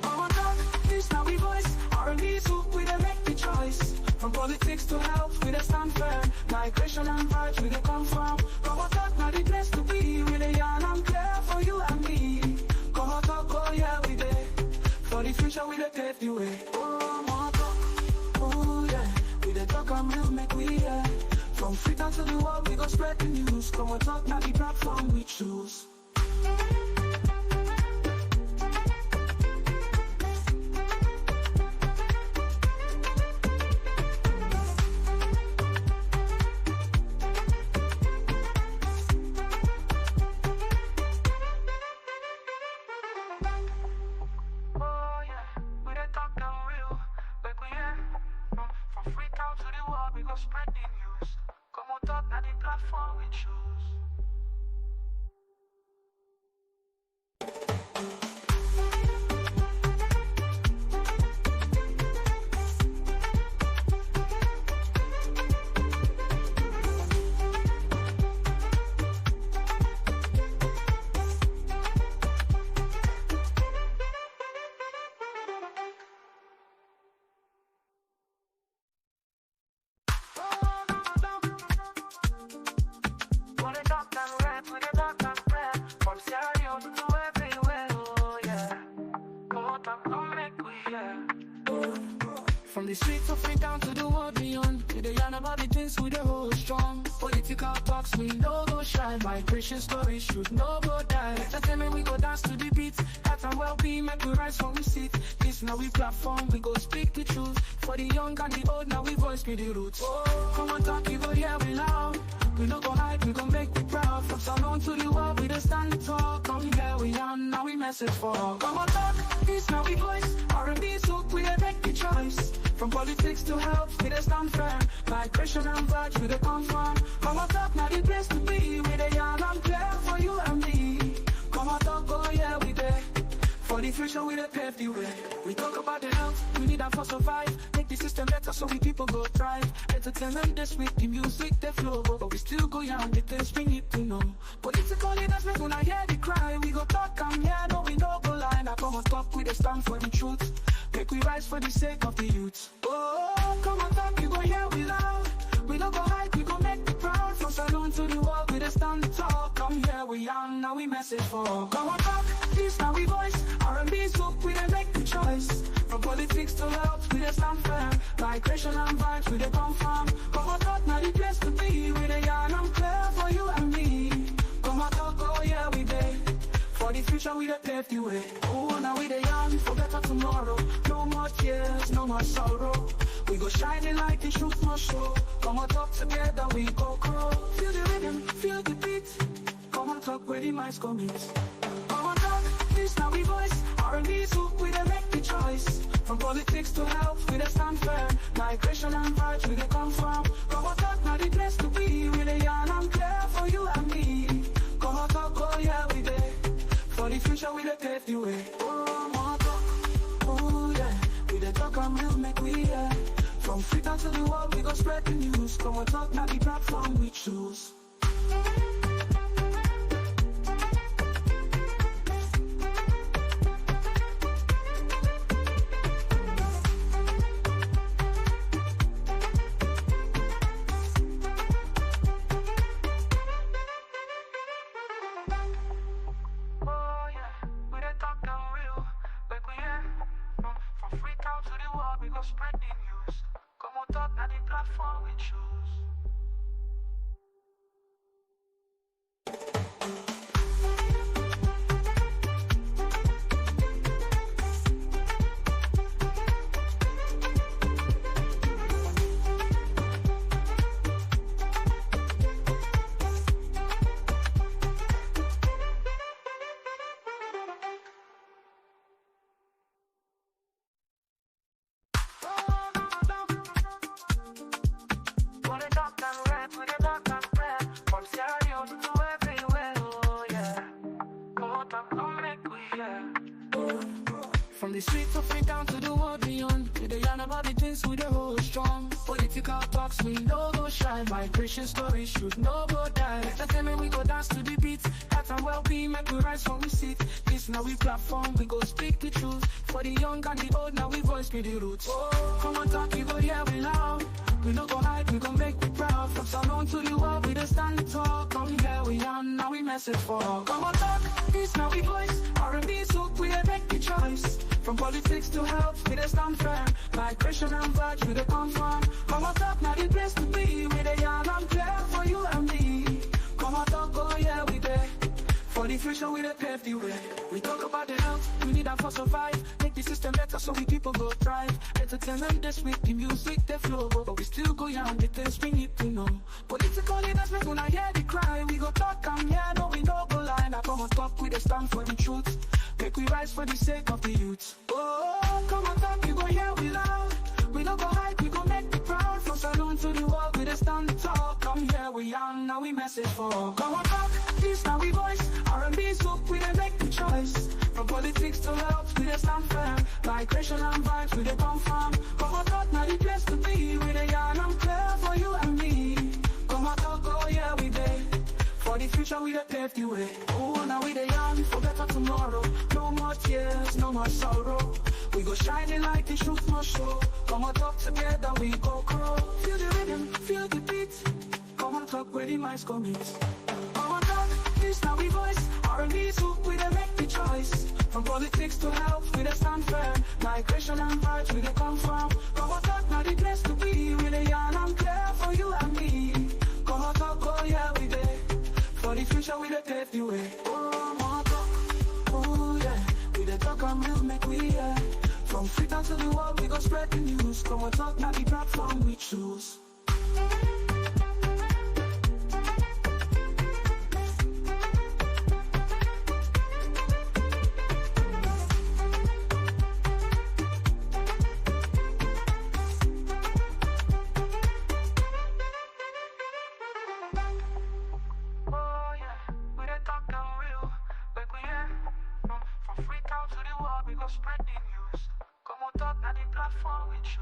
Come on talk, this now we voice. R&B soup, we dey make the choice. From politics to health, we dey stand firm. Migration and vibes, we dey confirm. Come on talk, now the place to be. We dey young and clear for you and me. Come on talk, oh yeah, we dey. For the future, we dey pave the way. Oh, more talk, oh yeah. We dey talk and real, make we hear. From Freetown to the world, we go spread the news. Come on talk, now the platform we choose. Spread the news. Come on, talk, now the platform we choose. From the streets of Freetown to the world beyond, we dey yarn about the things we dey hold strong. Political talks, we no go shy. Migration stories should no go die. Entertainment, we go dance to the beat. Health and well-being, make we rise from we sit. This now we platform, we go speak the truth. For the young and the old, now we voice be the roots. Oh, come on talk, you go hear we loud. We no go hide, we go make we proud. From Salon to the world, we just stand tall. Come here, we on, now we message for all. Come on talk, this now we voice. R&B soup, we dey make the choice. From politics to health, we dey stand firm. Migration and vibes, we dey confirm. Come on talk, now the place to be. We dey young and clear for you and me. Come on talk, oh yeah, we dey. For the future, we dey pave the way. We talk about the health, we need that for survive. Make the system better so we people go thrive. Entertainment this week, the music, the flow. But we still go young, the things we need to know. Political leaders make una hear the cry. We go talk and yeah, no we no go lie. Now come on talk, we dey stand for the truth. Make we rise for the sake of the youth. Oh, come on talk, you go hear we loud. We don't go hide, we go make the proud. From Salon to the world, we just stand tall. Come here, we young, now we message for all. Come on talk, this now we voice. R&B soup, we dey make the choice. From politics to health, we dey stand firm. Migration and vibes, we dey confirm. Come on talk, now the place to be. We dey young and clear for you and me. Come on talk, oh yeah, we dey. For the future, we dey pave the way. Oh, now we dey young for better tomorrow. No more tears, no more sorrow. We go shining like the truth must show. Come on talk together, we go grow. Feel the rhythm, feel the beat. Come on talk where the minds commit. Come on talk, this now we voice. R&B soup, we dey make the choice. From politics to health, we dey stand firm. Migration and vibes, we dey confirm. Come on talk, now the place to be. We dey young and clear for you and me. Come on talk, oh yeah, we dey. For the future we dey pave the way. Oh, more talk. Oh, yeah. We dey talk and we'll make we hear. From Freetown to the world, we go spread the news. Komon-Tok, now the platform we choose. Spread the news. Komon-Tok, now the platform we choose. From the streets of Freetown to the world beyond, we dey yarn about the things we dey hold strong. Political talks we no go shy, migration stories should no go die. Entertainment we go dance to the beat, health and well-being make we rise from we sit. This now we platform, we go speak the truth. For the young and the old, now we voice be the roots. Oh, Komon-Tok, we go hear we loud. We no go hide, we go make we proud. From Salon to the world, we dey stand tall. Come here we are, now we message for all. Komon-Tok, this now we voice. R&B soak, we dey make the choice. From politics to health, we dey stand firm. Migration and vibes, we dey confirm. Komon-Tok, now the place to be. We dey yarn and clear for you and me. Komon-Tok, oh yeah, we dey. For the future, we dey pave the way. We talk about the health, we need that for survive. Make the system better so we people go thrive. Entertainment this week, the music they flow, but we still go yarn the things we need to know. Political leaders make una hear the cry. We go talk and yeah, no we no go lie. Now Komon-Tok, we dey stand for the truth. Make we rise for the sake of the youth. Oh, Komon-Tok, you go hear we loud. We no go hide, we go make the proud. From Salon to the world, we dey stand tall. Come here we are, now we message for all. Komon-Tok, this now we voice. R&B soak, we dey make the choice. From politics to health, we dey stand firm. Migration and vibes, we dey confirm. Komon-Tok, now the place to be. We dey yarn and clear for you and me. Komon-Tok, oh yeah, we dey. For the future, we dey pave the way. Oh, now we dey yarn for better tomorrow. No more tears, no more sorrow. We go shining like the truth must show. Komon-Tok, together we go grow. Feel the rhythm, feel the beat. Komon-Tok, where the minds come meet. Komon-Tok, this now we voice. R&B soak, we dey make the choice. From politics to health, we dey stand firm. Migration and vibes, we dey confirm. Komon-Tok, now the place to be. We dey yarn and clear for you and me. Komon-Tok, oh yeah, we dey. For the future, we dey pave the way. Oh, more talk. Oh yeah, we dey talk and we'll make we hear. From Freetown to the world, we go spread the news. Komon-Tok, now the platform we choose. Spread the news. Komon-Tok, now the platform we choose.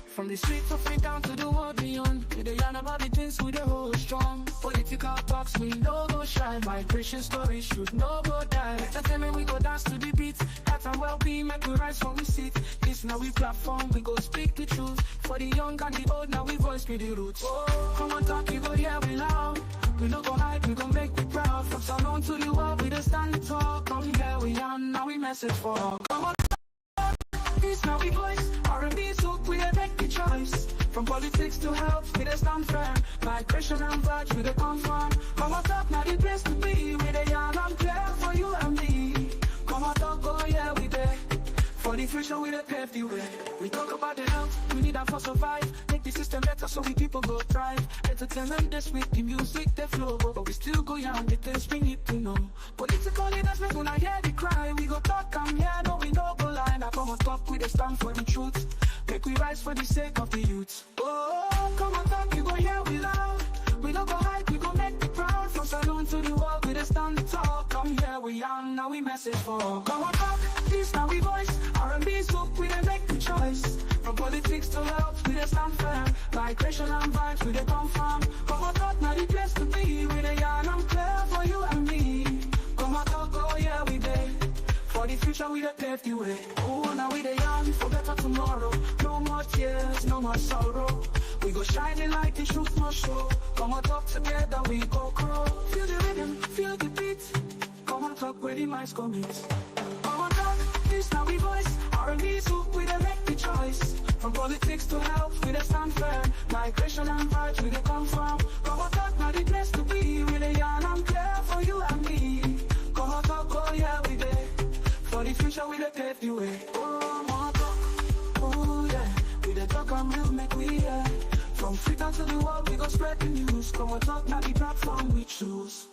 From the streets of Freetown to the world beyond, we dey yarn about the things we dey hold strong. Political talks we no go shy, migration stories should no go die. Entertainment we go dance to the beat, health and well-being make we rise from we sit. This now we platform, we go speak the truth. For the young and the old, now we voice be the roots. Oh, Komon-Tok, you go hear we loud. We no go hide, we go make we proud. From Salon to the world, we dey stand tall. Come here we are, now we message for all. Komon-Tok, this now we voice. R&B soak, we dey make the choice. From politics to health, we dey stand firm. Migration and vibes, we dey confirm. Komon-Tok, now the place to be. We dey young and clear for you and me. Komon-Tok, oh yeah, we dey. For the future, we dey pave the way. We talk about the health, we need that for survive. Make the system better so we people go thrive. Entertainment this week, the music they flow, but we still go young, the things we need to know. Political leaders make una hear the cry. We go talk and yeah, no we no go lie. Now Komon-Tok, we dey stand for the truth. Make we rise for the sake of the youth. Oh, Komon-Tok, you go hear we loud. We don't go hide, we go make the proud. From saloon to the world, we dey stand talk. Come here, we young, now we message for Komon-Tok, this now we voice. R&B soup, we dey make the choice. From politics to health, we dey stand firm. Migration and vibes, we dey confirm. Komon-Tok, now the place to be. We dey young and clear for you and me. Komon-Tok, oh yeah, we dey. For the future, we dey pave the way. Oh, now we dey young for better tomorrow. No more tears, no more sorrow. We go shining like the truth must show. Komon-Tok together, we go grow. Feel the rhythm, feel the beat. Komon-Tok where the minds go meet. Komon-Tok, this now we voice. R&B soup, we dey make the choice. From politics to health, we dey stand firm. Migration and vibes, we dey confirm. Komon-Tok now the place to be. We dey young and clear for you and me. Komon-Tok, oh yeah, we dey. For the future, we dey pave the way. Komon-Tok, oh yeah. We dey talk and we'll make we hear. From Freetown to the world, we go spread the news. Komon-Tok now the platform we choose.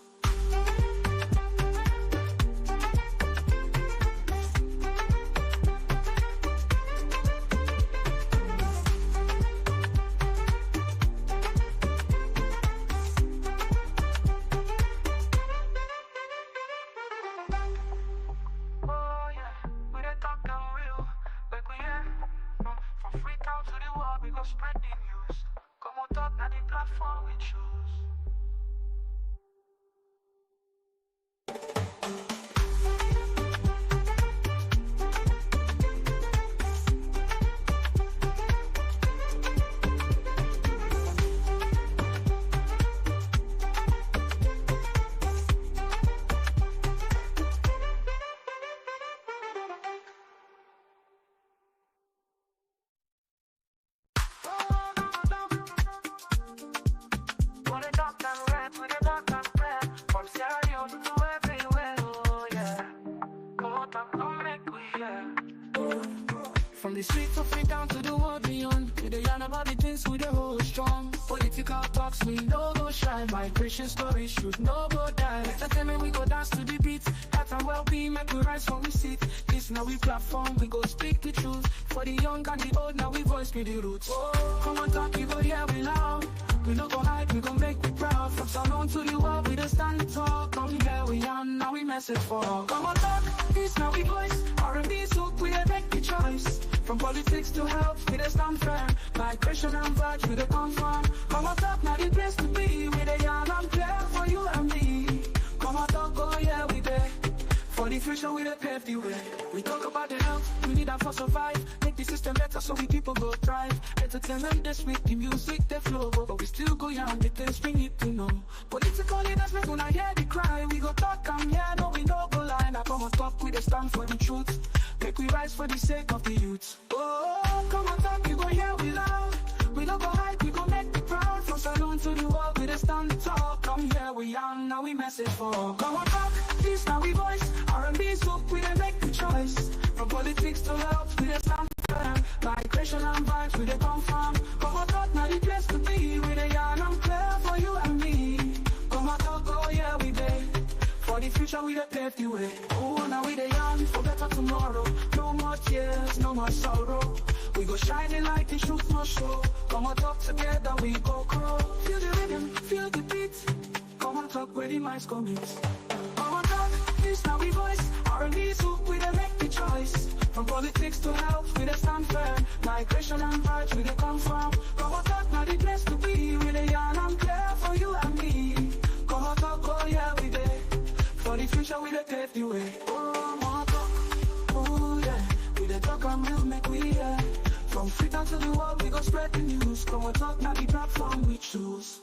Spread the news. Komon-Tok now the platform we choose. From the streets of Freetown to the world beyond, we dey yarn about the things we dey hold strong. Political talks, we no go shy. Migration stories should no go die. Entertainment, we go dance to the beat. Health and well-being, make we rise from we sit. This now we platform, we go speak the truth. For the young and the old, now we voice be the roots. Oh, Komon-Tok, you go hear we loud. We no go hide, we gon' make we proud. From Salon to the world, we dey stand and talk. Come here, we young, now we message for Komon-Tok, this now we voice. R&B soup, we dey make the choice. From politics to health, we dey stand firm. Migration and vibes, we dey confirm. Komon-Tok now the place to be. We dey young and clear for you and me. Komon-Tok, oh yeah, we dey. For the future, we dey pave the way. We talk about the health, we need that for survive. Make the system better so we people go thrive. Entertainment this week, the music they flow, but we still go young, the things we need to know. Political leaders make una hear the cry. We go talk and yeah, no we no go lie. Now Komon-Tok, we dey stand for the truth. Make we rise for the sake of the youth. Oh, Komon-Tok, you go hear we loud. We no go hide, we go make the proud. From saloon to the world, we dey stand the talk. Come here, we young, now we message for Komon-Tok, this now we voice. R&B soup, we dey make the choice. From politics to health, we dey stand firm. Migration and vibes, we dey confirm. Komon-Tok now the place to be. We dey young and clear for you and me. Komon-Tok, oh yeah, we dey. For the future, we dey pave the way. Oh, now we dey young for better tomorrow. No more tears, no more sorrow. We go shining like the truth must show. Komon-Tok together, we go grow. Feel the rhythm, feel the beat. Komon-Tok where the minds go meet. Komon-Tok, this now we voice. R&B soup, we dey make the choice. From politics to health, we dey stand firm. Migration and vibes, we dey confirm. Komon-Tok now the place to be. We dey young and clear for you and me. Komon-Tok, oh yeah, we dey. For the future, we dey pave the way. Komon-Tok, oh yeah. We dey talk and we'll make we hear. From Freetown to the world, we go spread the news. Komon-Tok now the platform we choose.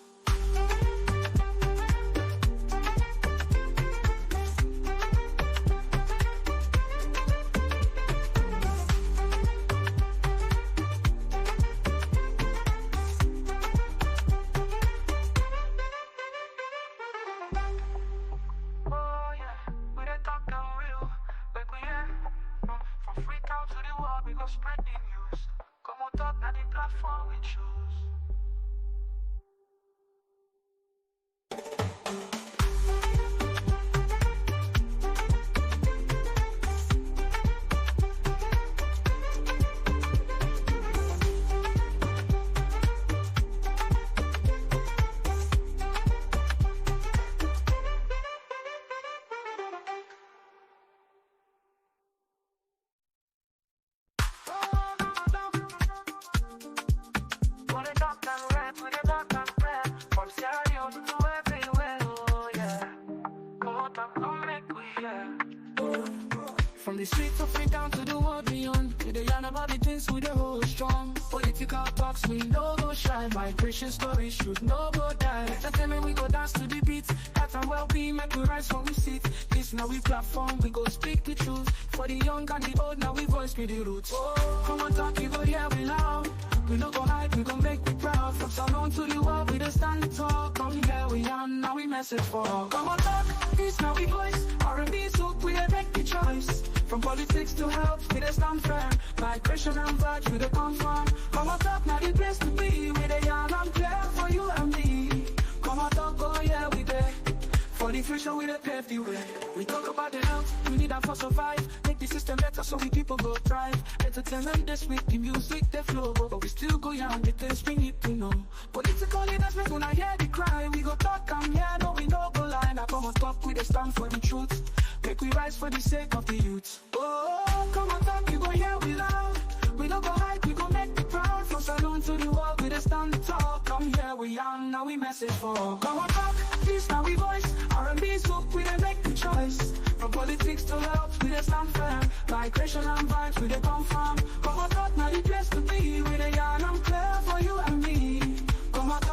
From the streets of it down to the world beyond, we dey yarn about the things we dey hold strong. Political talks we no go shy, migration stories should no go die. Entertainment we go dance to the beat, health and well-being make we rise from we sit. This now we platform, we go speak the truth. For the young and the old, now we voice be the roots. Oh, come on talk, you go hear we loud. We no go hide, we go make we proud. From Salon to the world, we dey stand tall. Come here we are, now we message for all. Come on talk, this now we voice. R&B soup, we dey make the choice. From politics to health, we dey stand firm. Migration and vibes, we dey confirm. Come on talk, now the place to be. We dey yarn and clear for you and me. Come on talk, oh yeah, we dey. For the future, we dey pave the way. We talk about the health, we need that for survive. Make the system better so we people go thrive. Entertainment this week, the music they flow, but we still go young, the things we need to know. Political leaders, we gonna hear the cry. We go talk and yeah, no, we no go lie. Now come on talk, we dey stand for the truth. Make we rise for the sake of the youth. Oh, come on talk, you go hear we loud. We don't go hide, we go make the proud. From Salon to the world, we dey stand tall. Come here, we young, now we message for all. Come on talk, this now we voice. R&B soup, we dey make the choice. From politics to health, we dey stand firm. Migration and vibes, we dey confirm. Come on talk, now the place to be. We dey yarn and clear for you and me. Come on talk.